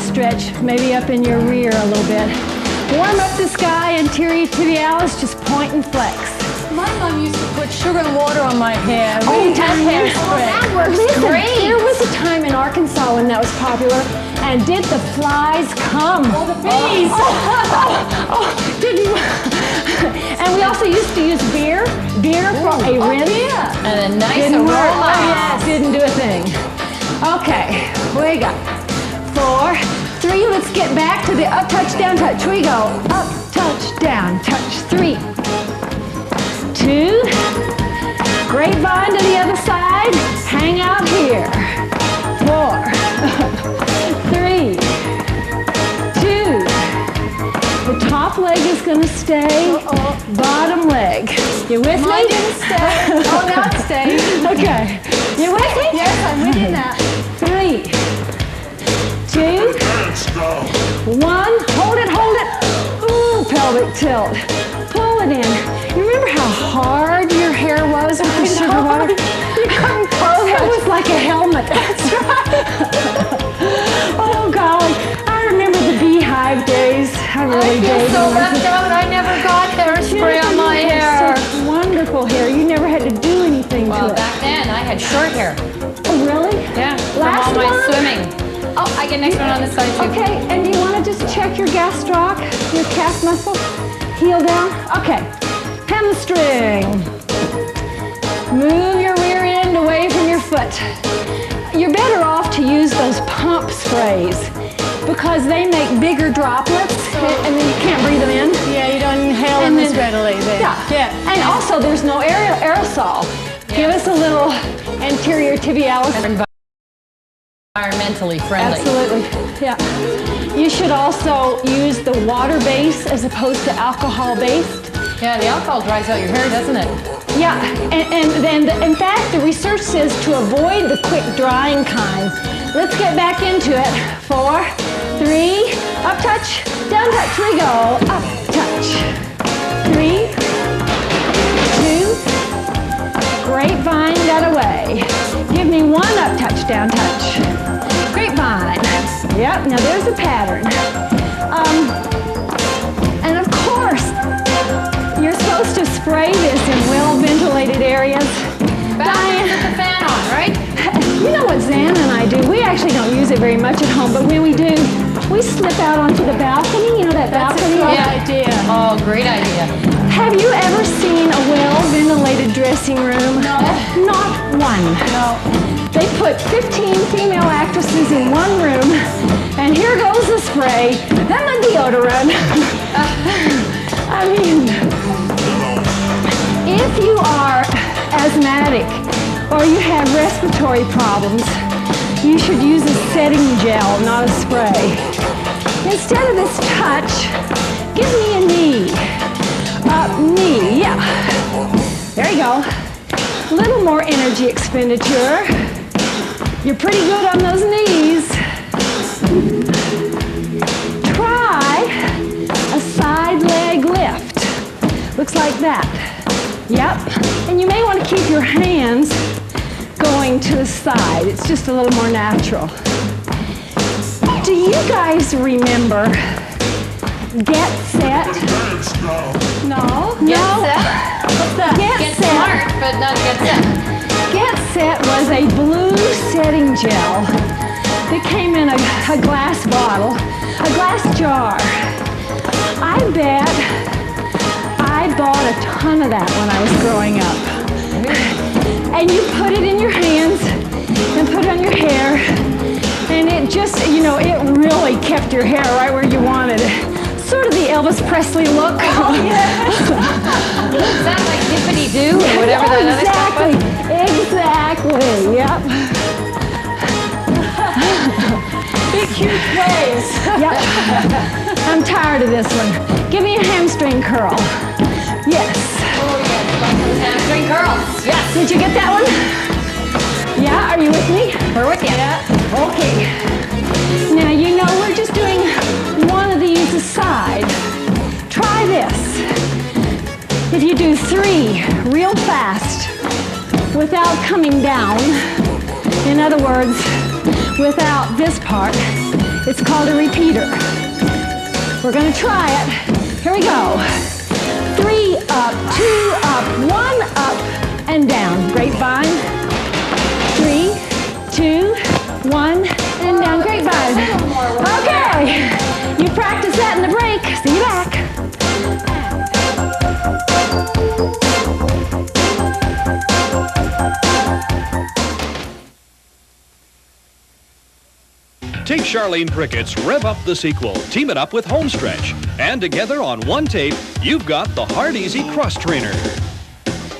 stretch, maybe up in your rear a little bit. Warm up this guy, anterior tibialis, just point and flex. My mom used to put sugar and water on my hair. Oh, That works great. There was a time in Arkansas when that was popular. And did the flies come? Oh, the bees. Did you? And we also used to use beer for a rinse. Yeah. And a nice Didn't work. aroma. Oh, yes, didn't do a thing. Okay, we got 4, 3. Let's get back to the up, touch, down, touch. We go up, touch, down, touch. 3, 2. Grapevine to the other side. Hang out here. 4, 3, 2. The top leg is going to stay. Bottom leg. You with me? Mine didn't stay. Oh, now it's staying. Okay. You with me? Yes, I'm with you now. 3, 2, 1. Hold it, hold it. Ooh, pelvic tilt. Pull it in. You remember how hard your hair was with the sugar water? You couldn't pull it. It was like a helmet. That's right. Oh, God. I remember the beehive days. I really feel did. so left out. I never got hairspray on my hair. Such wonderful hair. You never had to do anything to Well, it. back then I had short hair. Oh, really? Yeah, Last from all my one? swimming. Oh, I get next one on this side too. Okay, and do you want to just check your gastroc, your calf muscle? Heel down? Okay. Hamstring. Move your rear end away from your foot. You're better off to use those pump sprays because they make bigger droplets and then you can't breathe them in. Yeah, you don't inhale them as readily. Yeah. And also there's no aerosol. Give us a little anterior tibialis. Environmentally friendly. Absolutely, yeah. You should also use the water base as opposed to alcohol based. Yeah, the alcohol dries out your hair, doesn't it? Yeah, and then in fact the research says to avoid the quick drying kind. Let's get back into it. 4, 3, up touch, down touch, we go. Up touch. 3, 2, grapevine that away. Give me 1 up touch, down touch. Grapevine. Yep, now there's a pattern. And of course, you're supposed to spray this in well-ventilated areas. Diane, put the fan on, right? You know what Zan and I do? We actually don't use it very much at home, but when we do, we slip out onto the balcony. You know that balcony? That's a great idea. Oh, great idea. Have you ever seen a well-ventilated dressing room? No. Not one. No. They put 15 female actresses in one room, and here goes the spray, then the deodorant. I mean, if you are asthmatic or you have respiratory problems, you should use a setting gel, not a spray. Instead of this touch, give me a knee. Knee, yeah. There you go. A little more energy expenditure. You're pretty good on those knees. Try a side leg lift. Looks like that. Yep. And you may want to keep your hands going to the side. It's just a little more natural. Do you guys remember Get Set? No? Get Set? What's that? Get Set. Smart, but not Get Set. Get Set was a blue setting gel It came in a glass bottle, a glass jar. I bet I bought a ton of that when I was growing up. And you put it in your hands and put it on your hair, and it just, you know, it really kept your hair right where you wanted it. Sort of the Elvis Presley look. Oh, yeah. Sounds like dippity-doo or whatever that other stuff was. Exactly, yep. Big, huge waves. Yep. I'm tired of this one. Give me a hamstring curl. Yes. Oh, yes. Hamstring curls. Yes. Did you get that one? Yeah, are you with me? We're with you. Yeah. Okay. Now, you know, we're just doing one of these aside. Try this. If you do 3 real fast without coming down, in other words, without this part, it's called a repeater. We're going to try it. Here we go. 3 up, 2 up, 1 up, and down. Grapevine. 3, 2, 1, and down. Grapevine. Okay. You practice that in the break. See you back. Take Charlene Prickett's Rev Up the Sequel, team it up with Homestretch, and together on one tape, you've got the Hard Easy Cross Trainer.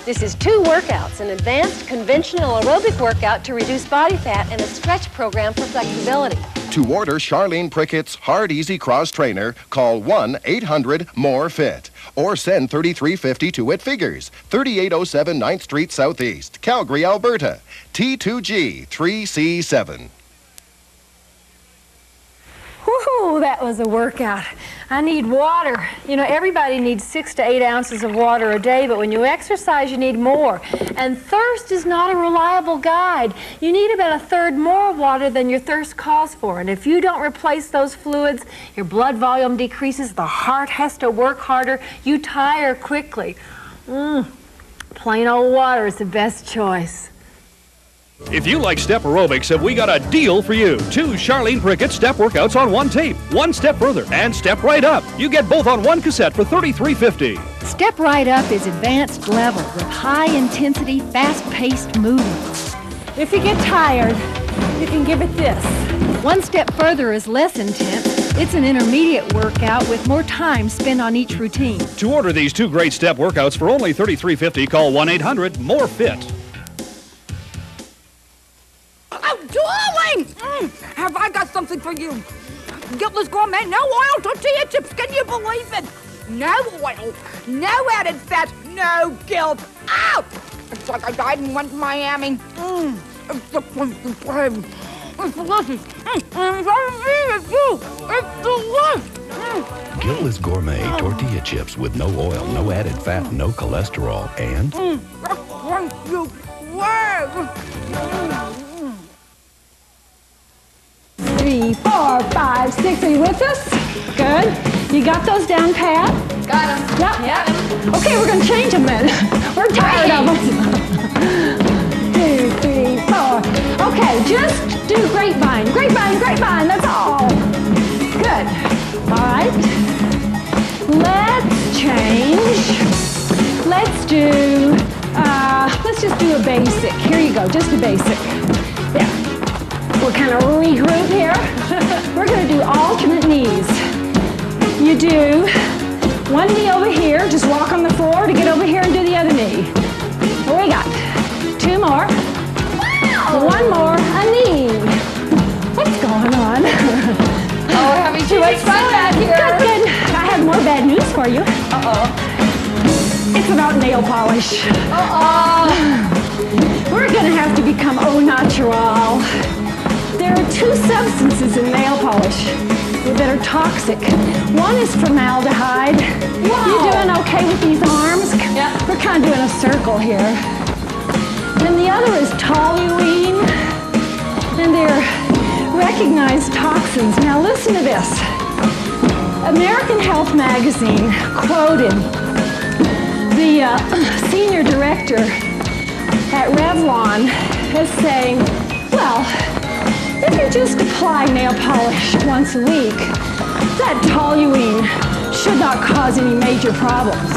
This is 2 workouts, an advanced conventional aerobic workout to reduce body fat and a stretch program for flexibility. To order Charlene Prickett's Hard Easy Cross Trainer, call 1-800-MORE-FIT or send 3350 to It Figures, 3807 9th Street Southeast, Calgary, Alberta, T2G 3C7. Woohoo, that was a workout. I need water. You know, everybody needs 6 to 8 ounces of water a day, but when you exercise, you need more. And thirst is not a reliable guide. You need about 1/3 more water than your thirst calls for. And if you don't replace those fluids, your blood volume decreases, the heart has to work harder, you tire quickly. Plain old water is the best choice. If you like step aerobics, have we got a deal for you. 2 Charlene Prickett step workouts on one tape. 1 Step Further and Step Right Up. You get both on one cassette for $33.50. Step Right Up is advanced level with high-intensity, fast-paced movements. If you get tired, you can give it this. 1 Step Further is less intense. It's an intermediate workout with more time spent on each routine. To order these 2 great step workouts for only $33.50, call 1-800-MORE-FIT. Oh, darling! Have I got something for you? Guiltless Gourmet, no oil tortilla chips, can you believe it? No oil, no added fat, no guilt. Ow! It's like I died and went to Miami. It's the crunchy bread. It's delicious. I'm trying to eat it too. It's delicious. Guiltless Gourmet tortilla chips with no oil, no added fat, no cholesterol, and... The crunchy bread. 3, 4, 5, 6. Are you with us? Good. You got those down, Pat? Got them. Yep. Okay, we're going to change them then. We're tired of them. 2, 3, 4. Okay, just do grapevine. Grapevine, grapevine. That's all. Good. All right. Let's change. Let's just do a basic. Here you go, just a basic. Yeah. We'll kind of regroup here. We're going to do alternate knees. You do one knee over here, just walk on the floor to get over here and do the other knee. What we got? 2 more. Wow. 1 more, a knee. What's going on? Oh, we're having too much fun out here. Good. I have more bad news for you. Uh-oh. It's about nail polish. Uh-oh. We're going to have to become au natural. There are 2 substances in nail polish that are toxic. One is formaldehyde. Wow. You doing okay with these arms? Yeah. We're kind of doing a circle here. And the other is toluene. And they're recognized toxins. Now listen to this. American Health Magazine quoted the senior director at Revlon as saying, well, if you're I just apply nail polish once a week, that toluene should not cause any major problems.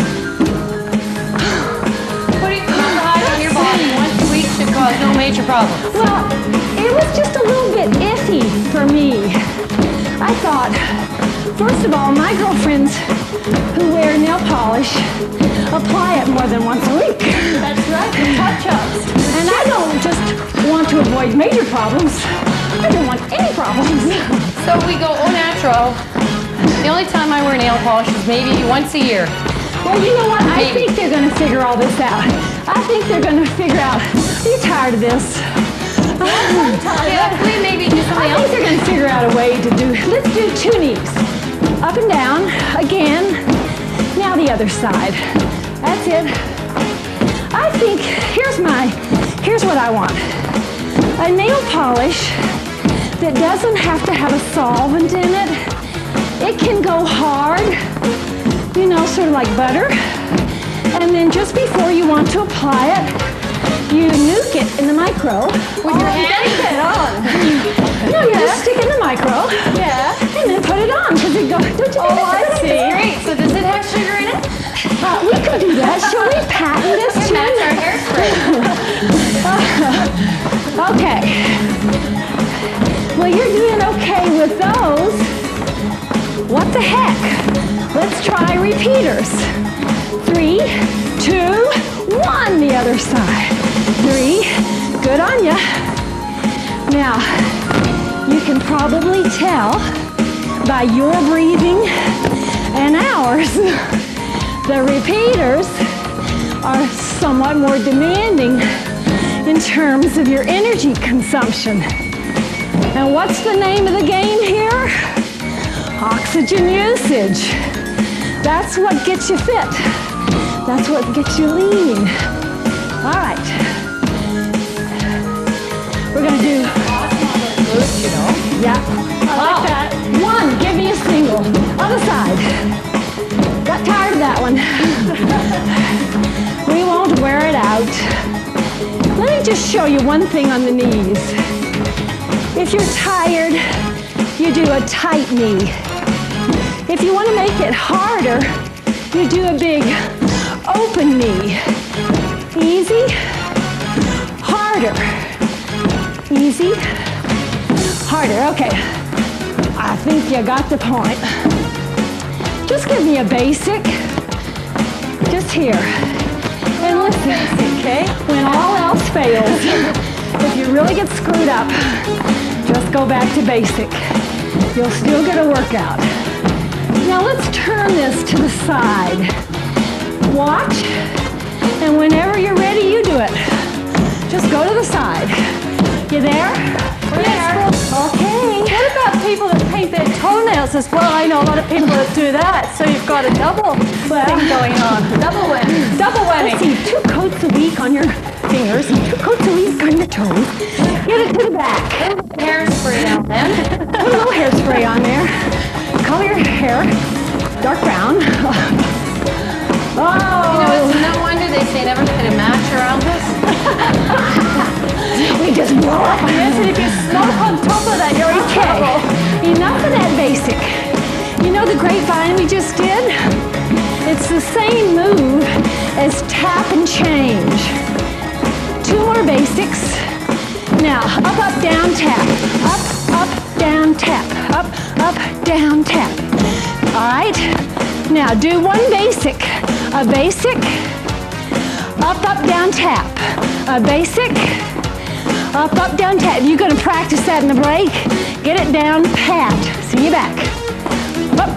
Putting formaldehyde on your body once a week should cause no major problems. Well, it was just a little bit iffy for me. I thought, first of all, my girlfriends who wear nail polish apply it more than once a week. That's right, the touch-ups. And I don't just want to avoid major problems. I don't want any problems. So we go au natural. The only time I wear nail polish is maybe once a year. Well, you know what? I think they're going to figure all this out. I think they're going to figure out, are you tired of this? I'm tired. Yeah, we maybe do something else. I think they're going to figure out a way to do, let's do 2 knees. Up and down, again. Now the other side. That's it. I think, here's what I want. A nail polish that doesn't have to have a solvent in it. It can go hard, you know, sort of like butter. And then just before you want to apply it, you nuke it in the micro. With your hand? No, you just stick it in the micro. Yeah. And then put it on, because it goes, don't you think I see. Great. So does it have sugar in it? we could do that. Shall we patent this too? Match our hairspray. Okay. Well, you're doing okay with those. What the heck? Let's try repeaters. 3, 2, 1, the other side. 3, good on ya. Now, you can probably tell by your breathing and ours, the repeaters are somewhat more demanding in terms of your energy consumption. And what's the name of the game here? Oxygen usage. That's what gets you fit. That's what gets you lean. All right. We're going to do... You know? Yeah. I like that. 1, give me a single. Other side. Got tired of that one. We won't wear it out. Let me just show you one thing on the knees. If you're tired, you do a tight knee. If you want to make it harder, you do a big open knee. Easy, harder. Easy, harder. Okay, I think you got the point. Just give me a basic, just here. And listen, okay? When all else fails, if you really get screwed up, just go back to basic. You'll still get a workout. Now let's turn this to the side. Watch, and whenever you're ready, you do it. Just go to the side. You there? We're there. Okay. What about people that paint their toenails as well? I know a lot of people that do that. So you've got a double thing going on. Double whammy. Double whammy. Let's see, 2 coats a week on your fingers and 2 coats a week on your toes. Get it to the back. A little hairspray down then. Put a little hairspray on there. Color your hair dark brown. Oh. You know, it's no wonder they say never put a match around us. We just blow up. Yes, and if you smoke on top of that, you're in trouble. Enough of that basic. You know the grapevine we just did? It's the same move as tap and change. 2 more basics. Now, up, up, down, tap. Up, up, down, tap. Up, up, down, tap. All right? Now, do 1 basic. A basic. Up, up, down, tap. A basic. Up, up, down, tap. You're going to practice that in the break. Get it down pat. See you back. Up.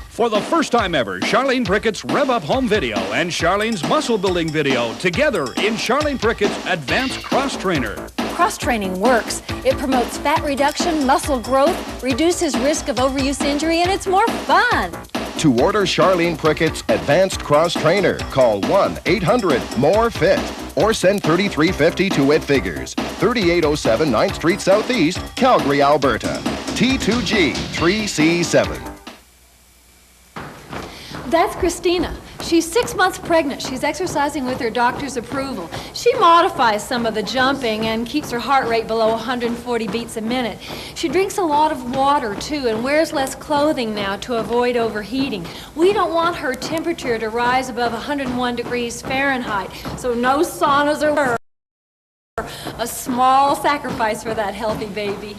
For the first time ever, Charlene Prickett's Rev Up Home video and Charlene's muscle building video together in Charlene Prickett's Advanced Cross Trainer. Cross training works. It promotes fat reduction, muscle growth, reduces risk of overuse injury, and it's more fun. To order Charlene Prickett's Advanced Cross Trainer, call 1-800-MORE-FIT or send $33.50 to It Figures, 3807 9th Street Southeast, Calgary, Alberta. T2G 3C7. That's Christina. She's 6 months pregnant. She's exercising with her doctor's approval. She modifies some of the jumping and keeps her heart rate below 140 beats a minute. She drinks a lot of water, too, and wears less clothing now to avoid overheating. We don't want her temperature to rise above 101 degrees Fahrenheit, so no saunas or a small sacrifice for that healthy baby.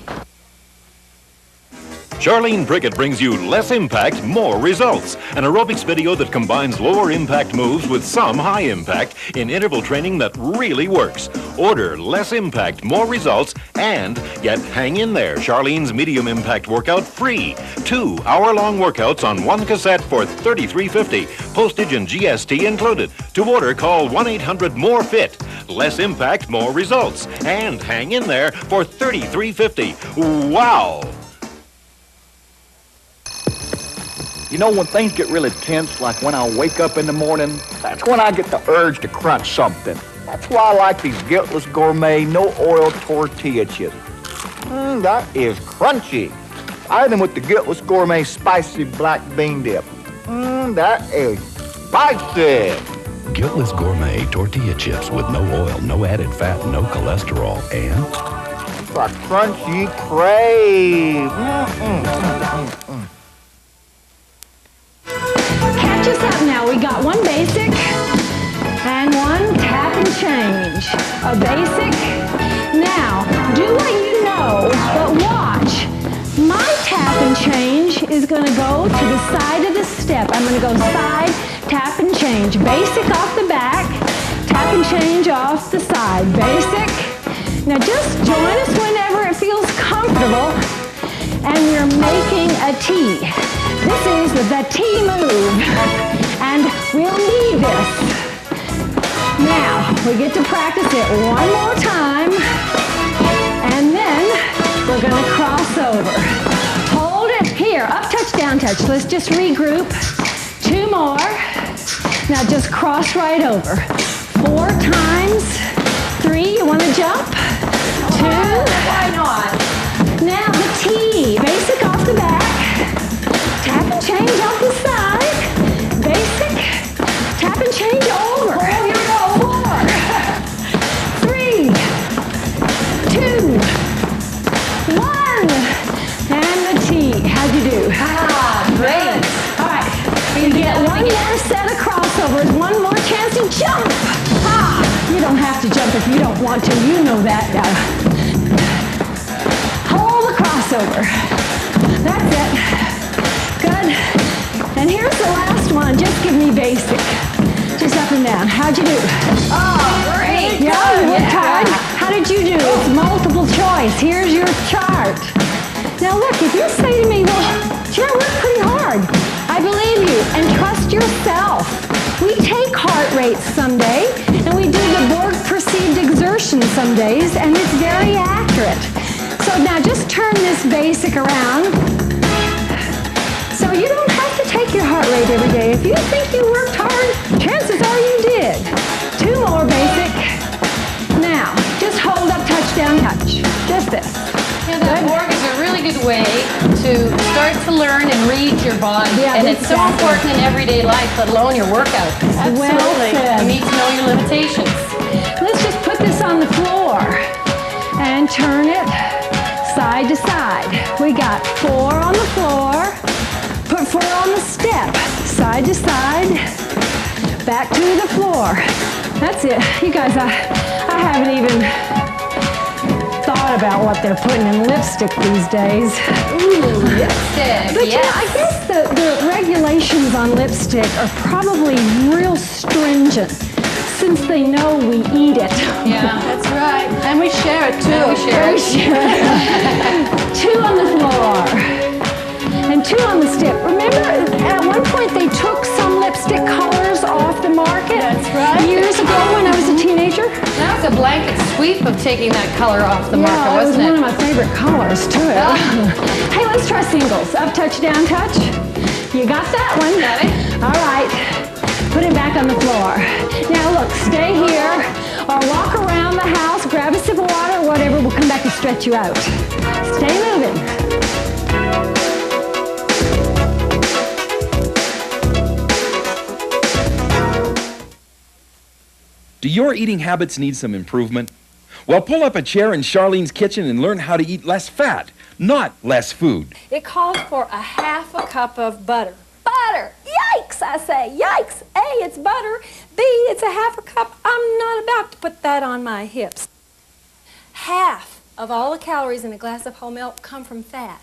Charlene Prickett brings you less impact, more results. An aerobics video that combines lower impact moves with some high impact in interval training that really works. Order less impact, more results, and get Hang In There, Charlene's medium impact workout free. 2 hour-long workouts on one cassette for $33.50. Postage and GST included. To order, call 1-800-MORE-FIT. Less impact, more results. And Hang In There for $33.50. Wow! You know, when things get really tense, like when I wake up in the morning, that's when I get the urge to crunch something. That's why I like these Guiltless Gourmet no-oil tortilla chips. That is crunchy. Either with the Guiltless Gourmet spicy black bean dip. That is spicy. Guiltless Gourmet tortilla chips with no oil, no added fat, no cholesterol, and a crunchy crave. Catch us up now. We got one basic and one tap and change. A basic. Now, do what you know, but watch. My tap and change is going to go to the side of the step. I'm going to go side, tap and change. Basic off the back, tap and change off the side. Basic. Now just join us whenever it feels comfortable. And we're making a T. This is the T move. And we'll need this. Now, we get to practice it one more time. And then we're going to cross over. Hold it here. Up, touch, down, touch. Let's just regroup. 2 more. Now just cross right over. 4 times. 3, you want to jump? 2. Why not? Now the T, basic off the back, tap and change off the side, basic, tap and change over. Oh, here we go. 4, 3, 2, 1, and the T. How'd you do? Great. All right, you get one more set of crossovers, one more chance to jump. You don't have to jump if you don't want to. You know that now. Hold the crossover. That's it. Good. And here's the last one. Just give me basic. Just up and down. How'd you do? Oh, great. Yeah, you worked hard. How did you do? It's multiple choice. Here's your chart. Now look, if you say to me, well, gee, I worked pretty hard. I believe you. And trust yourself. We take heart rates someday, and we do the Borg-perceived exertion some days, and it's very accurate. So now just turn this basic around. So you don't have to take your heart rate every day. If you think you worked hard, chances are you did. 2 more basic. Now, just hold up, touch, down, touch. Just this. Yeah, the Borg is a really good way to start to learn and read your body. Yeah, and it's so important in everyday life, let alone your workout. Absolutely. You need to know your limitations. Let's just put this on the floor and turn it side to side. We got 4 on the floor. Put 4 on the step. Side to side. Back to the floor. That's it. You guys, I haven't even thought about what they're putting in lipstick these days. Ooh, lipstick, But yes. I guess the regulations on lipstick are probably real stringent since they know we eat it. Yeah, that's right. And we share it too. Yeah, we share it. 2 on the floor. And 2 on the step. Remember, at one point they took some lipstick colors off the market? That's right. Years ago when I was a teenager? That was a blanket sweep of taking that color off the market, wasn't it? It was one of my favorite colors, too. Hey, let's try singles. Up, touch, down, touch. You got that one. Got it. All right. Put it back on the floor. Now look, stay here or walk around the house, grab a sip of water or whatever. We'll come back and stretch you out. Stay moving. Do your eating habits need some improvement? Well, pull up a chair in Charlene's kitchen and learn how to eat less fat, not less food. It calls for a half a cup of butter. Butter! Yikes, I say. Yikes! A, it's butter. B, it's a half a cup. I'm not about to put that on my hips. Half of all the calories in a glass of whole milk come from fat.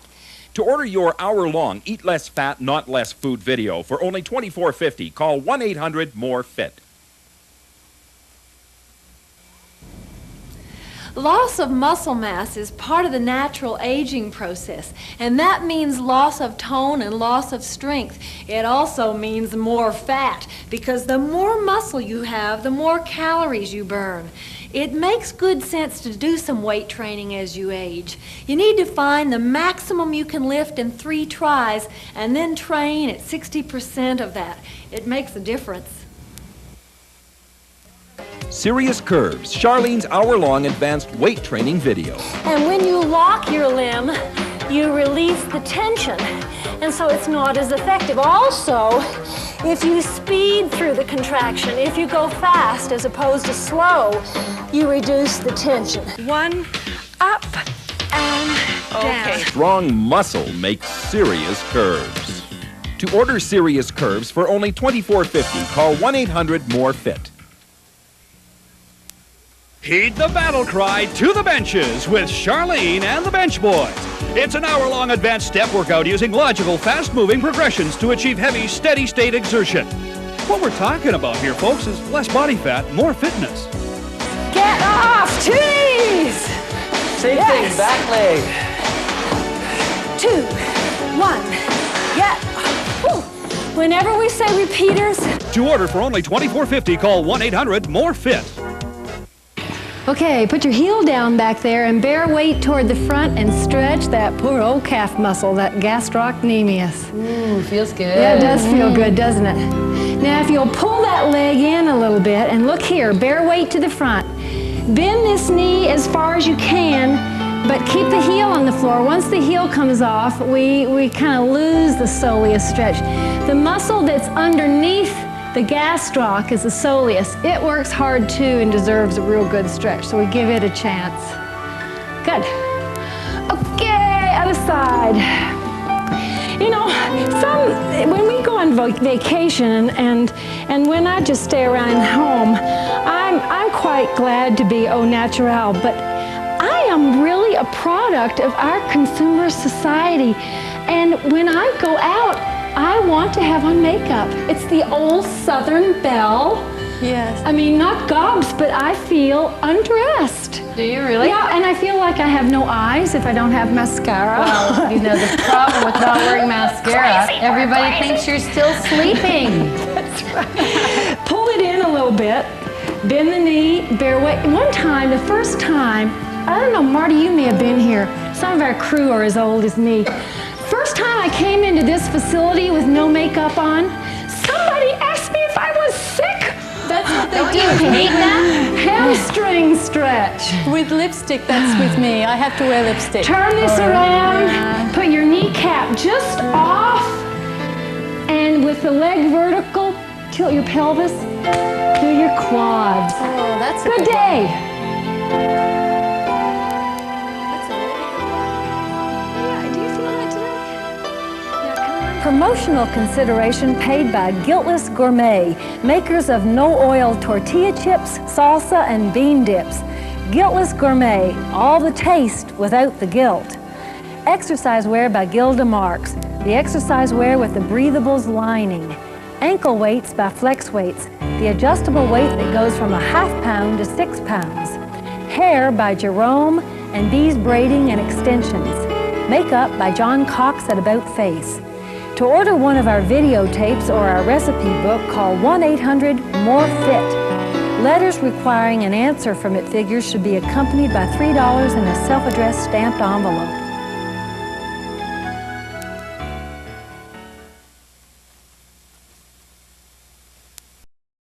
To order your hour-long Eat Less Fat, Not Less Food video for only $24.50, call 1-800-MORE-FIT. Loss of muscle mass is part of the natural aging process, and that means loss of tone and loss of strength. It also means more fat, because the more muscle you have, the more calories you burn. It makes good sense to do some weight training as you age. You need to find the maximum you can lift in 3 tries and then train at 60% of that. It makes a difference. Serious Curves, Charlene's hour-long advanced weight training video. And when you lock your limb, you release the tension, and so it's not as effective. Also, if you speed through the contraction, if you go fast as opposed to slow, you reduce the tension. 1, up, and down. Strong muscle makes serious curves. To order Serious Curves for only $24.50, call 1-800-MORE-FIT. Heed the battle cry to the benches with Charlene and the Bench Boys. It's an hour-long advanced step workout using logical, fast-moving progressions to achieve heavy, steady-state exertion. What we're talking about here, folks, is less body fat, more fitness. Get off, tease! Same thing, back leg. 2, 1, get off. Woo. Whenever we say repeaters. To order for only $24.50, call 1-800-MORE-FIT. Okay, put your heel down back there and bear weight toward the front and stretch that poor old calf muscle, that gastrocnemius. Ooh, feels good. Yeah, it does feel good, doesn't it? Now, if you'll pull that leg in a little bit, and look here, bear weight to the front. Bend this knee as far as you can, but keep the heel on the floor. Once the heel comes off, we kind of lose the soleus stretch. The muscle that's underneath the gastroc is the soleus. It works hard too and deserves a real good stretch, so we give it a chance. Good. Okay, other side. You know, when we go on vacation and when I just stay around home, I'm quite glad to be au naturel, but I am really a product of our consumer society. And when I go out, I want to have on makeup. It's the old Southern belle. Yes. I mean, not gobs, but I feel undressed. Do you really? Yeah, and I feel like I have no eyes if I don't have mascara. Well, you know, the problem with not wearing mascara, everybody thinks you're still sleeping. That's right. Pull it in a little bit, bend the knee, bear weight. One time, the first time, I don't know, Marty, you may have been here. Some of our crew are as old as me. First time I came into this facility with no makeup on, somebody asked me if I was sick. That's what they Don't do. you Hate that? Hamstring stretch. With lipstick, that's with me. I have to wear lipstick. Turn this around, put your kneecap just off, and with the leg vertical, tilt your pelvis, do your quads. Oh, that's a good day. Promotional consideration paid by Guiltless Gourmet, makers of no-oil tortilla chips, salsa, and bean dips. Guiltless Gourmet, all the taste without the guilt. Exercise wear by Gilda Marks, the exercise wear with the breathables lining. Ankle weights by Flex Weights, the adjustable weight that goes from 1/2 pound to 6 pounds. Hair by Jerome and Bees Braiding and Extensions. Makeup by John Cox at About Face. To order one of our videotapes or our recipe book, call 1-800-MORE-FIT. Letters requiring an answer from it figures should be accompanied by $3 in a self-addressed stamped envelope.